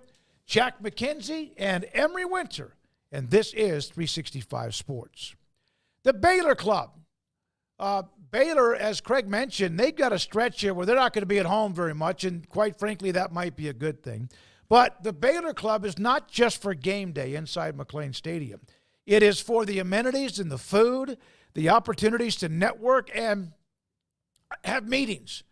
Speaker 6: Jack McKenzie, and Emery Winter. And this is 365 Sports. The Baylor Club. Baylor, as Craig mentioned, they've got a stretch here where they're not going to be at home very much, and quite frankly, that might be a good thing. But the Baylor Club is not just for game day inside McLean Stadium. It is for the amenities and the food, the opportunities to network and have meetings,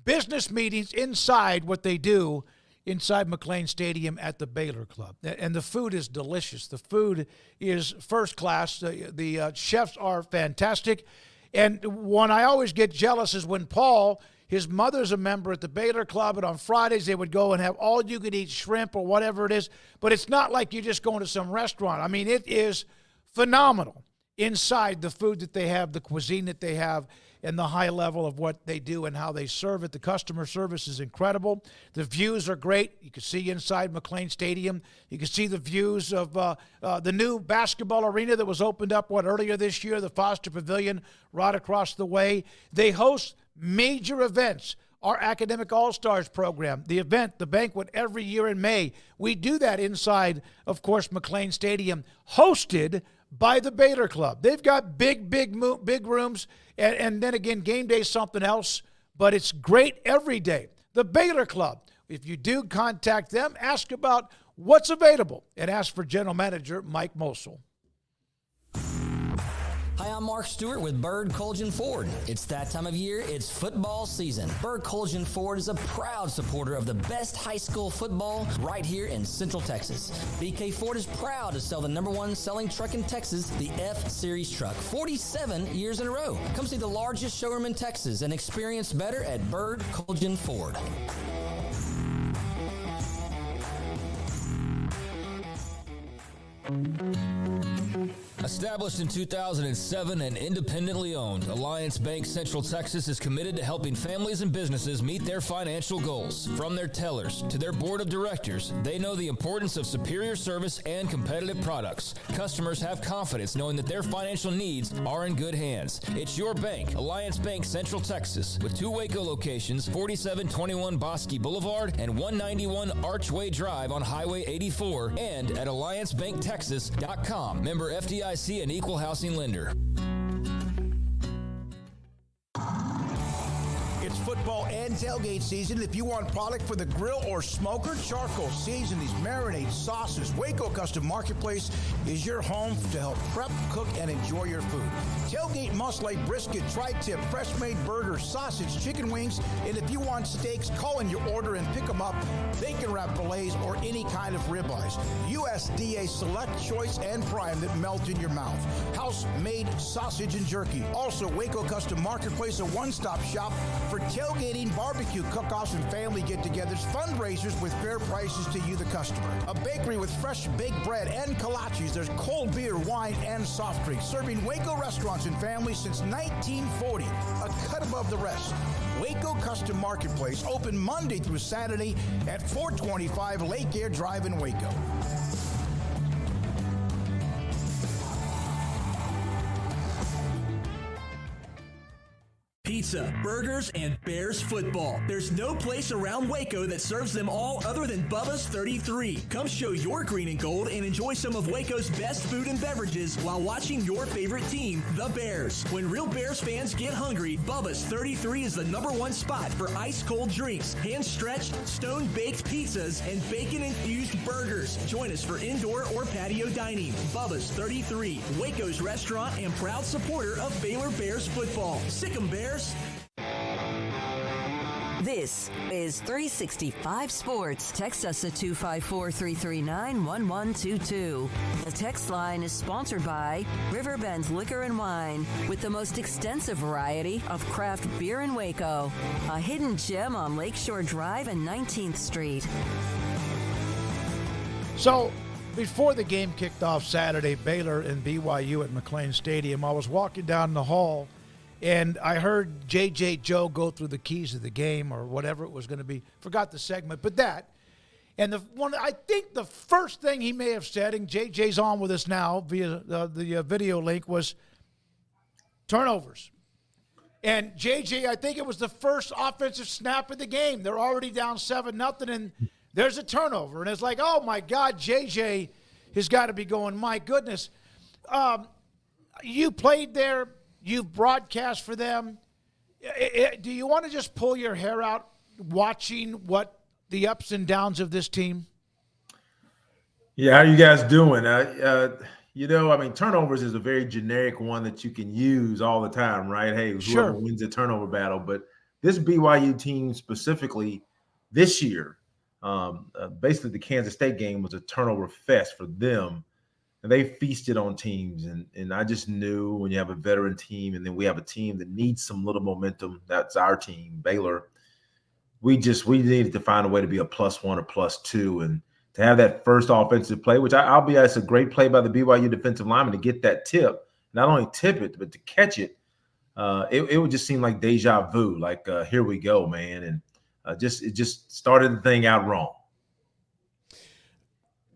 Speaker 6: business meetings inside what they do inside McLean Stadium at the Baylor Club. And the food is delicious. The food is first class. The chefs are fantastic. And one I always get jealous is when Paul, his mother's a member at the Baylor Club, and on Fridays they would go and have all-you-could-eat shrimp or whatever it is. But it's not like you're just going to some restaurant. I mean, it is phenomenal inside the food that they have, the cuisine that they have, and the high level of what they do and how they serve it. The customer service is incredible. The views are great. You can see inside McLean Stadium. You can see the views of the new basketball arena that was opened up, earlier this year, the Foster Pavilion right across the way. They host major events. Our Academic All-Stars program, the event, the banquet every year in May. We do that inside, of course, McLean Stadium, hosted by the Baylor Club. They've got big rooms, and then again, game day is something else, but it's great every day. The Baylor Club, if you do contact them, ask about what's available, and ask for General Manager Mike Mosel.
Speaker 17: Hi, I'm Mark Stewart with Bird Colgan Ford. It's that time of year, it's football season. Bird Colgan Ford is a proud supporter of the best high school football right here in Central Texas. BK Ford is proud to sell the #1 selling truck in Texas, the F-Series truck, 47 years in a row. Come see the largest showroom in Texas and experience better at Bird Colgan Ford. Established in 2007 and independently owned, Alliance Bank Central Texas is committed to helping families and businesses meet their financial goals. From their tellers to their board of directors, they know the importance of superior service and competitive products. Customers have confidence knowing that their financial needs are in good hands. It's your bank, Alliance Bank Central Texas, with 2 Waco locations, 4721 Bosque Boulevard and 191 Archway Drive on Highway 84, and at AllianceBankTexas.com. Member FDIC and Equal Housing Lender.
Speaker 6: It's football and tailgate season. If you want product for the grill or smoker, charcoal, seasonings, marinades, sauces, Waco Custom Marketplace is your home to help prep, cook, and enjoy your food. Tailgate must-like brisket, tri-tip, fresh-made burgers, sausage, chicken wings, and if you want steaks, call in your order and pick them up. Bacon wrap fillets or any kind of ribeyes. USDA Select, Choice, and Prime that melt in your mouth. House-made sausage and jerky. Also, Waco Custom Marketplace, a one-stop shop for tailgating, barbecue cook-offs, and family get-togethers, fundraisers with fair prices to you, the customer. A bakery with fresh baked bread and kolaches. There's cold beer, wine, and soft drinks. Serving Waco restaurants and families since 1940. A cut above the rest. Waco Custom Marketplace, open Monday through Saturday at 425 Lake Air Drive in Waco.
Speaker 18: Pizza, burgers, and Bears football. There's no place around Waco that serves them all other than Bubba's 33. Come show your green and gold and enjoy some of Waco's best food and beverages while watching your favorite team, the Bears. When real Bears fans get hungry, Bubba's 33 is the #1 spot for ice-cold drinks, hand-stretched, stone-baked pizzas, and bacon-infused burgers. Join us for indoor or patio dining. Bubba's 33, Waco's restaurant and proud supporter of Baylor Bears football. Sick 'em, Bears.
Speaker 4: This is 365 Sports. Text us at 254-339-1122. The text line is sponsored by Riverbend Liquor and Wine, with the most extensive variety of craft beer in Waco. A hidden gem on Lakeshore Drive and 19th Street.
Speaker 6: So, before the game kicked off Saturday, Baylor and BYU at McLean Stadium, I was walking down the hall and I heard J.J. Joe go through the keys of the game or whatever it was going to be. Forgot the segment, but that. And I think the first thing he may have said, and J.J.'s on with us now via the video link, was turnovers. And J.J., I think it was the first offensive snap of the game. They're already down 7-0, and there's a turnover. And it's like, oh, my God, J.J. has got to be going, my goodness. You played there. You've broadcast for them. Do you want to just pull your hair out watching what the ups and downs of this team?
Speaker 19: Yeah, how you guys doing? Turnovers is a very generic one that you can use all the time, right? Hey, whoever wins the turnover battle. But this BYU team specifically this year, basically the Kansas State game was a turnover fest for them. And they feasted on teams, and I just knew when you have a veteran team and then we have a team that needs some little momentum, that's our team, Baylor, we needed to find a way to be a +1 or +2, and to have that first offensive play, which I'll be honest, a great play by the BYU defensive lineman to get that tip, not only tip it, but to catch it, it would just seem like deja vu, like here we go, man, and it just started the thing out wrong.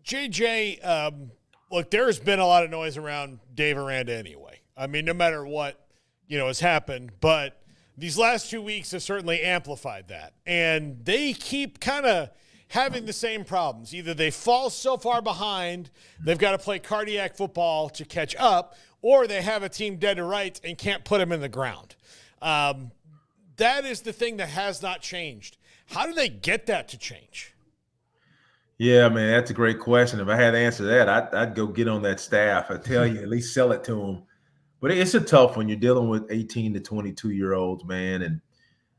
Speaker 7: JJ, look, there's been a lot of noise around Dave Aranda anyway. I mean, no matter what, has happened. But these last 2 weeks have certainly amplified that. And they keep kind of having the same problems. Either they fall so far behind, they've got to play cardiac football to catch up, or they have a team dead to rights and can't put them in the ground. That is the thing that has not changed. How do they get that to change?
Speaker 19: Yeah, man, that's a great question. If I had to answer that, I'd go get on that staff. I tell you, at least sell it to them. But it's a tough one. You're dealing with 18 to 22-year-olds, man. And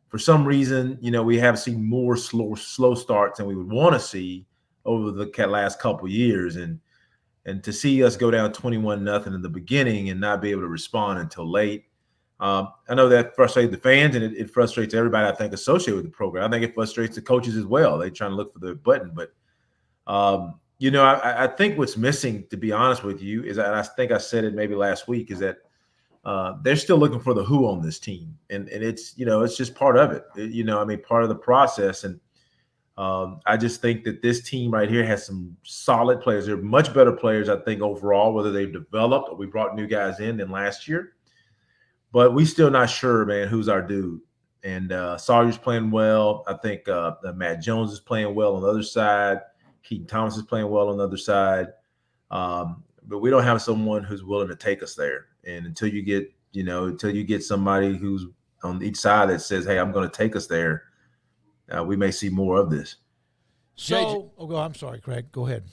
Speaker 19: for some reason, we have seen more slow starts than we would want to see over the last couple of years. And to see us go down 21-0 in the beginning and not be able to respond until late, I know that frustrates the fans, and it frustrates everybody, I think, associated with the program. I think it frustrates the coaches as well. They're trying to look for the button. But, I think what's missing, to be honest with you, is, and I think I said it maybe last week, is that they're still looking for the who on this team, and it's it's just part of it. Part of the process, and I just think that this team right here has some solid players. They're much better players, I think, overall, whether they've developed or we brought new guys in than last year. But we still not sure, man, who's our dude. And Sawyer's playing well. I think Matt Jones is playing well on the other side. Keaton Thomas is playing well on the other side. But we don't have someone who's willing to take us there. And until you get somebody who's on each side that says, hey, I'm going to take us there, we may see more of this.
Speaker 6: I'm sorry, Craig. Go ahead.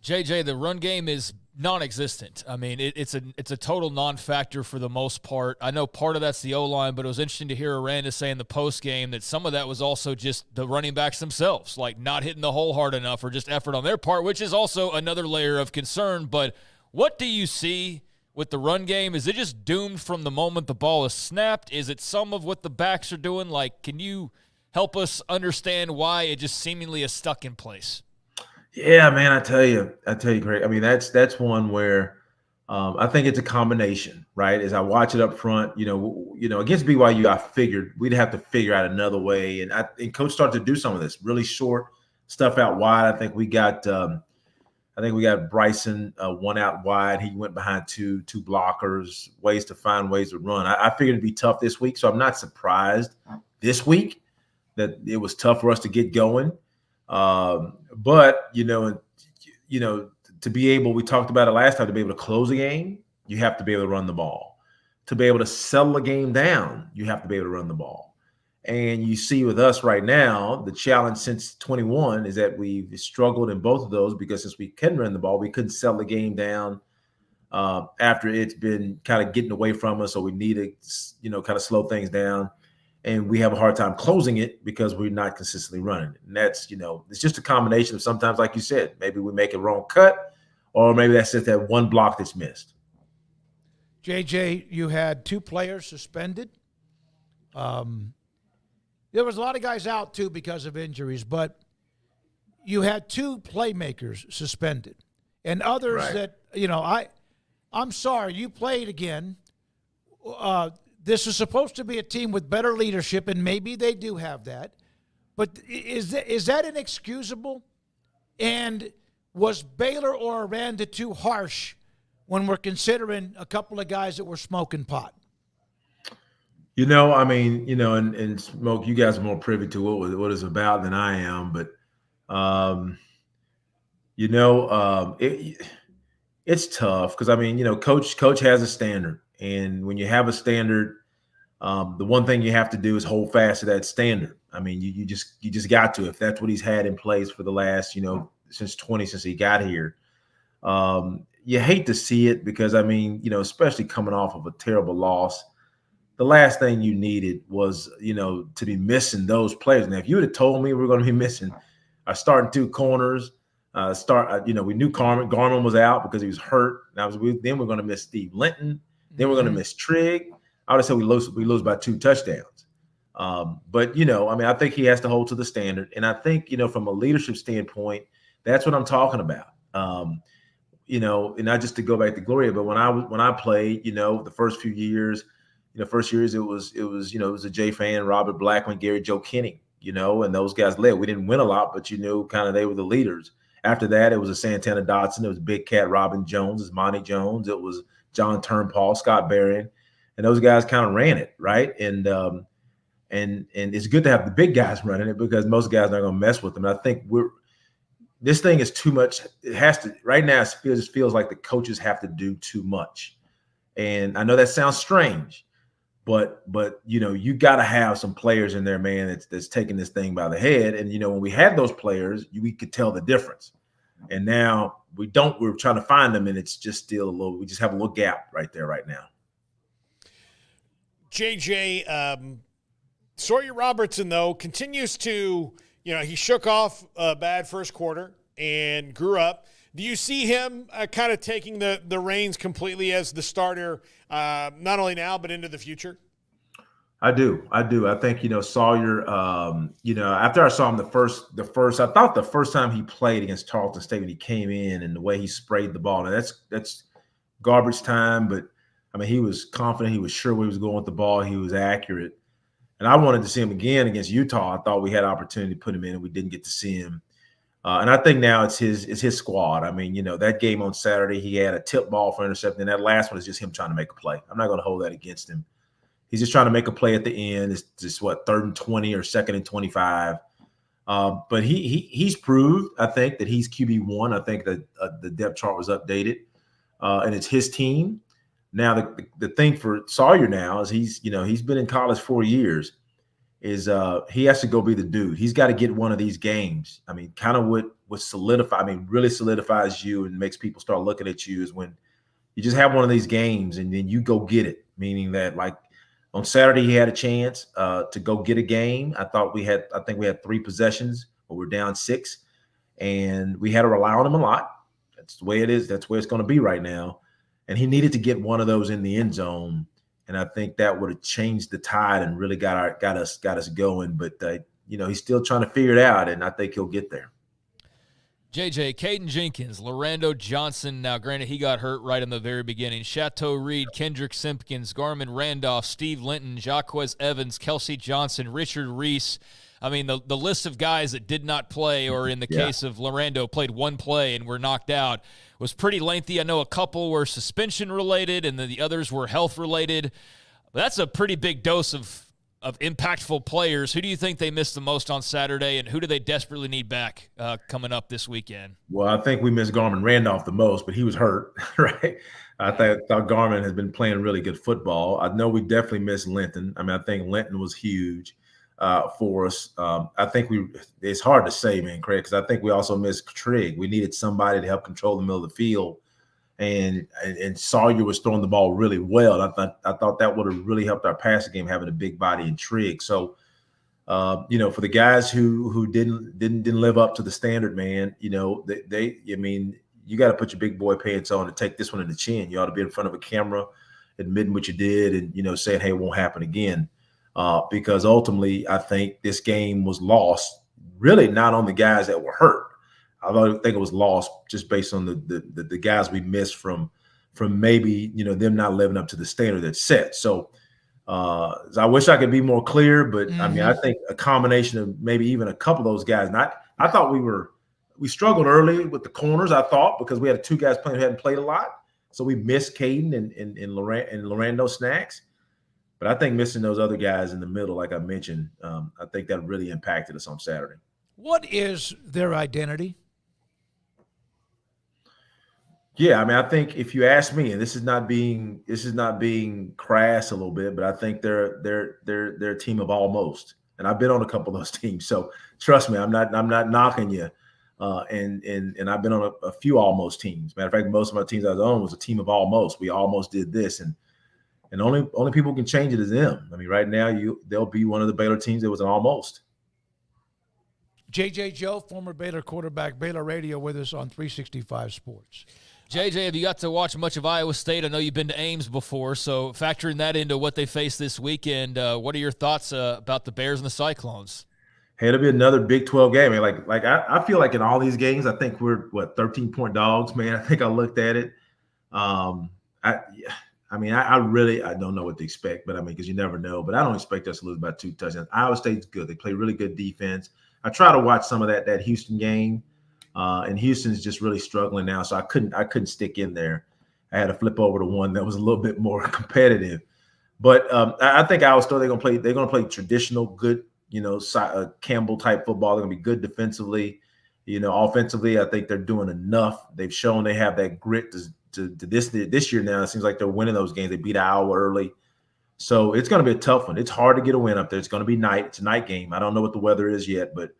Speaker 8: JJ, the run game is non-existent. I mean, it's a total non-factor for the most part. I know part of that's the O-line, but it was interesting to hear Aranda say in the post-game that some of that was also just the running backs themselves, like not hitting the hole hard enough or just effort on their part, which is also another layer of concern. But what do you see with the run game? Is it just doomed from the moment the ball is snapped? Is it some of what the backs are doing? Like, can you help us understand why it just seemingly is stuck in place?
Speaker 19: Yeah, man, I tell you, Craig. I mean, that's one where I think it's a combination, right? As I watch it up front, against BYU, I figured we'd have to figure out another way, and Coach started to do some of this really short stuff out wide. I think we got Bryson one out wide. He went behind two blockers, ways to find ways to run. I figured it'd be tough this week, so I'm not surprised this week that it was tough for us to get going. But to be able, we talked about it last time, to be able to close a game, you have to be able to run the ball. To be able to settle a game down, you have to be able to run the ball. And you see with us right now, the challenge since 21 is that we've struggled in both of those, because since we can run the ball, we couldn't settle the game down after it's been kind of getting away from us. So we need to, kind of slow things down. And we have a hard time closing it because we're not consistently running it. And that's, it's just a combination of sometimes, like you said, maybe we make a wrong cut, or maybe that's just that one block that's missed.
Speaker 6: JJ, you had 2 players suspended. There was a lot of guys out, too, because of injuries, but you had 2 playmakers suspended. And others that, I'm sorry, you played again. This is supposed to be a team with better leadership, and maybe they do have that. But is that inexcusable? And was Baylor or Aranda too harsh when we're considering a couple of guys that were smoking pot?
Speaker 19: And Smoak, you guys are more privy to what it's about than I am. But, it's tough because, Coach has a standard. And when you have a standard, the one thing you have to do is hold fast to that standard. I mean, you just got to, if that's what he's had in place for the last, since he got here. You hate to see it because, especially coming off of a terrible loss, the last thing you needed was, to be missing those players. Now, if you would have told me we were going to be missing our starting 2 corners, we knew Garmin was out because he was hurt. Then we're going to miss Steve Linton. Then we're going to miss Trigg. I would have said we lose by 2 touchdowns. But I think he has to hold to the standard. And I think, from a leadership standpoint, that's what I'm talking about. And not just to go back to Gloria, but when I played, the first few years, it was a Jay Fan, Robert Blackman, Gary Joe Kenny, and those guys led. We didn't win a lot, but kind of they were the leaders. After that, it was a Santana Dotson. It was Big Cat Robin Jones. It was Monty Jones. It was John Turnpaul, Scott Berrien, and those guys kind of ran it, right? And it's good to have the big guys running it because most guys aren't going to mess with them. And I think this thing is too much. It has to right now. It just feels like the coaches have to do too much. And I know that sounds strange, but you got to have some players in there, man, that's taking this thing by the head. And when we had those players, we could tell the difference. And now we don't. We're trying to find them, and it's just still we just have a little gap right there right now.
Speaker 7: JJ, Sawyer Robertson, though, continues to, he shook off a bad first quarter and grew up. Do you see him kind of taking the reins completely as the starter, not only now but into the future?
Speaker 19: I do. I think, Sawyer, after I saw him I thought the first time he played against Tarleton State when he came in and the way he sprayed the ball, now that's garbage time, but I mean, he was confident. He was sure where he was going with the ball. He was accurate. And I wanted to see him again against Utah. I thought we had an opportunity to put him in and we didn't get to see him. And I think now it's his squad. I mean, that game on Saturday, he had a tip ball for interception. And that last one is just him trying to make a play. I'm not going to hold that against him. He's just trying to make a play at the end. It's just 3rd and 20 or 2nd and 25. But he's proved, I think, that he's QB1. I think that the depth chart was updated, and it's his team. Now the thing for Sawyer now is he's been in college 4 years. Is he has to go be the dude. He's got to get one of these games. I mean, kind of what really solidifies you and makes people start looking at you is when you just have one of these games and then you go get it. Meaning that, like, on Saturday, he had a chance to go get a game. I think we had 3 possessions, but we're down 6, and we had to rely on him a lot. That's the way it is. That's where it's going to be right now. And he needed to get one of those in the end zone, and I think that would have changed the tide and really got us going. But he's still trying to figure it out, and I think he'll get there.
Speaker 8: JJ, Caden Jenkins, Lorando Johnson. Now, granted, he got hurt right in the very beginning. Chateau Reed, Kendrick Simpkins, Garmin Randolph, Steve Linton, Jacquez Evans, Kelsey Johnson, Richard Reese. I mean, the list of guys that did not play, or in the case of Lorando, played 1 play and were knocked out, was pretty lengthy. I know a couple were suspension-related, and then the others were health-related. That's a pretty big dose of impactful players. Who do you think they missed the most on Saturday, and who do they desperately need back coming up this weekend?
Speaker 19: Well, I think we missed Garmin Randolph the most, but he was hurt, right? I thought Garmin has been playing really good football. I know we definitely missed Linton. I mean, I think Linton was huge for us. I think it's hard to say, man, Craig, because I think we also missed Trigg. We needed somebody to help control the middle of the field. And Sawyer was throwing the ball really well. I thought that would have really helped our passing game, having a big body and Trigg. So, for the guys who didn't live up to the standard, man, you got to put your big boy pants on and take this one in the chin. You ought to be in front of a camera, admitting what you did, and saying, "Hey, it won't happen again." Because ultimately, I think this game was lost, really not on the guys that were hurt. I think it was lost just based on the guys we missed from maybe them not living up to the standard that's set. So I wish I could be more clear, but I mean, I think a combination of maybe even a couple of those guys. And I thought we struggled early with the corners. I thought because we had 2 guys playing who hadn't played a lot, so we missed Caden and Lorando Snacks. But I think missing those other guys in the middle, like I mentioned, I think that really impacted us on Saturday.
Speaker 6: What is their identity?
Speaker 19: Yeah, I mean, I think if you ask me, and this is not being crass a little bit, but I think they're a team of almost. And I've been on a couple of those teams, so trust me, I'm not knocking you. And I've been on a few almost teams. Matter of fact, most of my teams I was on was a team of almost. We almost did this, and only people who can change it is them. I mean, right now they'll be one of the Baylor teams that was an almost.
Speaker 6: JJ Joe, former Baylor quarterback, Baylor Radio, with us on 365 Sports.
Speaker 8: JJ, have you got to watch much of Iowa State? I know you've been to Ames before, so factoring that into what they face this weekend, what are your thoughts about the Bears and the Cyclones?
Speaker 19: Hey, it'll be another Big 12 game. I mean, I feel like in all these games, I think we're 13-point dogs, man. I think I looked at it. I don't know what to expect, but I mean, because you never know. But I don't expect us to lose by 2 touchdowns. Iowa State's good. They play really good defense. I try to watch some of that Houston game. And Houston's just really struggling now, so I couldn't stick in there. I had to flip over to one that was a little bit more competitive. But I think Iowa State they're gonna play traditional, good, Campbell type football. They're gonna be good defensively. Offensively, I think they're doing enough. They've shown they have that grit to this year. Now it seems like they're winning those games. They beat Iowa early, so it's gonna be a tough one. It's hard to get a win up there. It's gonna be night. It's a night game. I don't know what the weather is yet, but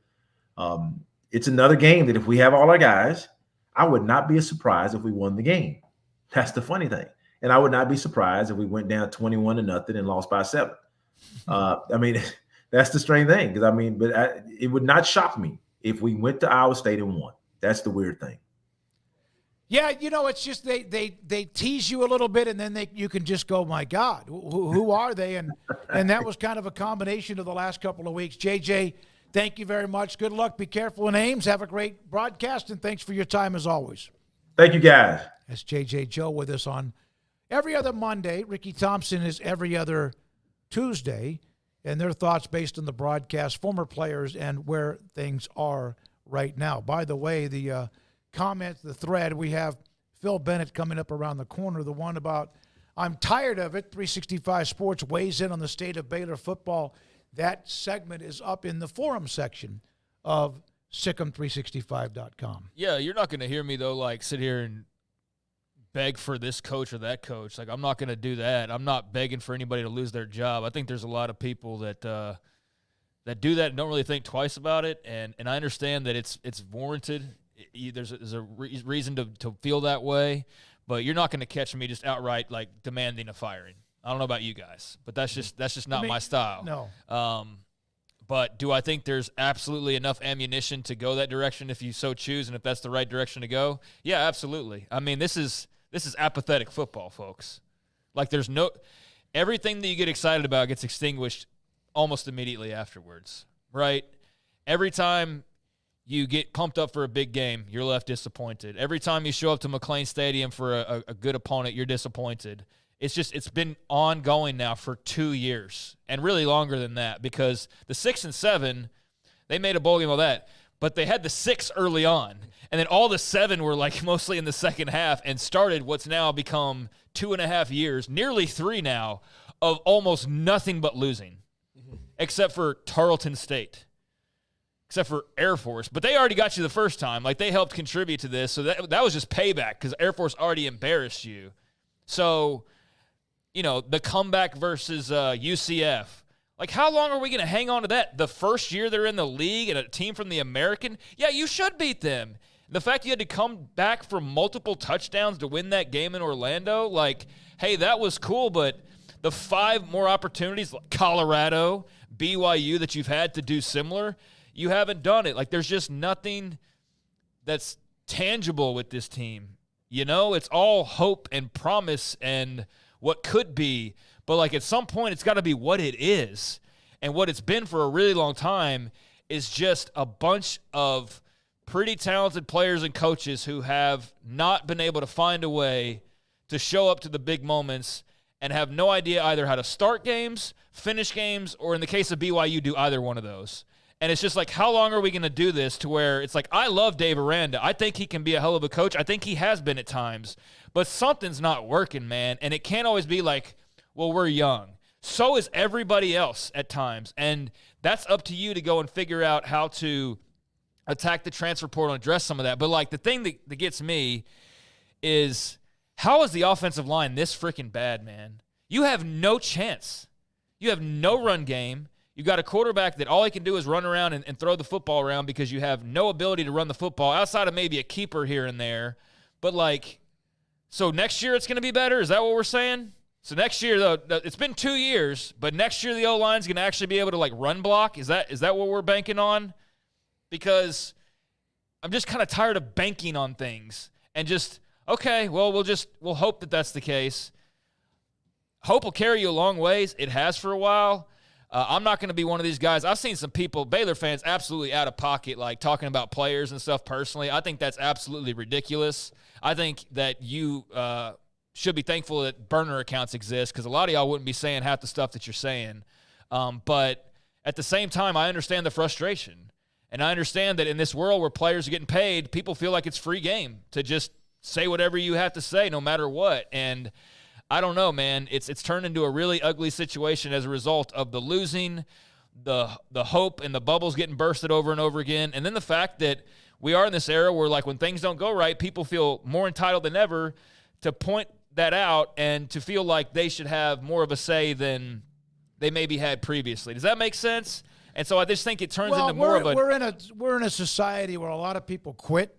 Speaker 19: it's another game that if we have all our guys, I would not be surprised if we won the game. That's the funny thing. And I would not be surprised if we went down 21-0 and lost by 7. I mean, that's the strange thing. Because, I mean, it would not shock me if we went to Iowa State and won. That's the weird thing.
Speaker 6: Yeah, it's just they tease you a little bit, and then you can just go, my God, who are they? And that was kind of a combination of the last couple of weeks. JJ, thank you very much. Good luck. Be careful in Ames. Have a great broadcast, and thanks for your time as always.
Speaker 19: Thank you, guys.
Speaker 6: That's JJ Joe with us on every other Monday. Ricky Thompson is every other Tuesday, and their thoughts based on the broadcast, former players, and where things are right now. By the way, the comment, the thread, we have Phil Bennett coming up around the corner, the one about I'm tired of it. 365 Sports weighs in on the state of Baylor football. That segment is up in the forum section of SicEm365.com.
Speaker 8: Yeah, you're not going to hear me, though, like sit here and beg for this coach or that coach. Like, I'm not going to do that. I'm not begging for anybody to lose their job. I think there's a lot of people that do that and don't really think twice about it, and I understand that it's warranted. There's a reason to feel that way, but you're not going to catch me just outright like demanding a firing. I don't know about you guys, but that's just not my style.
Speaker 6: No.
Speaker 8: But do I think there's absolutely enough ammunition to go that direction if you so choose, and if that's the right direction to go? Yeah, absolutely. I mean, this is apathetic football, folks. Like, there's no – everything that you get excited about gets extinguished almost immediately afterwards, right? Every time you get pumped up for a big game, you're left disappointed. Every time you show up to McLean Stadium for a good opponent, you're disappointed. It's been ongoing now for 2 years, and really longer than that, because the 6 and 7, they made a bowl game of that, but they had the 6 early on, and then all the 7 were like mostly in the second half, and started what's now become 2.5 years, nearly 3 now, of almost nothing but losing, except for Tarleton State, except for Air Force. But they already got you the first time. Like, they helped contribute to this, so that was just payback because Air Force already embarrassed you. So, the comeback versus UCF. Like, how long are we going to hang on to that? The first year they're in the league and a team from the American? Yeah, you should beat them. The fact you had to come back for multiple touchdowns to win that game in Orlando, like, hey, that was cool, but the 5 more opportunities, like Colorado, BYU, that you've had to do similar, you haven't done it. Like, there's just nothing that's tangible with this team. It's all hope and promise and what could be. But, like, at some point, it's got to be what it is. And what it's been for a really long time is just a bunch of pretty talented players and coaches who have not been able to find a way to show up to the big moments and have no idea either how to start games, finish games, or in the case of BYU, do either one of those. And it's just like, how long are we going to do this to where it's like, I love Dave Aranda. I think he can be a hell of a coach. I think he has been at times. But something's not working, man. And it can't always be like, well, we're young. So is everybody else at times. And that's up to you to go and figure out how to attack the transfer portal and address some of that. But, like, the thing that gets me is, how is the offensive line this freaking bad, man? You have no chance. You have no run game. You got a quarterback that all he can do is run around and throw the football around because you have no ability to run the football outside of maybe a keeper here and there. But, like, so next year it's going to be better? Is that what we're saying? So next year, though, it's been 2 years, but next year the O-line's going to actually be able to, like, run block? Is that what we're banking on? Because I'm just kind of tired of banking on things and just, okay, well, we'll hope that that's the case. Hope will carry you a long ways. It has for a while. I'm not going to be one of these guys. I've seen some people, Baylor fans, absolutely out of pocket, like talking about players and stuff personally. I think that's absolutely ridiculous. I think that you should be thankful that burner accounts exist, because a lot of y'all wouldn't be saying half the stuff that you're saying. But at the same time, I understand the frustration. And I understand that in this world where players are getting paid, people feel like it's free game to just say whatever you have to say no matter what. And I don't know, man. It's turned into a really ugly situation as a result of the losing, the hope, and the bubbles getting bursted over and over again. And then the fact that we are in this era where, like, when things don't go right, people feel more entitled than ever to point that out and to feel like they should have more of a say than they maybe had previously. Does that make sense? And so I just think it turns into more of a... We're
Speaker 6: in a society where a lot of people quit.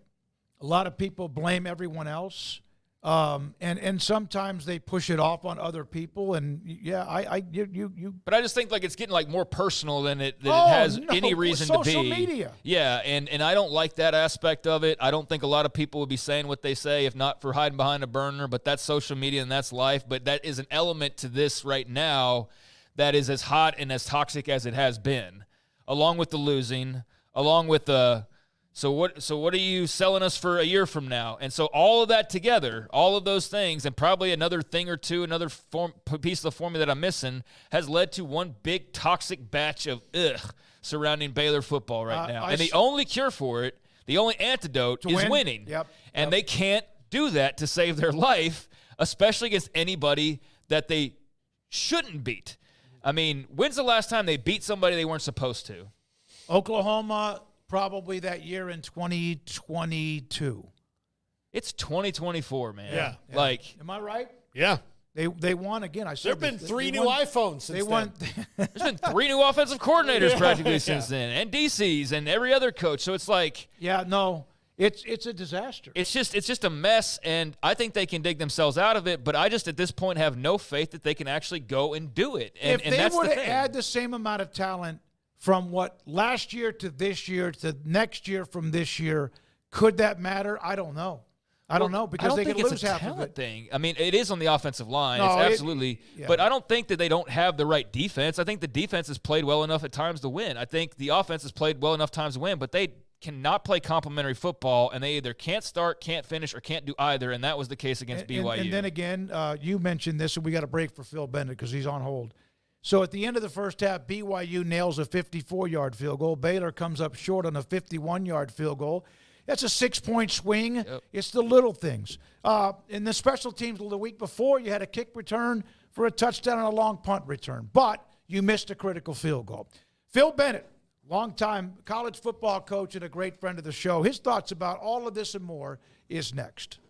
Speaker 6: A lot of people blame everyone else. And sometimes they push it off on other people, and
Speaker 8: But I just think like it's getting like more personal than it has any reason to be.
Speaker 6: Social media.
Speaker 8: Yeah, and I don't like that aspect of it. I don't think a lot of people would be saying what they say if not for hiding behind a burner. But that's social media and that's life. But that is an element to this right now that is as hot and as toxic as it has been, along with the losing, along with the. So what are you selling us for a year from now? And so all of that together, all of those things, and probably another thing or two, another piece of the formula that I'm missing, has led to one big toxic batch of surrounding Baylor football right now. And the only cure for it, the only antidote is winning. And they can't do that to save their life, especially against anybody that they shouldn't beat. I mean, when's the last time they beat somebody they weren't supposed to?
Speaker 6: Oklahoma. Probably that year in 2022.
Speaker 8: It's 2024, man.
Speaker 7: Yeah.
Speaker 8: Like,
Speaker 6: am I right?
Speaker 7: Yeah.
Speaker 6: They won again. I said
Speaker 7: there have been three new iPhones since then.
Speaker 8: There's been 3 new offensive coordinators practically since then, and DCs and every other coach. So it's like,
Speaker 6: it's a disaster.
Speaker 8: It's just a mess, and I think they can dig themselves out of it. But I just at this point have no faith that they can actually go and do it. And
Speaker 6: if they were to add the same amount of talent from what last year to this year to next year from this year, could that matter? I don't know. I don't know because they could lose half of it.
Speaker 8: Thing. I mean, it is on the offensive line. No, it's absolutely. But I don't think that they don't have the right defense. I think the defense has played well enough at times to win. I think the offense has played well enough times to win, but they cannot play complementary football, and they either can't start, can't finish, or can't do either, and that was the case against BYU.
Speaker 6: And then again, you mentioned this, and we got a break for Phil Bennett because he's on hold. So at the end of the first half, BYU nails a 54-yard field goal. Baylor comes up short on a 51-yard field goal. That's a 6-point swing. Yep. It's the little things. In the special teams the week before, you had a kick return for a touchdown and a long punt return. But you missed a critical field goal. Phil Bennett, longtime college football coach and a great friend of the show, his thoughts about all of this and more is next.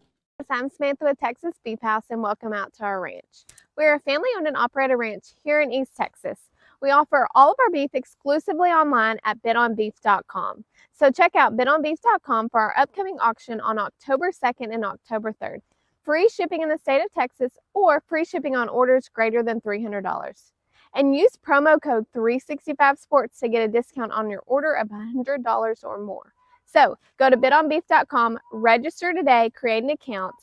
Speaker 20: I'm Samantha with Texas Beef House, and welcome out to our ranch. We're a family-owned and operated ranch here in East Texas. We offer all of our beef exclusively online at bitonbeef.com. So check out bitonbeef.com for our upcoming auction on October 2nd and October 3rd. Free shipping in the state of Texas or free shipping on orders greater than $300. And use promo code 365sports to get a discount on your order of $100 or more. So go to bitonbeef.com, register today, create an account,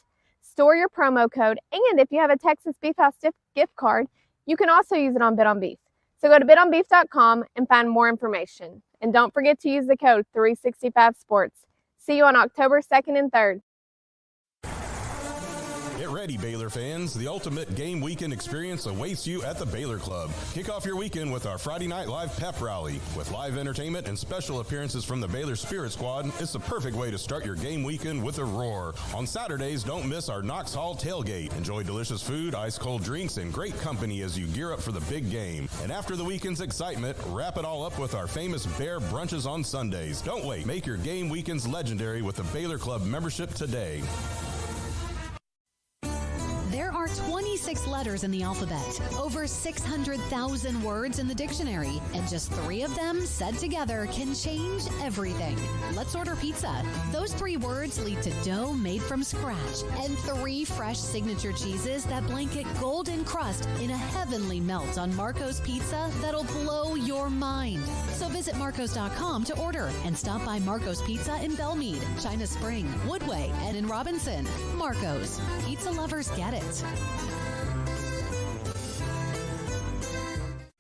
Speaker 20: store your promo code, and if you have a Texas Beef House gift card, you can also use it on Bit on Beef. So go to bitonbeef.com and find more information. And don't forget to use the code 365sports. See you on October 2nd and 3rd.
Speaker 12: Get ready, Baylor fans. The ultimate game weekend experience awaits you at the Baylor Club. Kick off your weekend with our Friday Night Live pep rally. With live entertainment and special appearances from the Baylor Spirit Squad, it's the perfect way to start your game weekend with a roar. On Saturdays, don't miss our Knox Hall tailgate. Enjoy delicious food, ice-cold drinks, and great company as you gear up for the big game. And after the weekend's excitement, wrap it all up with our famous Bear brunches on Sundays. Don't wait. Make your game weekends legendary with the Baylor Club membership today.
Speaker 21: There are 26 letters in the alphabet, over 600,000 words in the dictionary, and just 3 of them said together can change everything. Let's order pizza. Those 3 words lead to dough made from scratch and 3 fresh signature cheeses that blanket golden crust in a heavenly melt on Marco's Pizza that'll blow your mind. So visit Marcos.com to order and stop by Marco's Pizza in Belmead, China Spring, Woodway, and in Robinson. Marco's. Pizza lovers get it.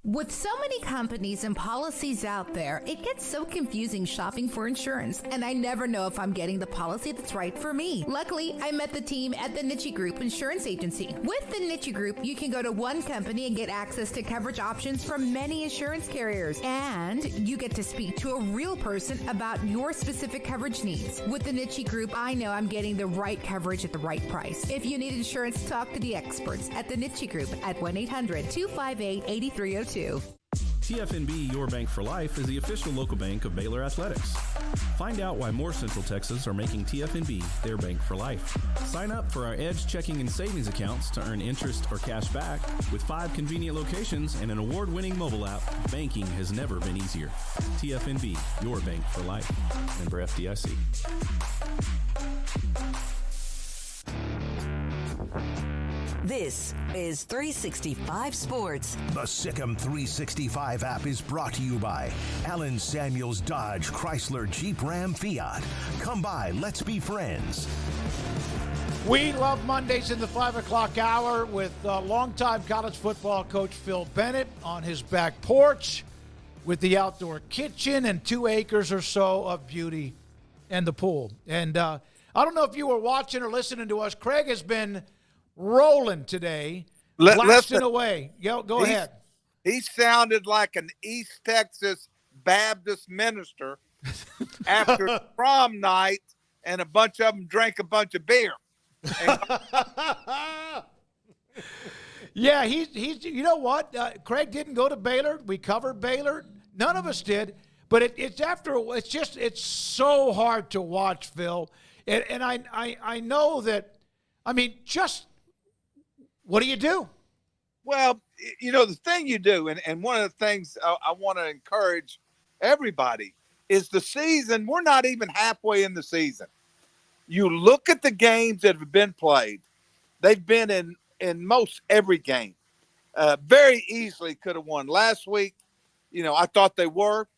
Speaker 22: With so many companies and policies out there, it gets so confusing shopping for insurance, and I never know if I'm getting the policy that's right for me. Luckily, I met the team at the Niche Group Insurance Agency. With the Niche Group, you can go to one company and get access to coverage options from many insurance carriers, and you get to speak to a real person about your specific coverage needs. With the Niche Group, I know I'm getting the right coverage at the right price. If you need insurance, talk to the experts at the Niche Group at 1-800-258-8302.
Speaker 23: TFNB Your Bank for Life is the official local bank of Baylor Athletics. Find out why more Central Texas are making TFNB their bank for life. Sign up for our Edge checking and savings accounts to earn interest or cash back. With 5 convenient locations and an award-winning mobile app, banking has never been easier. TFNB Your Bank for Life. Member FDIC.
Speaker 4: This is 365 Sports.
Speaker 2: The Sikkim 365 app is brought to you by Allen Samuels Dodge Chrysler Jeep Ram Fiat. Come by, let's be friends.
Speaker 6: We love Mondays in the 5 o'clock hour with longtime college football coach Phil Bennett on his back porch with the outdoor kitchen and 2 acres or so of beauty and the pool. And I don't know if you were watching or listening to us. Craig has been rolling today, blasting away. Go ahead.
Speaker 1: He sounded like an East Texas Baptist minister after prom night, and a bunch of them drank a bunch of beer.
Speaker 6: Yeah, he's. You know what? Craig didn't go to Baylor. We covered Baylor. None of us did. But it's so hard to watch, Phil. And I know that. I mean, just what do you do?
Speaker 1: Well, the thing you do, and one of the things I want to encourage everybody is the season. We're not even halfway in the season. You look at the games that have been played. They've been in most every game. Very easily could have won last week. I thought they were.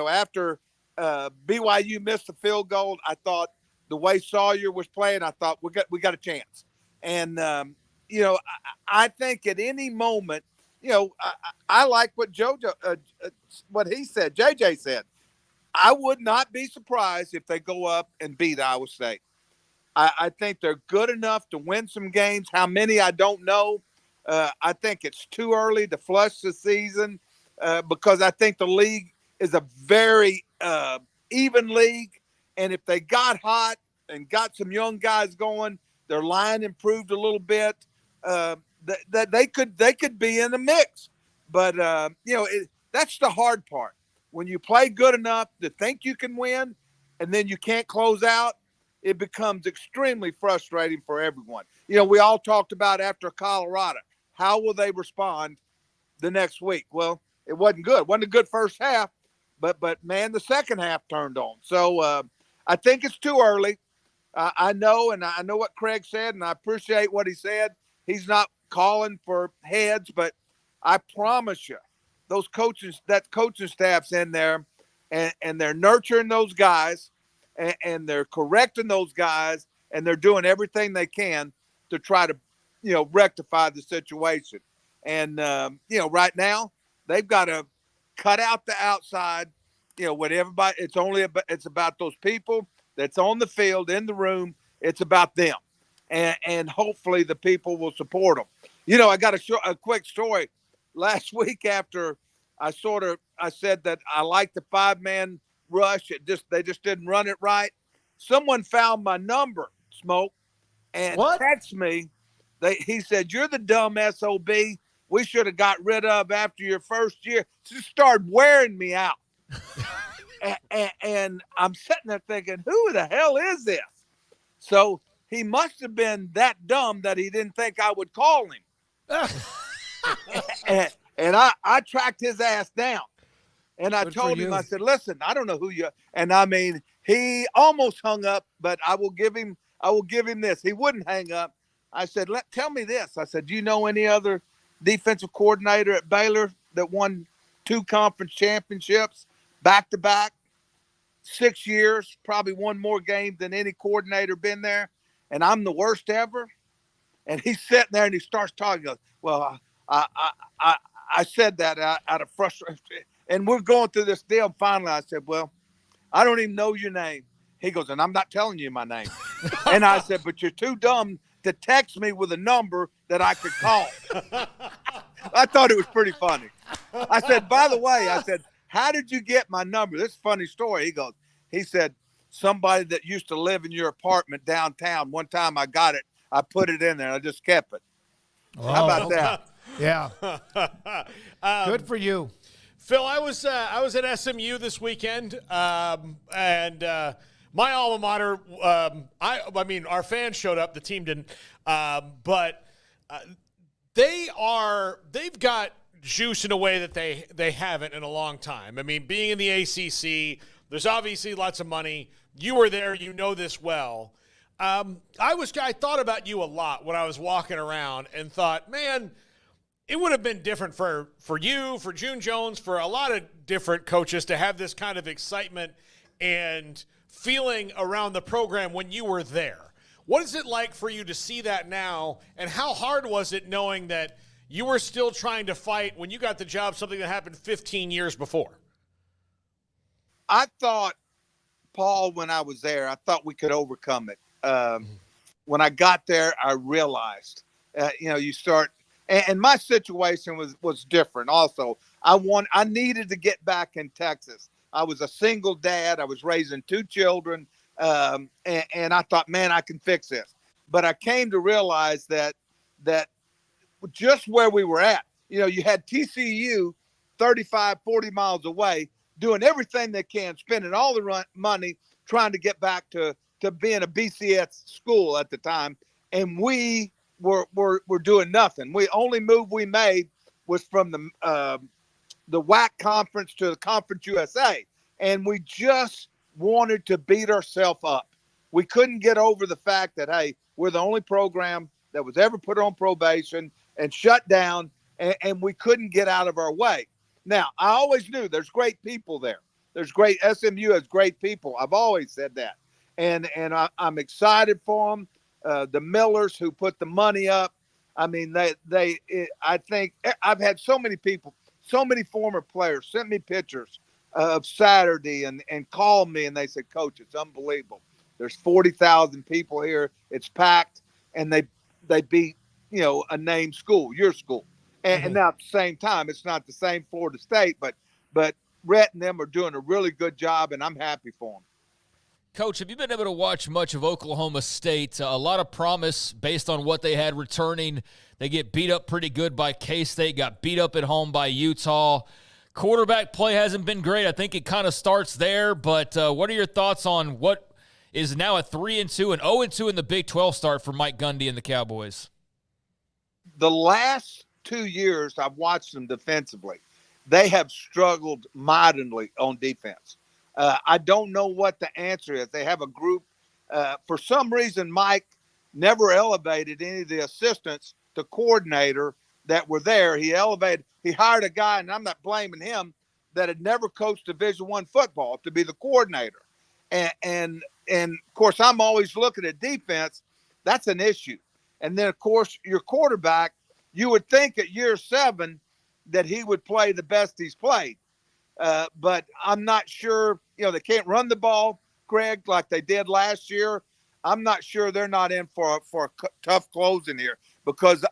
Speaker 1: After BYU missed the field goal, I thought the way Sawyer was playing, I thought we got a chance. And I think at any moment, I like what what he said. JJ said. I would not be surprised if they go up and beat Iowa State. I think they're good enough to win some games. How many, I don't know. I think it's too early to flush the season because I think the league is a very even league. And if they got hot and got some young guys going, their line improved a little bit, that they could be in the mix. But, that's the hard part. When you play good enough to think you can win and then you can't close out, it becomes extremely frustrating for everyone. We all talked about after Colorado, how will they respond the next week? Well, it wasn't good. It wasn't a good first half, but man, the second half turned on. So I think it's too early. I know what Craig said, and I appreciate what he said. He's not calling for heads, but I promise you, that coaching staff's in there, and they're nurturing those guys, and they're correcting those guys, and they're doing everything they can to try to, rectify the situation. And right now they've got to cut out the outside. What everybody. It's about those people that's on the field in the room. It's about them, and hopefully the people will support them. I got a quick story. Last week after I said that I like the 5-man rush. They just didn't run it right. Someone found my number, Smoak, and texted me. He said, "You're the dumb SOB we should have got rid of after your first year." Just started wearing me out. and I'm sitting there thinking, who the hell is this? So he must have been that dumb that he didn't think I would call him. And I tracked his ass down. And I told him, I said, listen, I don't know who you are. And I mean, he almost hung up, but I will give him this. He wouldn't hang up. I said, tell me this. I said, do you know any other defensive coordinator at Baylor that won 2 conference championships back-to-back, 6 years, probably won more games than any coordinator been there, and I'm the worst ever? And he's sitting there and he starts talking. He goes, well, I said that out of frustration. And we're going through this deal. Finally, I said, well, I don't even know your name. He goes, and I'm not telling you my name. And I said, but you're too dumb to text me with a number that I could call. I thought it was pretty funny. I said, by the way, how did you get my number? This is a funny story. He said, somebody that used to live in your apartment downtown. One time I got it. I put it in there and I just kept it. How about that?
Speaker 6: Yeah. Good for you.
Speaker 7: Phil, I was at SMU this weekend, and my alma mater. I mean, our fans showed up. The team didn't, but they've got juice in a way that they haven't in a long time. I mean, being in the ACC, there's obviously lots of money. You were there. You know this well. I thought about you a lot when I was walking around and thought, man, it would have been different for you, for June Jones, for a lot of different coaches to have this kind of excitement and feeling around the program when you were there. What is it like for you to see that now, and how hard was it knowing that you were still trying to fight when you got the job, something that happened 15 years before?
Speaker 1: I thought, Paul, when I was there, I thought we could overcome it. When I got there, I realized, you start, and my situation was different. Also, I needed to get back in Texas. I was a single dad. I was raising 2 children, and I thought, man, I can fix this. But I came to realize that just where we were at, you had TCU 35, 40 miles away, doing everything they can, spending all the money trying to get back to being a BCS school at the time. And we were doing nothing. The only move we made was from the WAC conference to the Conference USA. And we just wanted to beat ourselves up. We couldn't get over the fact that, hey, we're the only program that was ever put on probation and shut down, and we couldn't get out of our way. Now, I always knew there's great people there. SMU has great people. I've always said that. And I'm excited for them. The Millers who put the money up. I mean, I think I've had so many people, so many former players sent me pictures of Saturday and called me, and they said, Coach, it's unbelievable. There's 40,000 people here. It's packed, and they beat, a named school, your school. And now at the same time, it's not the same Florida State, but Rhett and them are doing a really good job, and I'm happy for them.
Speaker 8: Coach, have you been able to watch much of Oklahoma State? A lot of promise based on what they had returning. They get beat up pretty good by K-State, got beat up at home by Utah. Quarterback play hasn't been great. I think it kind of starts there, but what are your thoughts on what is now a 3-2 and 0-2 in the Big 12 start for Mike Gundy and the Cowboys?
Speaker 1: The last 2 years I've watched them defensively. They have struggled mightily on defense. I don't know what the answer is. They have a group. For some reason, Mike never elevated any of the assistants to coordinator that were there. He hired a guy, and I'm not blaming him, that had never coached Division I football to be the coordinator. And of course, I'm always looking at defense. That's an issue. And then, of course, your quarterback, you would think at year 7 that he would play the best he's played. But I'm not sure, they can't run the ball, Greg, like they did last year. I'm not sure they're not in for a tough closing here, because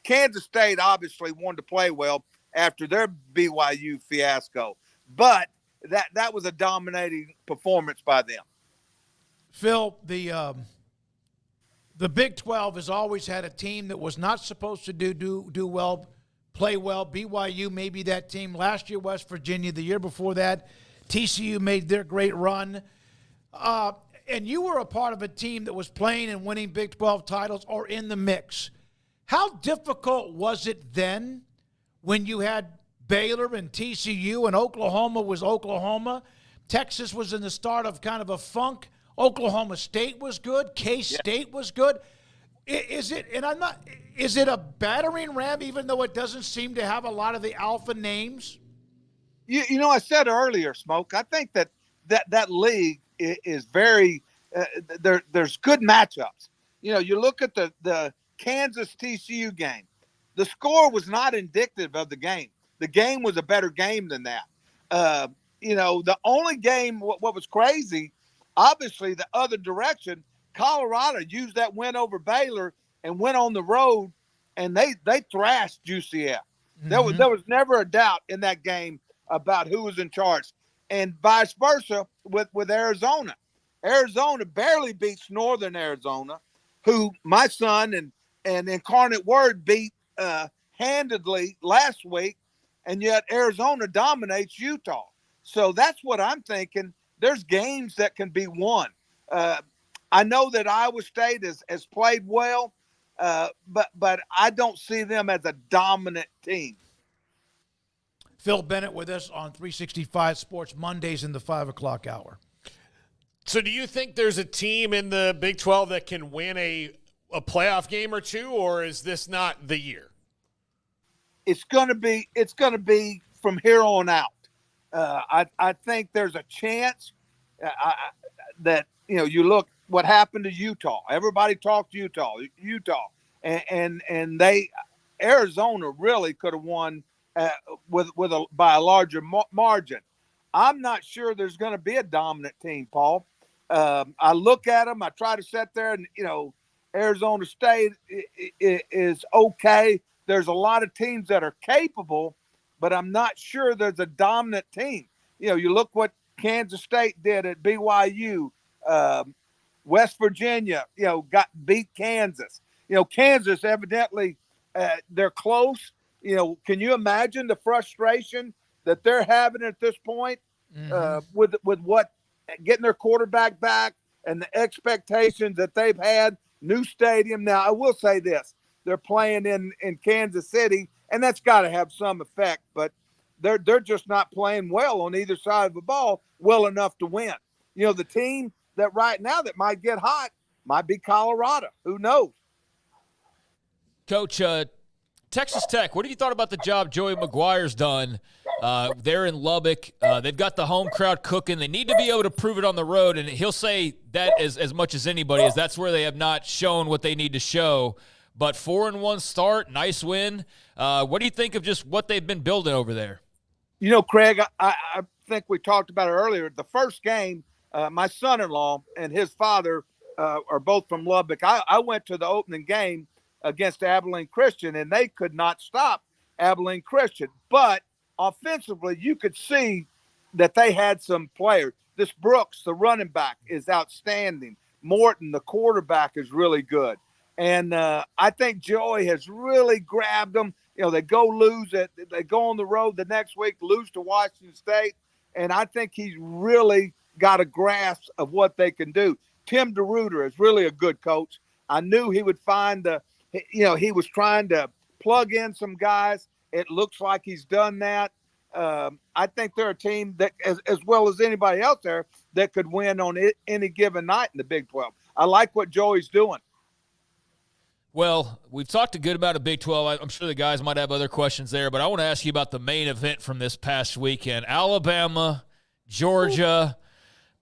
Speaker 1: Kansas State obviously wanted to play well after their BYU fiasco. But that was a dominating performance by them.
Speaker 6: Phil, the Big 12 has always had a team that was not supposed to do well, play well. BYU may be that team. Last year, West Virginia. The year before that, TCU made their great run. And you were a part of a team that was playing and winning Big 12 titles or in the mix. How difficult was it then when you had Baylor and TCU and Oklahoma was Oklahoma? Texas was in the start of kind of a funk. Oklahoma State was good. K-State was good. Is it a battering ram, even though it doesn't seem to have a lot of the alpha names?
Speaker 1: I said earlier, Smoak, I think that league is very there's good matchups. You look at the Kansas TCU game. The score was not indicative of the game. The game was a better game than that. The only game, what was crazy, obviously the other direction, Colorado used that win over Baylor and went on the road, and they thrashed UCF. Mm-hmm. There was never a doubt in that game about who was in charge, and vice versa with Arizona. Arizona barely beats Northern Arizona, who my son and Incarnate Word beat handedly last week, and yet Arizona dominates Utah. So that's what I'm thinking. There's games that can be won. I know that Iowa State has played well, but I don't see them as a dominant team.
Speaker 6: Phil Bennett with us on 365 Sports Mondays in the 5 o'clock hour.
Speaker 7: So do you think there's a team in the Big 12 that can win a playoff game or two, or is this not the year?
Speaker 1: It's going to be from here on out. I think there's a chance that, you look what happened to Utah. Everybody talked Utah, and Arizona really could have won by a larger margin. I'm not sure there's going to be a dominant team, Paul. I look at them. I try to sit there, and Arizona State is okay. There's a lot of teams that are capable, but I'm not sure there's a dominant team. You look what Kansas State did at BYU. West Virginia, beat Kansas. Kansas evidently they're close. Can you imagine the frustration that they're having at this point with what getting their quarterback back and the expectations that they've had? New stadium. Now, I will say this: they're playing in Kansas City, and that's got to have some effect. But they're just not playing well on either side of the ball well enough to win. The team that right now that might get hot might be Colorado. Who knows?
Speaker 8: Coach, Texas Tech, what have you thought about the job Joey McGuire's done there in Lubbock? They've got the home crowd cooking. They need to be able to prove it on the road, and he'll say that as much as anybody, as that's where they have not shown what they need to show. But 4-1 start, nice win. What do you think of just what they've been building over there?
Speaker 1: Craig, I think we talked about it earlier. The first game, my son-in-law and his father are both from Lubbock. I went to the opening game against Abilene Christian, and they could not stop Abilene Christian. But offensively, you could see that they had some players. This Brooks, the running back, is outstanding. Morton, the quarterback, is really good. And I think Joey has really grabbed them. They go lose it. They go on the road the next week, lose to Washington State. And I think he's really got a grasp of what they can do. Tim DeRuyter is really a good coach. I knew he would find he was trying to plug in some guys. It looks like he's done that. I think they're a team that, as well as anybody else there, that could win on any given night in the Big 12. I like what Joey's doing.
Speaker 8: Well, we've talked a good amount of Big 12. I'm sure the guys might have other questions there, but I want to ask you about the main event from this past weekend. Alabama, Georgia.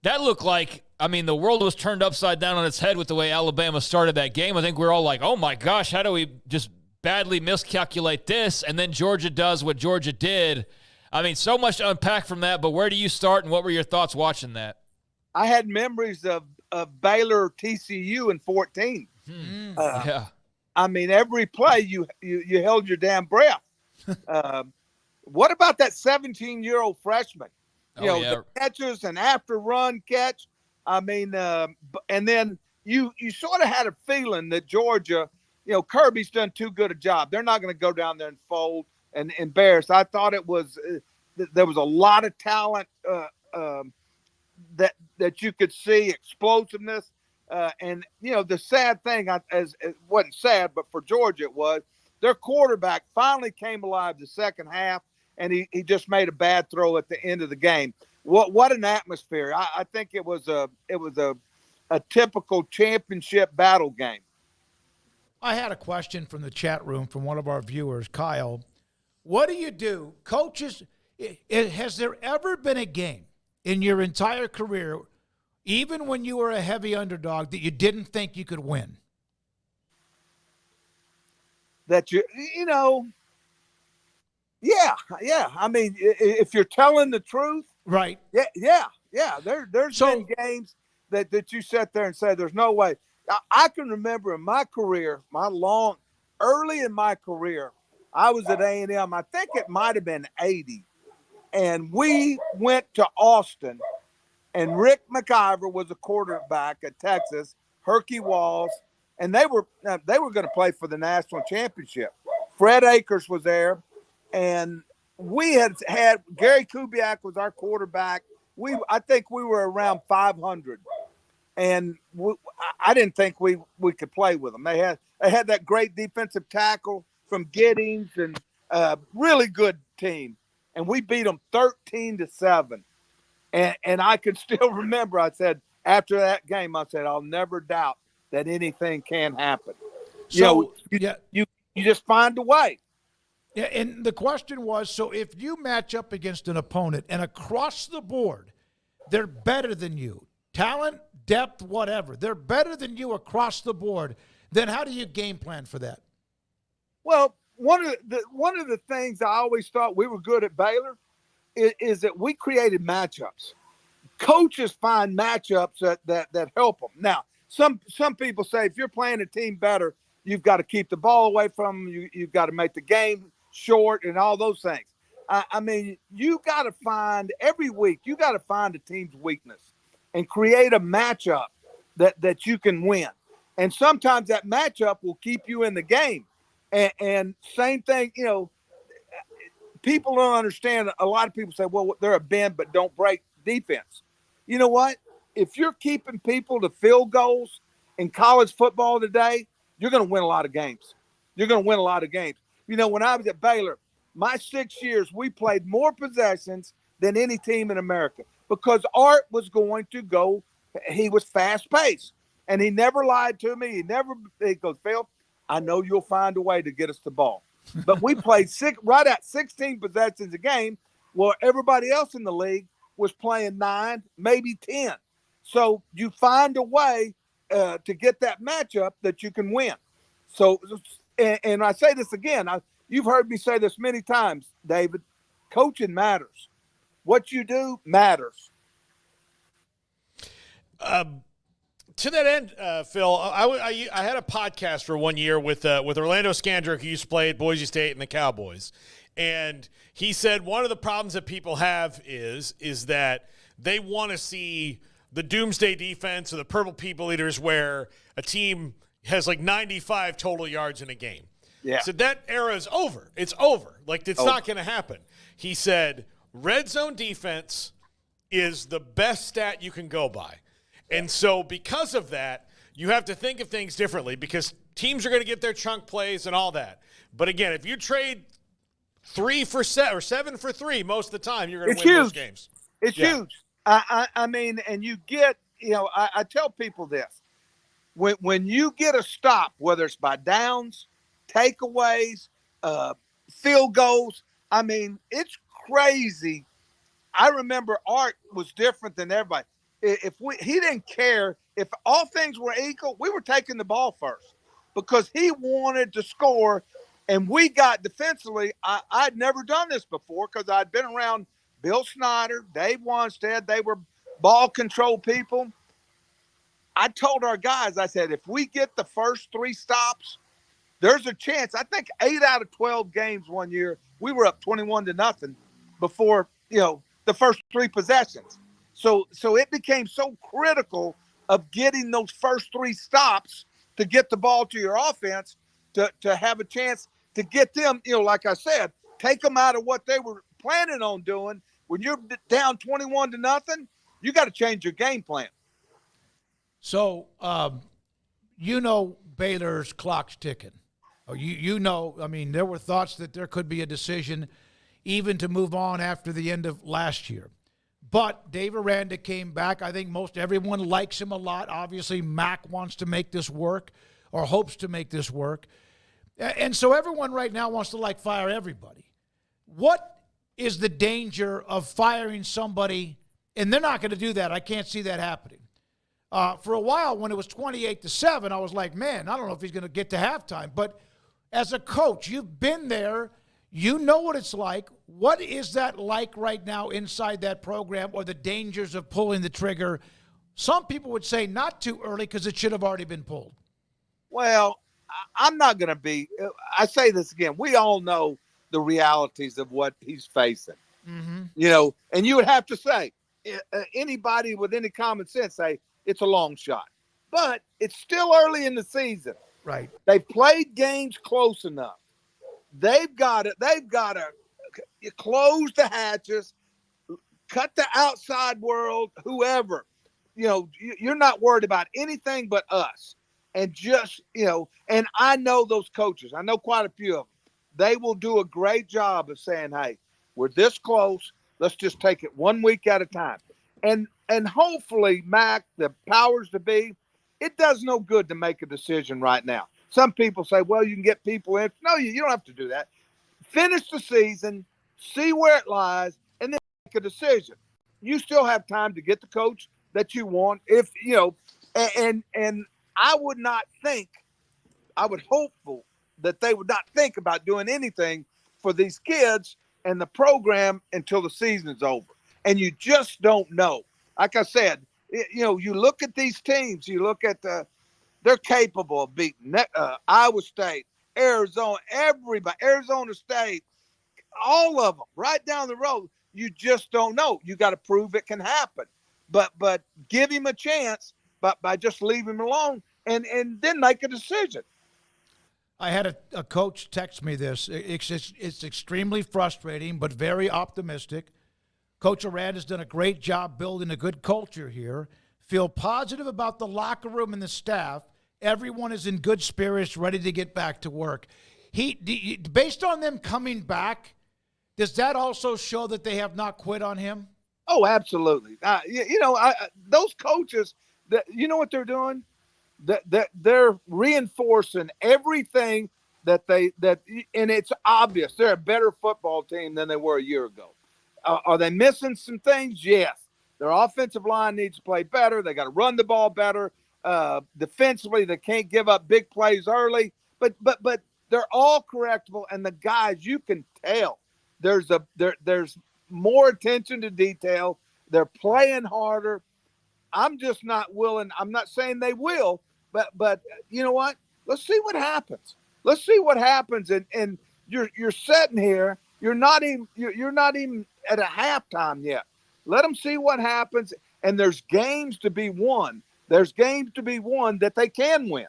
Speaker 8: That looked like, the world was turned upside down on its head with the way Alabama started that game. I think we're all like, oh, my gosh, how do we just badly miscalculate this? And then Georgia does what Georgia did. So much to unpack from that, but where do you start, and what were your thoughts watching that?
Speaker 1: I had memories of Baylor TCU in 14.
Speaker 8: Yeah.
Speaker 1: Every play you held your damn breath. What about that 17-year-old freshman? The catches and after run catch. And then you sort of had a feeling that Georgia, Kirby's done too good a job. They're not going to go down there and fold and embarrass. I thought it was there was a lot of talent that you could see, explosiveness. And the sad thing, it wasn't sad, but for Georgia it was, their quarterback finally came alive the second half, and he just made a bad throw at the end of the game. What an atmosphere! I think it was a typical championship battle game.
Speaker 6: I had a question from the chat room from one of our viewers, Kyle. What do you do, coaches? Has there ever been a game in your entire career, even when you were a heavy underdog, that you didn't think you could win?
Speaker 1: That yeah. If you're telling the truth,
Speaker 6: right?
Speaker 1: Yeah. There's been games that you sat there and said, "There's no way." I can remember in my career, early in my career, I was at A&M. I think it might have been 80, and we went to Austin. And Rick McIver was a quarterback at Texas, Herky Walls, and they were going to play for the national championship. Fred Akers was there, and we had Gary Kubiak was our quarterback. I think we were around 500, and I didn't think we could play with them. They had that great defensive tackle from Giddings, and really good team, and we beat them 13-7. And I can still remember, I said, after that game, I said, I'll never doubt that anything can happen.
Speaker 6: So,
Speaker 1: you just find a way.
Speaker 6: Yeah, and the question was, so if you match up against an opponent and across the board, they're better than you, talent, depth, whatever, they're better than you across the board, then how do you game plan for that?
Speaker 1: Well, one of the things I always thought we were good at Baylor is that we created matchups. Coaches find matchups that help them. Now, some people say if you're playing a team better, you've got to keep the ball away from them. You've got to make the game short and all those things. I mean, you got to find every week. You got to find a team's weakness and create a matchup that you can win. And sometimes that matchup will keep you in the game. And same thing, people don't understand. A lot of people say, well, they're a bend but don't break defense. You know what? If you're keeping people to field goals in college football today, you're going to win a lot of games. You're going to win a lot of games. When I was at Baylor, my 6 years, we played more possessions than any team in America because Art was going to go. He was fast-paced, and he never lied to me. He goes, Phil, I know you'll find a way to get us the ball. But we played 16 possessions a game, while everybody else in the league was playing 9, maybe 10. So you find a way to get that matchup that you can win. So, and I say this again, you've heard me say this many times, David, coaching matters. What you do matters.
Speaker 7: To that end, Phil, I had a podcast for 1 year with Orlando Scandrick, who used to play at Boise State and the Cowboys. And he said one of the problems that people have is that they want to see the doomsday defense or the purple people eaters where a team has like 95 total yards in a game.
Speaker 1: Yeah.
Speaker 7: So that era is over. It's over. Like, it's not going to happen. He said red zone defense is the best stat you can go by. And so because of that, you have to think of things differently because teams are going to get their chunk plays and all that. But again, if you trade 3 for 7 or 7 for 3 most of the time, you're going to win those games.
Speaker 1: It's huge. I mean, and you get, I tell people this. When you get a stop, whether it's by downs, takeaways, field goals, I mean, it's crazy. I remember Art was different than everybody. He didn't care if all things were equal, we were taking the ball first because he wanted to score. And we got defensively. I'd never done this before because I'd been around Bill Snyder, Dave Wanstead. They were ball control people. I told our guys, I said, if we get the first 3 stops, there's a chance. I think 8 out of 12 games 1 year, we were up 21-0 before, the first 3 possessions. So it became so critical of getting those first 3 stops to get the ball to your offense to have a chance to get them, like I said, take them out of what they were planning on doing. When you're down 21-0, you got to change your game plan.
Speaker 6: So, Baylor's clock's ticking. I mean, there were thoughts that there could be a decision even to move on after the end of last year. But Dave Aranda came back. I think most everyone likes him a lot. Obviously, Mac wants to make this work or hopes to make this work. And so everyone right now wants to, fire everybody. What is the danger of firing somebody? And they're not going to do that. I can't see that happening. For a while, when it was 28-7, I was like, man, I don't know if he's going to get to halftime. But as a coach, you've been there. You know what it's like. What is that like right now inside that program or the dangers of pulling the trigger? Some people would say not too early because it should have already been pulled.
Speaker 1: Well, I'm not going to be – I say this again. We all know the realities of what he's facing.
Speaker 6: Mm-hmm.
Speaker 1: And you would have to say, anybody with any common sense say it's a long shot. But it's still early in the season.
Speaker 6: Right.
Speaker 1: They've played games close enough. They've got to close the hatches, cut the outside world, whoever. You're not worried about anything but us. And just, and I know those coaches. I know quite a few of them. They will do a great job of saying, hey, we're this close. Let's just take it 1 week at a time. And and hopefully, Mac, the powers to be, it does no good to make a decision right now. Some people say, well, you can get people in. No, you don't have to do that. Finish the season, see where it lies, and then make a decision. You still have time to get the coach that you want. If you know, and I would not think, I would hopeful that they would not think about doing anything for these kids and the program until the season's over. And you just don't know. Like I said, you look at these teams, you look at they're capable of beating Iowa State, Arizona, everybody, Arizona State, all of them right down the road. You just don't know. You got to prove it can happen. But give him a chance by just leaving him alone and then make a decision.
Speaker 6: I had a coach text me this. It's extremely frustrating, but very optimistic. Coach Arad has done a great job building a good culture here. Feel positive about the locker room and the staff. Everyone is in good spirits, ready to get back to work. Based on them coming back, does that also show that they have not quit on him?
Speaker 1: Oh, absolutely. Those coaches, you know what they're doing? They're reinforcing everything and it's obvious they're a better football team than they were a year ago. Are they missing some things? Yes. Their offensive line needs to play better. They got to run the ball better. Defensively, they can't give up big plays early. But they're all correctable, and the guys, you can tell there's more attention to detail. They're playing harder. I'm just not willing. I'm not saying they will, but you know what? Let's see what happens. Let's see what happens. And you're sitting here. You're not even at a halftime yet. Let them see what happens. And there's games to be won. There's games to be won that they can win.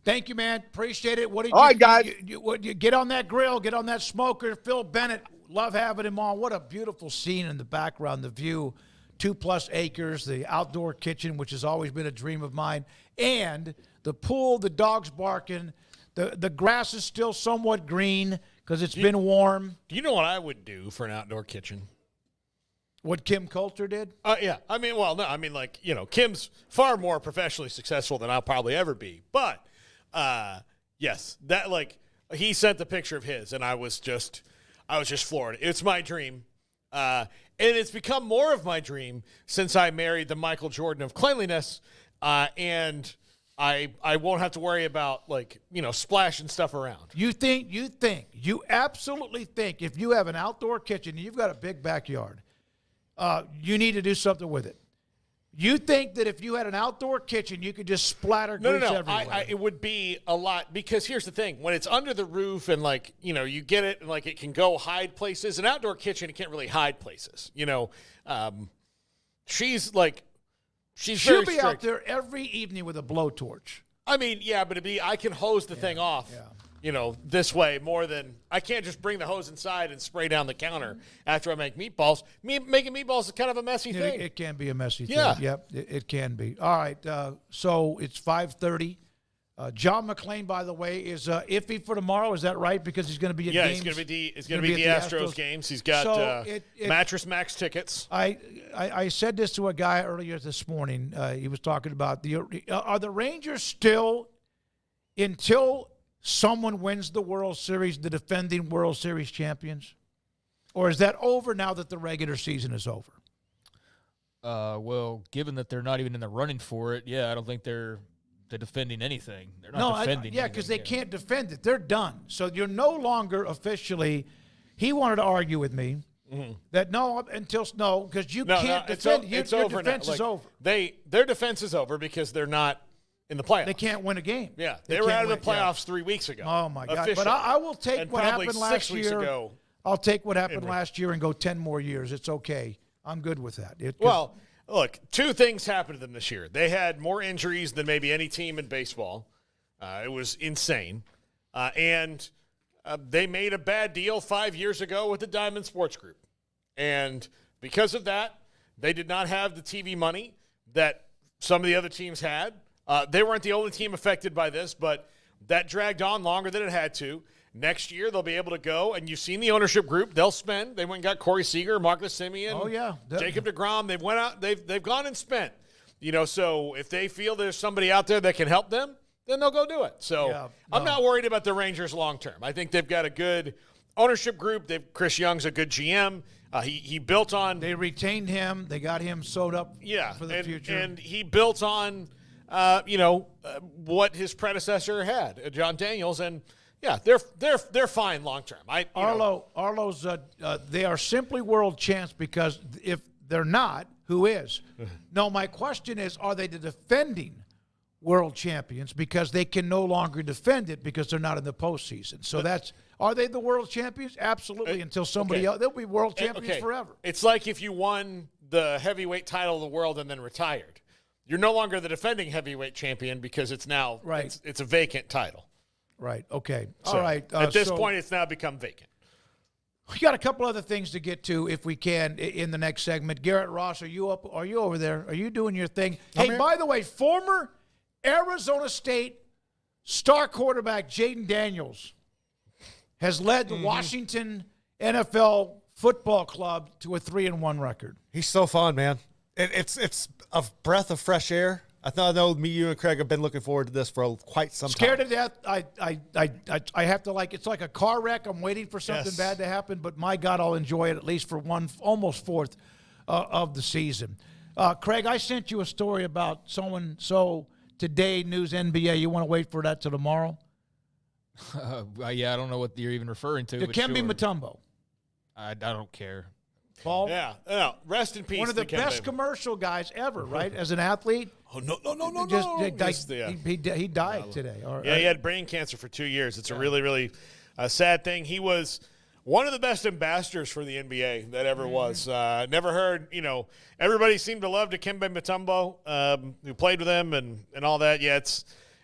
Speaker 6: Thank you, man. Appreciate it.
Speaker 1: All right, guys.
Speaker 6: You get on that grill, get on that smoker. Phil Bennett, love having him on. What a beautiful scene in the background, the view, 2+ acres, the outdoor kitchen, which has always been a dream of mine, and the pool, the dogs barking. The grass is still somewhat green because it's been warm.
Speaker 7: Do you know what I would do for an outdoor kitchen?
Speaker 6: What Kim Coulter did?
Speaker 7: Yeah. Kim's far more professionally successful than I'll probably ever be. But, yes, he sent the picture of his, and I was just floored. It's my dream. And it's become more of my dream since I married the Michael Jordan of cleanliness, and I won't have to worry about, splashing stuff around.
Speaker 6: You absolutely think if you have an outdoor kitchen and you've got a big backyard, you need to do something with it. You think that if you had an outdoor kitchen, you could just splatter grease everywhere?
Speaker 7: It would be a lot, because here's the thing. When it's under the roof and, you get it and, it can go hide places. An outdoor kitchen, it can't really hide places. She'll
Speaker 6: be out there every evening with a blowtorch.
Speaker 7: I mean, yeah, but I can hose the thing off. Yeah. This way more than I can't just bring the hose inside and spray down the counter after I make meatballs. Making meatballs is kind of a messy thing.
Speaker 6: It can be a messy
Speaker 7: thing.
Speaker 6: Yep, it can be. All right, so it's 5:30. John McClain, by the way, is iffy for tomorrow. Is that right? Because he's going to be at games.
Speaker 7: He's going to be at the Astros games. He's got Mattress Max tickets.
Speaker 6: I said this to a guy earlier this morning. He was talking about are the Rangers still, until someone wins the World Series, the defending World Series champions? Or is that over now that the regular season is over?
Speaker 8: Well, given that they're not even in the running for it, I don't think they're defending anything. They're not defending anything.
Speaker 6: Because they can't defend it. They're done. So you're no longer officially – he wanted to argue with me that because you can't defend it. Your defense is over.
Speaker 7: Their defense is over because they're not – in the playoffs.
Speaker 6: They can't win a game.
Speaker 7: Yeah, they were out of the playoffs 3 weeks ago.
Speaker 6: Oh, my God. But I will take what happened last year.
Speaker 7: 6 weeks ago.
Speaker 6: I'll take what happened last year and go 10 more years. It's okay. I'm good with that.
Speaker 7: Look, 2 things happened to them this year. They had more injuries than maybe any team in baseball. It was insane. And they made a bad deal 5 years ago with the Diamond Sports Group. And because of that, they did not have the TV money that some of the other teams had. They weren't the only team affected by this, but that dragged on longer than it had to. next year they'll be able to go, and you've seen the ownership group. They'll spend. They went and got Corey Seager, Marcus Simeon.
Speaker 6: Oh, yeah.
Speaker 7: Jacob deGrom. They've went out. They've gone and spent. So if they feel there's somebody out there that can help them, then they'll go do it. So I'm not worried about the Rangers long term. I think they've got a good ownership group. Chris Young's a good GM. He built on.
Speaker 6: They retained him. They got him sewed up for the future.
Speaker 7: And he built on, what his predecessor had, John Daniels, and they're fine long term.
Speaker 6: Arlo's they are simply world champs because if they're not, who is? No, my question is, are they the defending world champions because they can no longer defend it because they're not in the postseason? So are they the world champions? Absolutely. Until somebody else, they'll be world champions forever.
Speaker 7: It's like if you won the heavyweight title of the world and then retired. You're no longer the defending heavyweight champion because it's now it's a vacant title.
Speaker 6: Right. Okay.
Speaker 7: So
Speaker 6: all right.
Speaker 7: At this point, it's now become vacant.
Speaker 6: We got a couple other things to get to if we can in the next segment. Garrett Ross, are you up? Are you over there? Are you doing your thing? Hey, by the way, former Arizona State star quarterback Jaden Daniels has led the Washington NFL Football Club to a 3-1 record.
Speaker 3: He's so fun, man. It's a breath of fresh air. I know me, you, and Craig have been looking forward to this for quite some time.
Speaker 6: Scared to death. I have to it's like a car wreck. I'm waiting for something bad to happen, but my God, I'll enjoy it at least for almost fourth of the season. Craig, I sent you a story about someone. So today, News NBA. You want to wait for that till tomorrow?
Speaker 8: Yeah, I don't know what you're even referring to.
Speaker 6: Dikembe Mutombo.
Speaker 8: I don't care.
Speaker 6: Paul?
Speaker 7: Yeah. Rest in peace.
Speaker 6: One of the best commercial guys ever, right? As an athlete.
Speaker 7: Oh, no.
Speaker 6: He died today.
Speaker 7: He had brain cancer for 2 years. It's a really, really sad thing. He was one of the best ambassadors for the NBA that ever was. Never heard, everybody seemed to love Dikembe Mutombo, who played with him and all that. Yeah,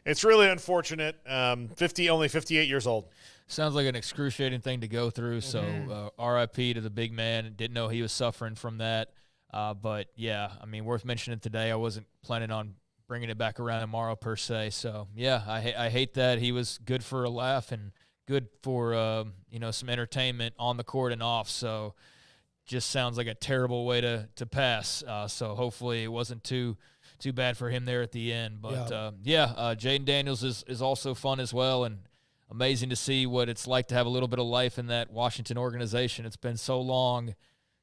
Speaker 7: it's really unfortunate. Only 58 years old.
Speaker 8: Sounds like an excruciating thing to go through. So RIP to the big man. Didn't know he was suffering from that. But, yeah, I mean, worth mentioning today. I wasn't planning on bringing it back around tomorrow per se. So, yeah, I hate that. He was good for a laugh and good for, some entertainment on the court and off. So just sounds like a terrible way to pass. So hopefully it wasn't too bad for him there at the end. But, Jaden Daniels is also fun as well, and amazing to see what it's like to have a little bit of life in that Washington organization. It's been so long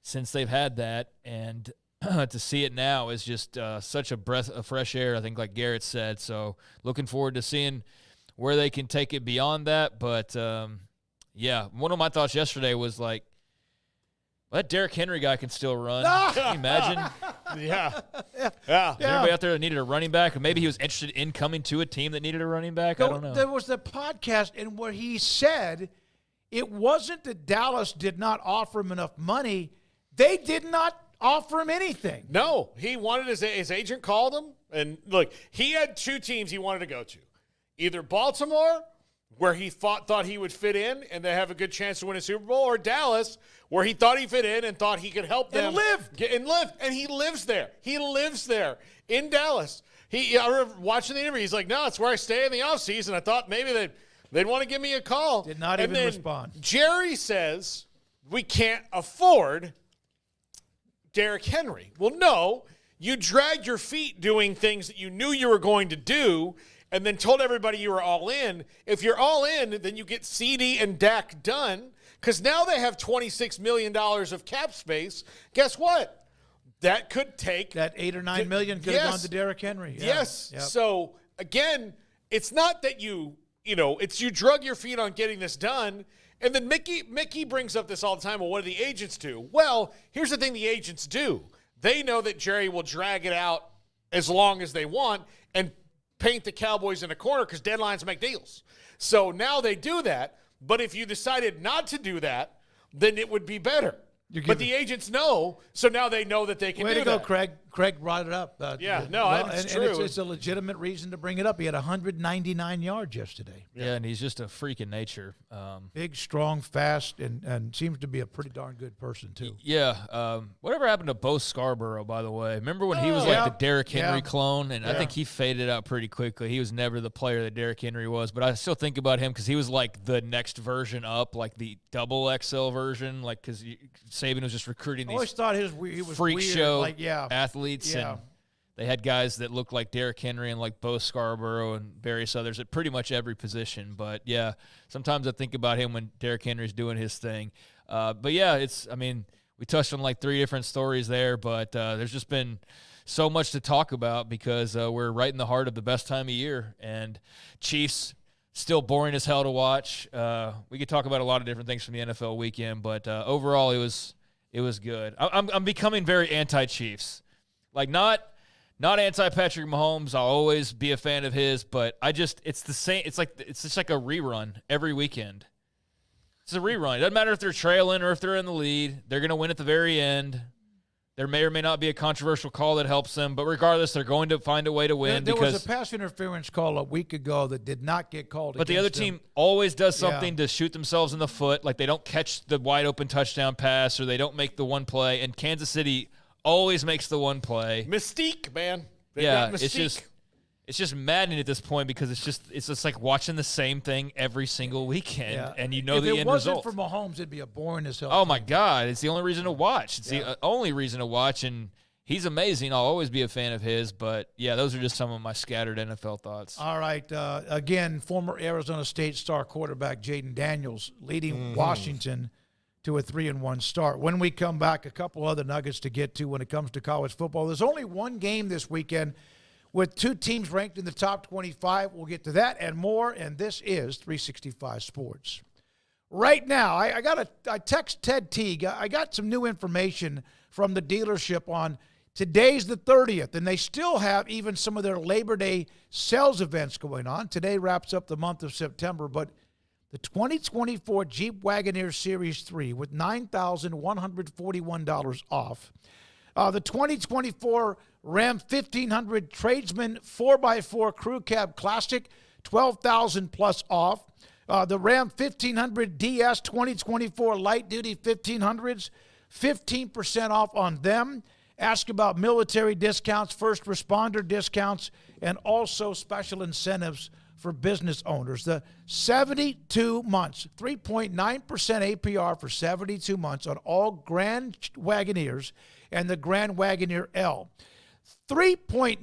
Speaker 8: since they've had that, and to see it now is just such a breath of fresh air, I think, like Garrett said. So looking forward to seeing where they can take it beyond that. But, one of my thoughts yesterday was like, that Derrick Henry guy can still run. Can you imagine?
Speaker 7: Yeah.
Speaker 8: Everybody out there that needed a running back, or maybe he was interested in coming to a team that needed a running back. I don't know.
Speaker 6: There was the podcast and where he said it wasn't that Dallas did not offer him enough money. They did not offer him anything.
Speaker 7: No. He wanted his agent called him. And, look, he had two teams he wanted to go to. Either Baltimore, where he thought he would fit in and they have a good chance to win a Super Bowl, or Dallas, where he thought he fit in and thought he could help them. And live. And he lives there. He lives there in Dallas. I remember watching the interview. He's like, no, it's where I stay in the offseason. I thought maybe they'd want to give me a call.
Speaker 6: Did not even respond.
Speaker 7: Jerry says, we can't afford Derrick Henry. Well, no. You dragged your feet doing things that you knew you were going to do and then told everybody you were all in. If you're all in, then you get CD and Dak done, because now they have $26 million of cap space. Guess what? That could take
Speaker 6: that $8 or $9 million could have gone to Derrick Henry. Yeah.
Speaker 7: Yes.
Speaker 6: Yep.
Speaker 7: So again, it's not that it's you drug your feet on getting this done. And then Mickey brings up this all the time. Well, what do the agents do? Well, here's the thing the agents do. They know that Jerry will drag it out as long as they want and paint the Cowboys in a corner because deadlines make deals. So now they do that. But if you decided not to do that, then it would be better. But the agents know, so now they know that they can do that.
Speaker 6: Way to go, Craig. Craig brought it up.
Speaker 7: It's true.
Speaker 6: It's a legitimate reason to bring it up. He had 199 yards yesterday.
Speaker 8: Yeah, and he's just a freak in nature.
Speaker 6: Big, strong, fast, and seems to be a pretty darn good person, too.
Speaker 8: Yeah. Whatever happened to Bo Scarborough, by the way? Remember when he was like the Derrick Henry clone? And I think he faded out pretty quickly. He was never the player that Derrick Henry was. But I still think about him because he was like the next version up, like the double XL version, like because Saban was just recruiting these
Speaker 6: always thought he was
Speaker 8: freak
Speaker 6: weird,
Speaker 8: show athletes.
Speaker 6: Yeah.
Speaker 8: And they had guys that looked like Derrick Henry and like Bo Scarborough and various others at pretty much every position. But, yeah, sometimes I think about him when Derrick Henry's doing his thing. But, yeah, we touched on like 3 different stories there, but there's just been so much to talk about because we're right in the heart of the best time of year. And Chiefs still boring as hell to watch. We could talk about a lot of different things from the NFL weekend, but overall it was good. I'm becoming very anti-Chiefs. Like not anti-Patrick Mahomes. I'll always be a fan of his, but it's the same. It's just like a rerun every weekend. It's a rerun. It doesn't matter if they're trailing or if they're in the lead. They're going to win at the very end. There may or may not be a controversial call that helps them, but regardless, they're going to find a way to win.
Speaker 6: There was a pass interference call a week ago that did not get called.
Speaker 8: But the other team always does something to shoot themselves in the foot. Like they don't catch the wide open touchdown pass or they don't make the one play. And Kansas City always makes the one play.
Speaker 7: Mystique, man. They've got mystique.
Speaker 8: It's just maddening at this point because it's just like watching the same thing every single weekend, and you know the end result.
Speaker 6: If it wasn't for Mahomes, it'd be a boring as hell.
Speaker 8: Oh my God, it's the only reason to watch. It's the only reason to watch, and he's amazing. I'll always be a fan of his. But yeah, those are just some of my scattered NFL thoughts.
Speaker 6: All right, again, former Arizona State star quarterback Jaden Daniels leading Washington to a 3-1 start. When we come back, a couple other nuggets to get to when it comes to college football. There's only one game this weekend with 2 teams ranked in the top 25. We'll get to that and more, and this is 365 Sports. Right now, I text Ted Teague. I got some new information from the dealership on today's the 30th, and they still have even some of their Labor Day sales events going on. Today wraps up the month of September, but the 2024 Jeep Wagoneer Series 3 with $9,141 off. The 2024 Ram 1500 Tradesman 4x4 Crew Cab Classic, $12,000 plus off. The Ram 1500 DS 2024 Light Duty 1500s, 15% off on them. Ask about military discounts, first responder discounts, and also special incentives for business owners. The 72 months, 3.9% APR for 72 months on all Grand Wagoneers and the Grand Wagoneer L. 3.9%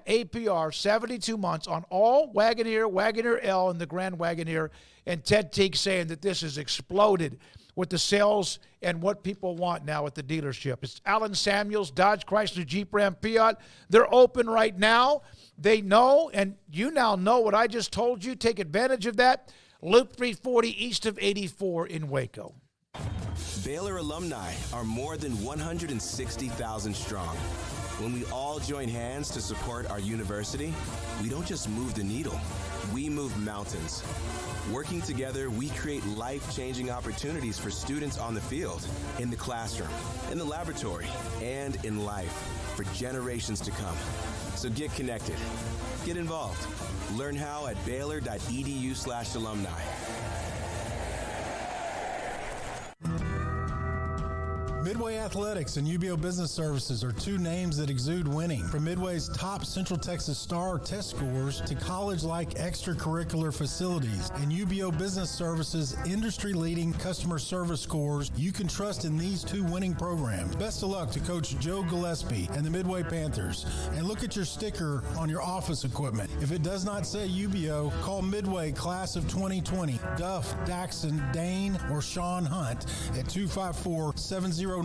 Speaker 6: APR, 72 months on all Wagoneer, Wagoneer L, and the Grand Wagoneer. And Ted Teague saying that this has exploded with the sales and what people want now at the dealership. It's Allen Samuels, Dodge, Chrysler, Jeep, Ram, Fiat. They're open right now. They know, and you now know what I just told you. Take advantage of that. Loop 340 east of 84 in Waco.
Speaker 5: Baylor alumni are more than 160,000 strong. When we all join hands to support our university, we don't just move the needle, we move mountains. Working together, we create life-changing opportunities for students on the field, in the classroom, in the laboratory, and in life for generations to come. So get connected, get involved. Learn how at baylor.edu/alumni.
Speaker 9: Midway Athletics and UBO Business Services are 2 names that exude winning. From Midway's top Central Texas Star test scores to college-like extracurricular facilities and UBO Business Services industry-leading customer service scores, you can trust in these 2 winning programs. Best of luck to Coach Joe Gillespie and the Midway Panthers. And look at your sticker on your office equipment. If it does not say UBO, call Midway Class of 2020, Duff, Daxon, Dane, or Sean Hunt at 254-709-2101 or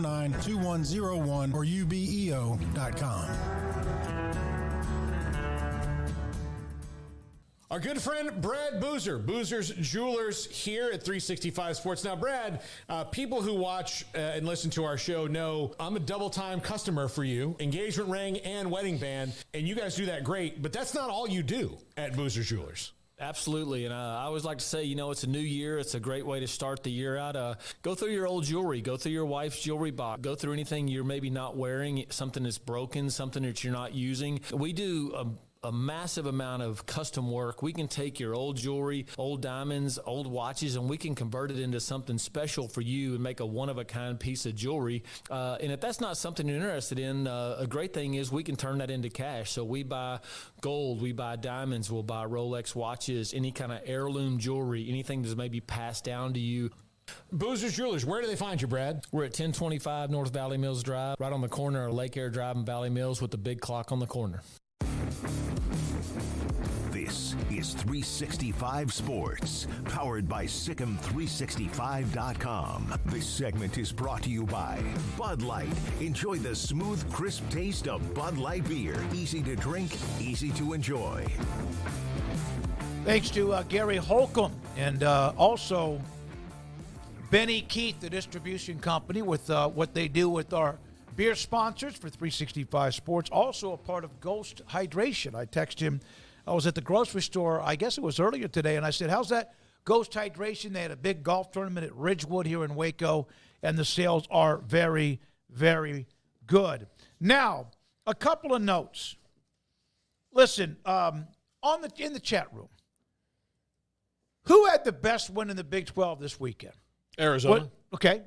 Speaker 9: ubeo.com.
Speaker 7: Our good friend Brad Boozer, Boozer's Jewelers here at 365 Sports. Now, Brad, people who watch and listen to our show know I'm a double-time customer for you, engagement ring and wedding band, and you guys do that great, but that's not all you do at Boozer's Jewelers.
Speaker 10: Absolutely. And I always like to say, it's a new year. It's a great way to start the year out. Go through your old jewelry. Go through your wife's jewelry box. Go through anything you're maybe not wearing, something that's broken, something that you're not using. We do a massive amount of custom work. We can take your old jewelry, old diamonds, old watches, and we can convert it into something special for you and make a one-of-a-kind piece of jewelry. And if that's not something you're interested in, a great thing is we can turn that into cash. So we buy gold, we buy diamonds, we'll buy Rolex watches, any kind of heirloom jewelry, anything that's maybe passed down to you.
Speaker 11: Boozer's Jewelers, where do they find you, Brad?
Speaker 10: We're at 1025 North Valley Mills Drive, right on the corner of Lake Air Drive and Valley Mills with the big clock on the corner.
Speaker 2: This is 365 Sports, powered by Sikkim365.com. This segment is brought to you by Bud Light. Enjoy the smooth, crisp taste of Bud Light beer. Easy to drink, easy to enjoy.
Speaker 6: Thanks to Gary Holcomb and also Benny Keith, the distribution company, with what they do with our beer sponsors for 365 Sports. Also a part of Ghost Hydration. I texted him. I was at the grocery store, I guess it was earlier today, and I said, how's that Ghost Hydration? They had a big golf tournament at Ridgewood here in Waco, and the sales are very, very good. Now, a couple of notes. Listen, in the chat room, who had the best win in the Big 12 this weekend?
Speaker 7: Arizona.
Speaker 6: What? Okay.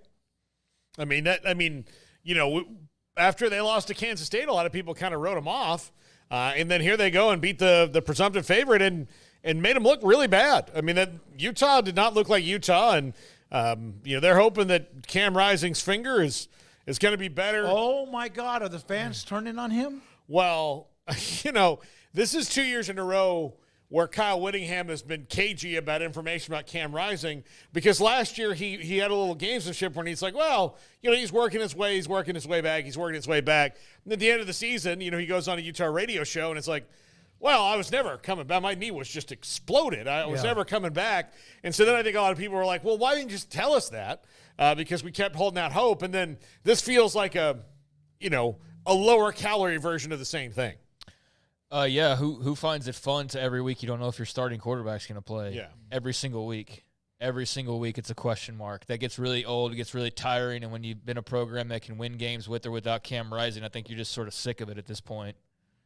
Speaker 7: After they lost to Kansas State, a lot of people kind of wrote them off. And then here they go and beat the presumptive favorite and made them look really bad. That Utah did not look like Utah. And, they're hoping that Cam Rising's finger is going to be better.
Speaker 6: Oh, my God. Are the fans turning on him?
Speaker 7: Well, this is 2 years in a row where Kyle Whittingham has been cagey about information about Cam Rising, because last year he had a little gamesmanship when he's like, well, he's working his way back. And at the end of the season, he goes on a Utah radio show and it's like, well, I was never coming back. My knee was just exploded. I was never coming back. And so then I think a lot of people were like, well, why didn't you just tell us that? Because we kept holding out hope. And then this feels like a lower calorie version of the same thing.
Speaker 8: Who finds it fun to every week you don't know if your starting quarterback's going to play?
Speaker 7: Yeah.
Speaker 8: Every single week. Every single week it's a question mark. That gets really old. It gets really tiring. And when you've been a program that can win games with or without Cam Rising, I think you're just sort of sick of it at this point.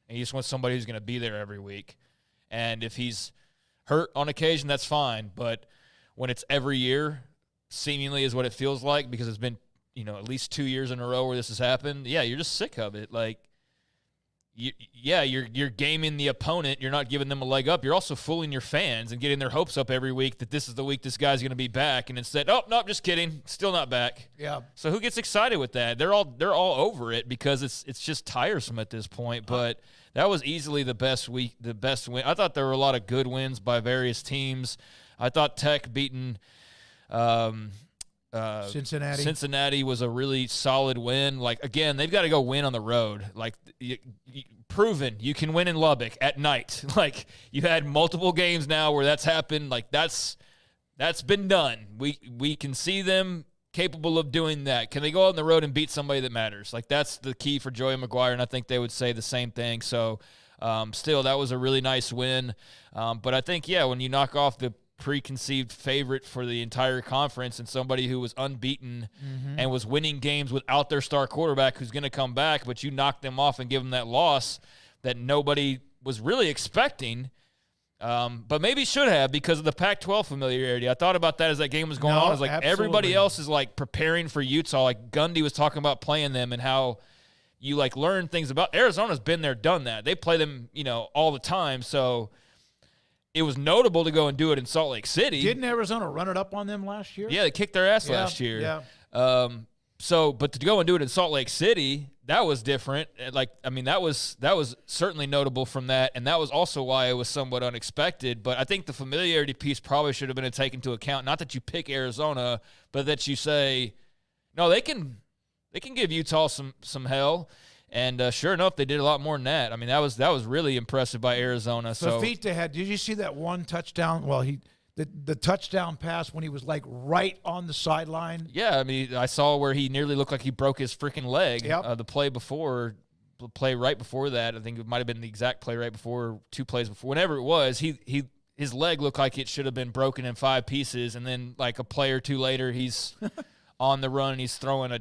Speaker 8: And you just want somebody who's going to be there every week. And if he's hurt on occasion, that's fine. But when it's every year, seemingly is what it feels like, because it's been, at least 2 years in a row where this has happened. Yeah, you're just sick of it. Like, you're gaming the opponent. You're not giving them a leg up. You're also fooling your fans and getting their hopes up every week that this is the week this guy's going to be back. And instead, oh, no, just kidding, still not back.
Speaker 6: Yeah.
Speaker 8: So who gets excited with that? They're all over it because it's just tiresome at this point. But that was easily the best win. I thought there were a lot of good wins by various teams. I thought Tech beating Cincinnati was a really solid win. Like, again, they've got to go win on the road. Like, proven you can win in Lubbock at night. Like, you've had multiple games now where that's happened. Like, that's been done. We can see them capable of doing that. Can they go out on the road and beat somebody that matters? Like, that's the key for Joey McGuire, and I think they would say the same thing. So, still, that was a really nice win. But I think, when you knock off the preconceived favorite for the entire conference and somebody who was unbeaten and was winning games without their star quarterback who's going to come back, but you knock them off and give them that loss that nobody was really expecting, but maybe should have because of the Pac-12 familiarity. I thought about that as that game was going on. I was like, everybody else is like preparing for Utah. Like Gundy was talking about playing them and how you like learn things about Arizona's been there, done that. They play them, all the time. So it was notable to go and do it in Salt Lake City.
Speaker 6: Didn't Arizona run it up on them last year?
Speaker 8: Yeah, they kicked their ass last year.
Speaker 6: Yeah.
Speaker 8: But to go and do it in Salt Lake City, that was different. That was certainly notable from that, and that was also why it was somewhat unexpected. But I think the familiarity piece probably should have been taken into account. Not that you pick Arizona, but that you say, no, they can give Utah some hell. And sure enough, they did a lot more than that. I mean, that was really impressive by Arizona.
Speaker 6: The feat they had. Did you see that one touchdown? Well, the touchdown pass when he was like right on the sideline.
Speaker 8: Yeah, I mean, I saw where he nearly looked like he broke his freaking leg.
Speaker 6: Yep.
Speaker 8: The play right before that, I think it might have been the exact play right before, 2 plays before, whenever it was. He his leg looked like it should have been broken in 5 pieces, and then like a play or two later, he's on the run and he's throwing a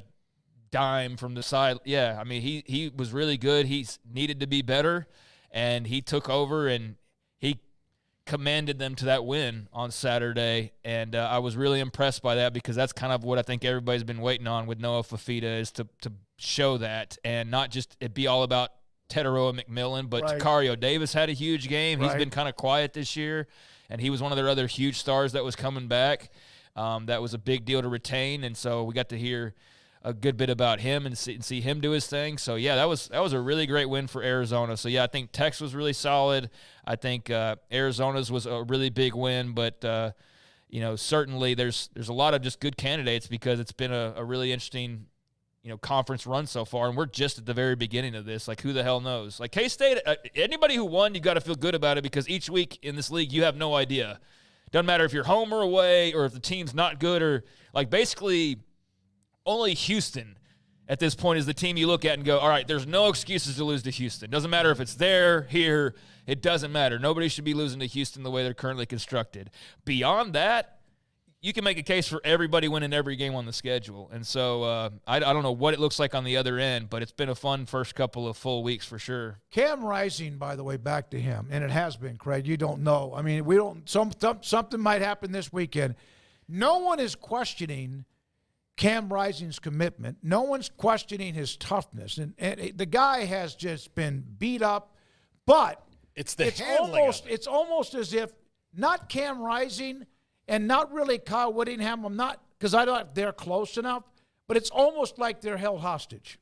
Speaker 8: dime from the side. Yeah, I mean, he was really good. He's needed to be better, and he took over and he commanded them to that win on Saturday, and I was really impressed by that because that's kind of what I think everybody's been waiting on with Noah Fafita is to show that and not just it be all about Teteroa McMillan, but
Speaker 6: Right.
Speaker 8: Takario Davis had a huge game. He's
Speaker 6: Right.
Speaker 8: been kind of quiet this year, and he was one of their other huge stars that was coming back. That was a big deal to retain, and so we got to hear a good bit about him and see him do his thing. So, yeah, that was a really great win for Arizona. So, yeah, I think Tech's was really solid. I think Arizona's was a really big win, but, certainly there's a lot of just good candidates because it's been a really interesting, conference run so far, and we're just at the very beginning of this. Like, who the hell knows? Like, K-State, anybody who won, you got to feel good about it because each week in this league, you have no idea. Doesn't matter if you're home or away or if the team's not good or, like, basically – only Houston at this point is the team you look at and go, all right, there's no excuses to lose to Houston. Doesn't matter if it's there, here, it doesn't matter. Nobody should be losing to Houston the way they're currently constructed. Beyond that, you can make a case for everybody winning every game on the schedule. And so I don't know what it looks like on the other end, but it's been a fun first couple of full weeks for sure.
Speaker 6: Cam Rising, by the way, back to him, and it has been, Craig. You don't know. I mean, we don't. Something might happen this weekend. No one is questioning Cam Rising's commitment. No one's questioning his toughness. And the guy has just been beat up, but
Speaker 7: it's
Speaker 6: almost as if not Cam Rising and not really Kyle Whittingham. I'm not, because I don't, they're close enough, but it's almost like they're held hostage.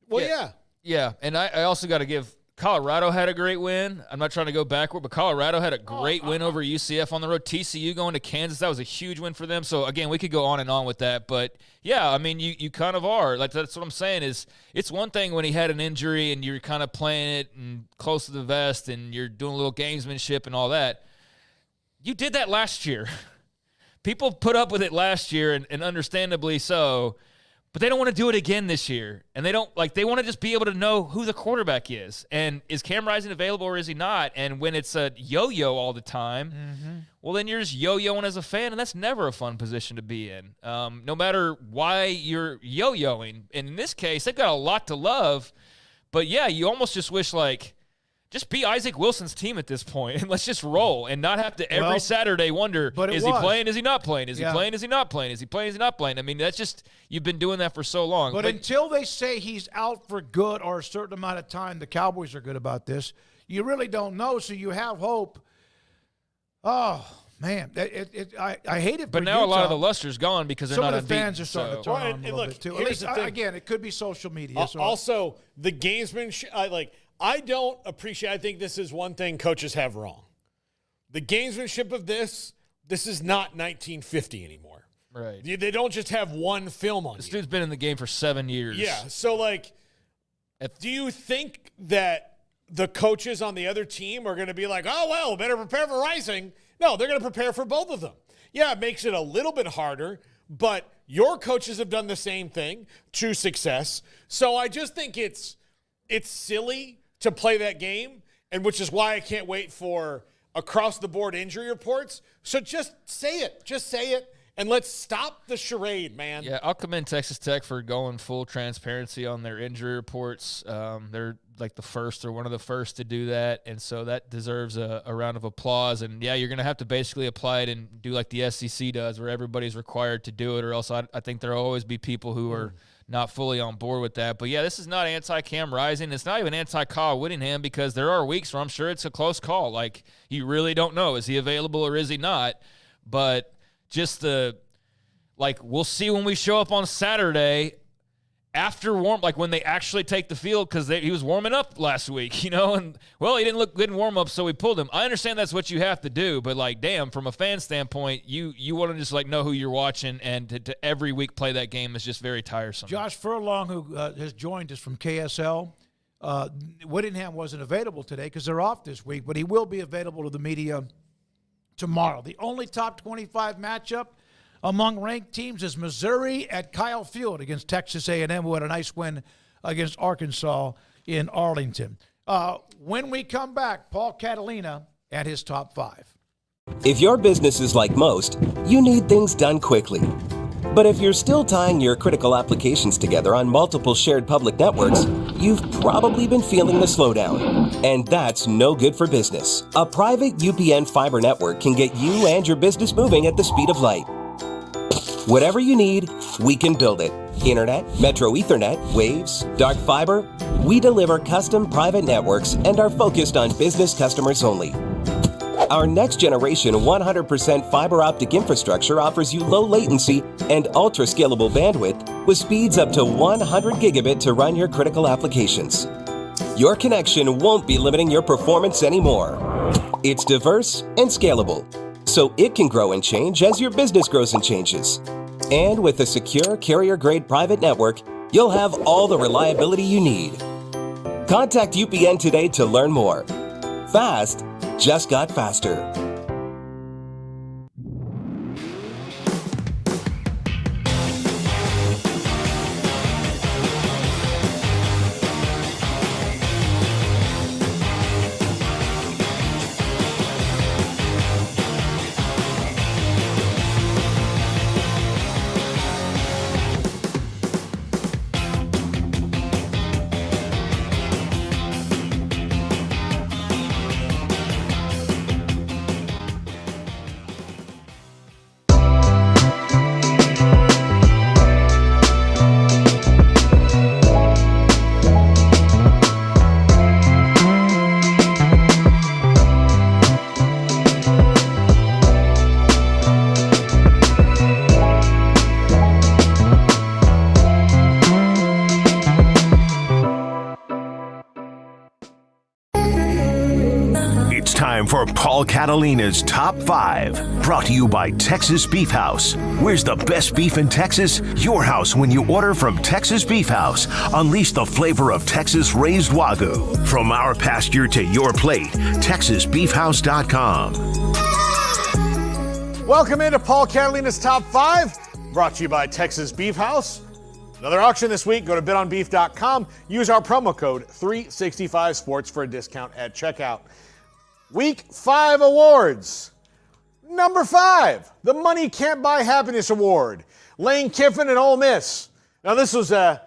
Speaker 7: Well, yeah.
Speaker 8: Yeah, and I also got to give Colorado had a great win. I'm not trying to go backward, but Colorado had a great win over UCF on the road. TCU going to Kansas, that was a huge win for them. So, again, we could go on and on with that. But, yeah, I mean, you kind of are. Like, that's what I'm saying is it's one thing when he had an injury and you're kind of playing it and close to the vest and you're doing a little gamesmanship and all that. You did that last year. People put up with it last year, and understandably so. But they don't want to do it again this year. And they want to just be able to know who the quarterback is. And is Cam Rising available or is he not? And when it's a yo-yo all the time, well, then you're just yo-yoing as a fan, and that's never a fun position to be in. No matter why you're yo-yoing. And in this case, they've got a lot to love. But, yeah, you almost just wish, just be Isaac Wilson's team at this point, and let's just roll and not have to every Saturday wonder, is he playing, is he not playing? Is he playing, is he not playing? Is he playing, is he not playing? I mean, that's just – you've been doing that for so long.
Speaker 6: But until they say he's out for good or a certain amount of time, the Cowboys are good about this, you really don't know, so you have hope. Oh, man. I hate it.
Speaker 8: But now a lot of the luster's gone because they're not unbeaten.
Speaker 6: Some of the fans are starting to turn on a little bit, too. At least, again, it could be social media.
Speaker 7: Also, the gamesmanship – I don't appreciate – I think this is one thing coaches have wrong. The gamesmanship of this is not 1950 anymore.
Speaker 8: Right.
Speaker 7: They don't just have one film on
Speaker 8: This dude's been in the game for 7 years.
Speaker 7: Yeah. So, do you think that the coaches on the other team are going to be like, oh, well, better prepare for Rising? No, they're going to prepare for both of them. Yeah, it makes it a little bit harder, but your coaches have done the same thing to success. So I just think it's silly to play that game, and which is why I can't wait for across-the-board injury reports. So just say it. Just say it, and let's stop the charade, man.
Speaker 8: Yeah, I'll commend Texas Tech for going full transparency on their injury reports. They're like the first or one of the first to do that, and so that deserves a round of applause. And, yeah, you're going to have to basically apply it and do like the SEC does where everybody's required to do it, or else I think there will always be people who are – not fully on board with that. But, yeah, this is not anti-Cam Rising. It's not even anti-Kyle Whittingham because there are weeks where I'm sure it's a close call. Like, you really don't know. Is he available or is he not? But just we'll see when we show up on Saturday after when they actually take the field because he was warming up last week, and, well, he didn't look good in warm-up, so we pulled him. I understand that's what you have to do, but, damn, from a fan standpoint, you want to just, know who you're watching, and to every week play that game is just very tiresome.
Speaker 6: Josh Furlong, who has joined us from KSL, Whittingham wasn't available today because they're off this week, but he will be available to the media tomorrow. The only top 25 matchup among ranked teams is Missouri at Kyle Field against Texas A&M, who had a nice win against Arkansas in Arlington. When we come back, Paul Catalina at his top 5.
Speaker 13: If your business is like most, you need things done quickly. But if you're still tying your critical applications together on multiple shared public networks, you've probably been feeling the slowdown. And that's no good for business. A private UPN fiber network can get you and your business moving at the speed of light. Whatever you need, we can build it. Internet, Metro Ethernet, Waves, dark fiber. We deliver custom private networks and are focused on business customers only. Our next generation 100% fiber optic infrastructure offers you low latency and ultra scalable bandwidth with speeds up to 100 gigabit to run your critical applications. Your connection won't be limiting your performance anymore. It's diverse and scalable, so it can grow and change as your business grows and changes. And with a secure carrier-grade private network, you'll have all the reliability you need. Contact UPN today to learn more. Fast just got faster.
Speaker 2: For Paul Catalina's Top 5, brought to you by Texas Beef House. Where's the best beef in Texas? Your house when you order from Texas Beef House. Unleash the flavor of Texas raised Wagyu. From our pasture to your plate, TexasBeefHouse.com.
Speaker 7: Welcome into Paul Catalina's Top 5, brought to you by Texas Beef House. Another auction this week. Go to bitonbeef.com. Use our promo code 365sports for a discount at checkout. Week 5 awards. Number 5, the Money Can't Buy Happiness Award. Lane Kiffin and Ole Miss. Now, this was a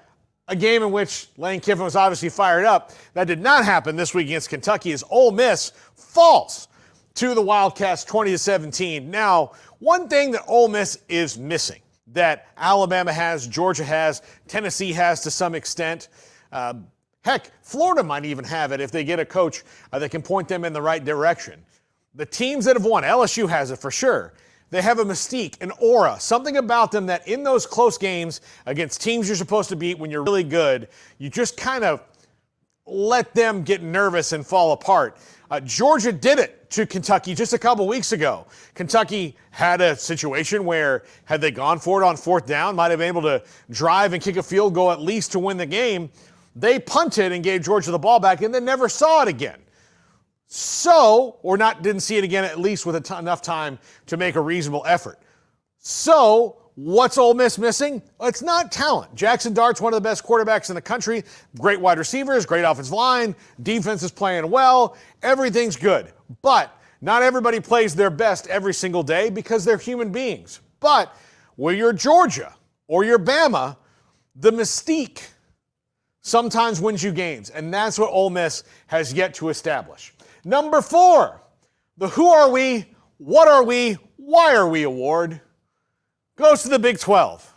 Speaker 7: game in which Lane Kiffin was obviously fired up. That did not happen this week against Kentucky as Ole Miss falls to the Wildcats 20-17. Now, one thing that Ole Miss is missing that Alabama has, Georgia has, Tennessee has to some extent, heck, Florida might even have it if they get a coach that can point them in the right direction. The teams that have won, LSU has it for sure. They have a mystique, an aura, something about them that in those close games against teams you're supposed to beat when you're really good, you just kind of let them get nervous and fall apart. Georgia did it to Kentucky just a couple weeks ago. Kentucky had a situation where had they gone for it on 4th down, might have been able to drive and kick a field goal at least to win the game. They punted and gave Georgia the ball back and then never saw it again. Didn't see it again, at least with enough time to make a reasonable effort. So, what's Ole Miss missing? It's not talent. Jackson Dart's one of the best quarterbacks in the country. Great wide receivers, great offensive line. Defense is playing well. Everything's good. But not everybody plays their best every single day because they're human beings. But where you're Georgia or you're Bama, the mystique sometimes wins you games, and that's what Ole Miss has yet to establish. Number 4, the Who Are We, What Are We, Why Are We award goes to the Big 12.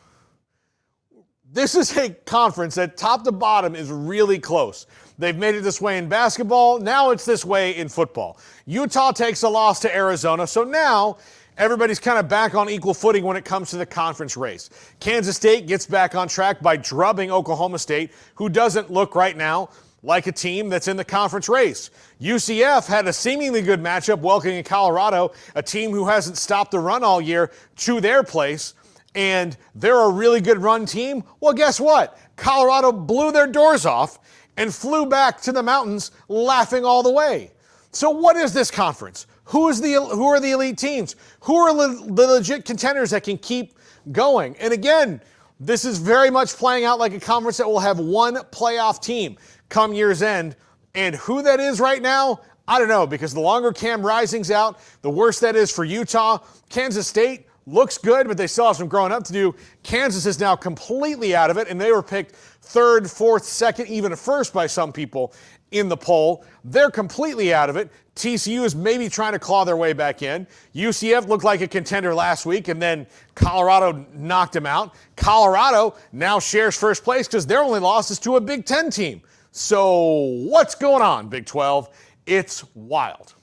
Speaker 7: This is a conference that top to bottom is really close. They've made it this way in basketball. Now it's this way in football. Utah takes a loss to Arizona, so now everybody's kind of back on equal footing when it comes to the conference race. Kansas State gets back on track by drubbing Oklahoma State, who doesn't look right now like a team that's in the conference race. UCF had a seemingly good matchup welcoming Colorado, a team who hasn't stopped the run all year, to their place, and they're a really good run team. Well, guess what? Colorado blew their doors off and flew back to the mountains laughing all the way. So what is this conference? Who are the elite teams? Who are the legit contenders that can keep going? And again, this is very much playing out like a conference that will have one playoff team come year's end. And who that is right now, I don't know, because the longer Cam Rising's out, the worse that is for Utah. Kansas State looks good, but they still have some growing up to do. Kansas is now completely out of it, and they were picked 3rd, 4th, 2nd, even 1st by some people in the poll. They're completely out of it. TCU is maybe trying to claw their way back in. UCF looked like a contender last week, and then Colorado knocked them out. Colorado now shares first place because their only loss is to a Big Ten team. So what's going on, Big 12? It's wild.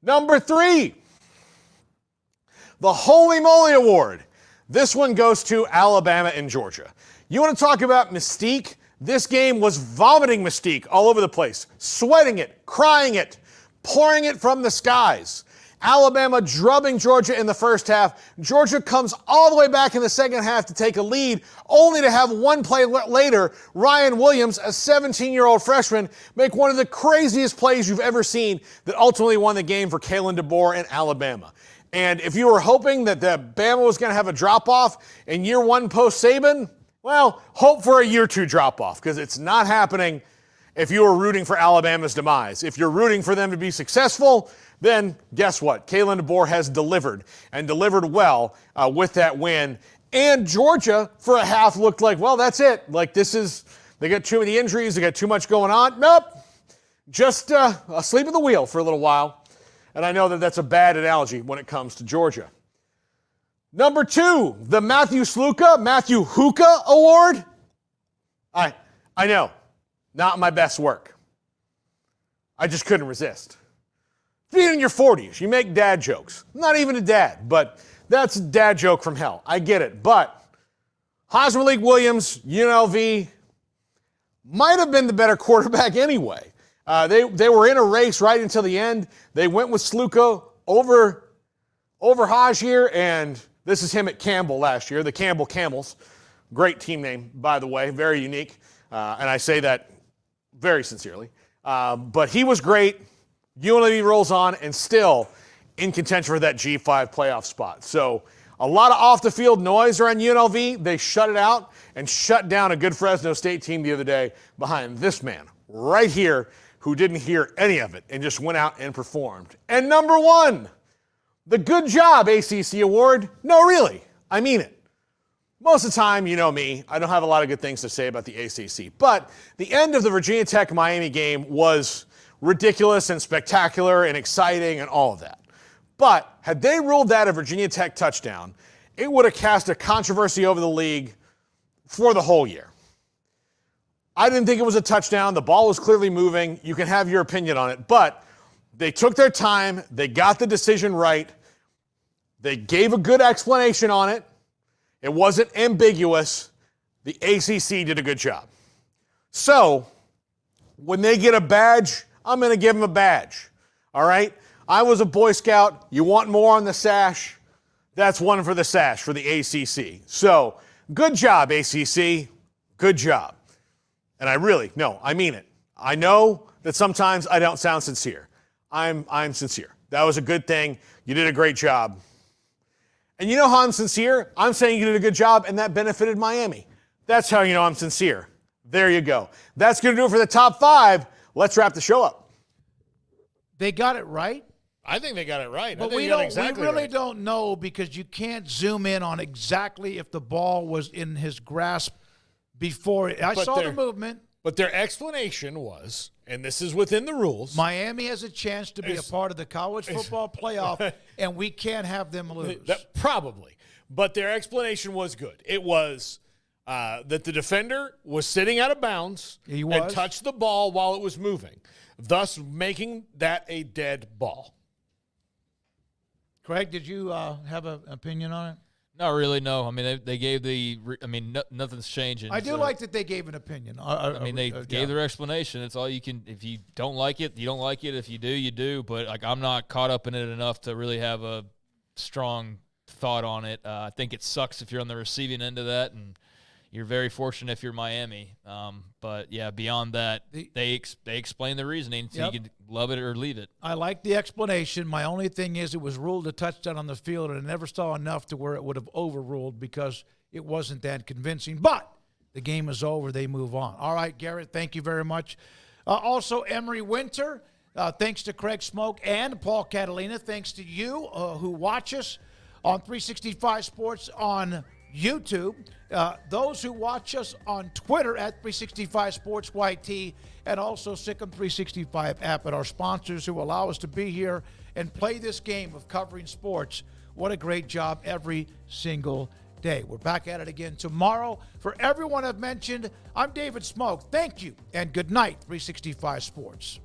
Speaker 7: Number 3, the Holy Moly Award. This one goes to Alabama and Georgia. You want to talk about mystique? This game was vomiting mystique all over the place, sweating it, crying it, pouring it from the skies. Alabama drubbing Georgia in the first half. Georgia comes all the way back in the second half to take a lead, only to have one play later, Ryan Williams, a 17-year-old freshman, make one of the craziest plays you've ever seen that ultimately won the game for Kalen DeBoer and Alabama. And if you were hoping that the Bama was going to have a drop-off in year 1 post-Saban, well, hope for a year 2 drop-off, because it's not happening if you were rooting for Alabama's demise. If you're rooting for them to be successful, then guess what? Kalen DeBoer has delivered, and delivered well with that win. And Georgia, for a half, looked like, well, that's it. Like, they got too many injuries, they got too much going on. Nope. Just asleep at the wheel for a little while. And I know that that's a bad analogy when it comes to Georgia. Number 2, the Matthew Hookah Award. I know, not my best work. I just couldn't resist. Being in your 40s, you make dad jokes. I'm not even a dad, but that's a dad joke from hell. I get it. But Heisman Malik Williams, UNLV, might have been the better quarterback anyway. They were in a race right until the end. They went with Sluka over Haj here, and this is him at Campbell last year, the Campbell Camels. Great team name, by the way, very unique, and I say that very sincerely. But he was great. UNLV rolls on and still in contention for that G5 playoff spot. So a lot of off-the-field noise around UNLV. They shut it out and shut down a good Fresno State team the other day behind this man right here who didn't hear any of it and just went out and performed. And number 1, the Good Job ACC Award. No, really, I mean it. Most of the time, you know me, I don't have a lot of good things to say about the ACC. But the end of the Virginia Tech-Miami game was ridiculous and spectacular and exciting and all of that. But had they ruled that a Virginia Tech touchdown, it would have cast a controversy over the league for the whole year. I didn't think it was a touchdown. The ball was clearly moving. You can have your opinion on it. But they took their time. They got the decision right. They gave a good explanation on it. It wasn't ambiguous. The ACC did a good job. So when they get a badge, I'm going to give them a badge. All right? I was a Boy Scout. You want more on the sash? That's one for the sash for the ACC. So good job, ACC. Good job. And I mean it. I know that sometimes I don't sound sincere. I'm sincere. That was a good thing. You did a great job. And you know how I'm sincere? I'm saying you did a good job, and that benefited Miami. That's how you know I'm sincere. There you go. That's going to do it for the top 5. Let's wrap the show up.
Speaker 6: They got it right.
Speaker 7: I think they got it right.
Speaker 6: But we really don't know, because you can't zoom in on exactly if the ball was in his grasp before. I saw the movement.
Speaker 7: But their explanation was, and this is within the rules,
Speaker 6: Miami has a chance to be a part of the college football playoff, and we can't have them lose.
Speaker 7: Probably. But their explanation was good. It was that the defender was sitting out of bounds and touched the ball while it was moving, thus making that a dead ball.
Speaker 6: Craig, did you have an opinion on it?
Speaker 8: Not really, no. I mean, they gave nothing's changing.
Speaker 6: I do like that they gave an opinion.
Speaker 8: They gave their explanation. It's all you can. If you don't like it, you don't like it. If you do, you do. But I'm not caught up in it enough to really have a strong thought on it. I think it sucks if you're on the receiving end of that, and you're very fortunate if you're Miami. But yeah, beyond that, they explain the reasoning, so you can love it or leave it.
Speaker 6: I like the explanation. My only thing is it was ruled a touchdown on the field, and I never saw enough to where it would have overruled because it wasn't that convincing. But the game is over. They move on. All right, Garrett, thank you very much. Also, Emery Winter, Thanks to Craig Smoak and Paul Catalina. Thanks to you who watch us on 365 Sports on YouTube. Those who watch us on Twitter at 365 Sports YT, and also Sikkim 365 app, and our sponsors who allow us to be here and play this game of covering sports. What a great job every single day. We're back at it again tomorrow. For everyone I've mentioned, I'm David Smoak. Thank you, and good night, 365 Sports.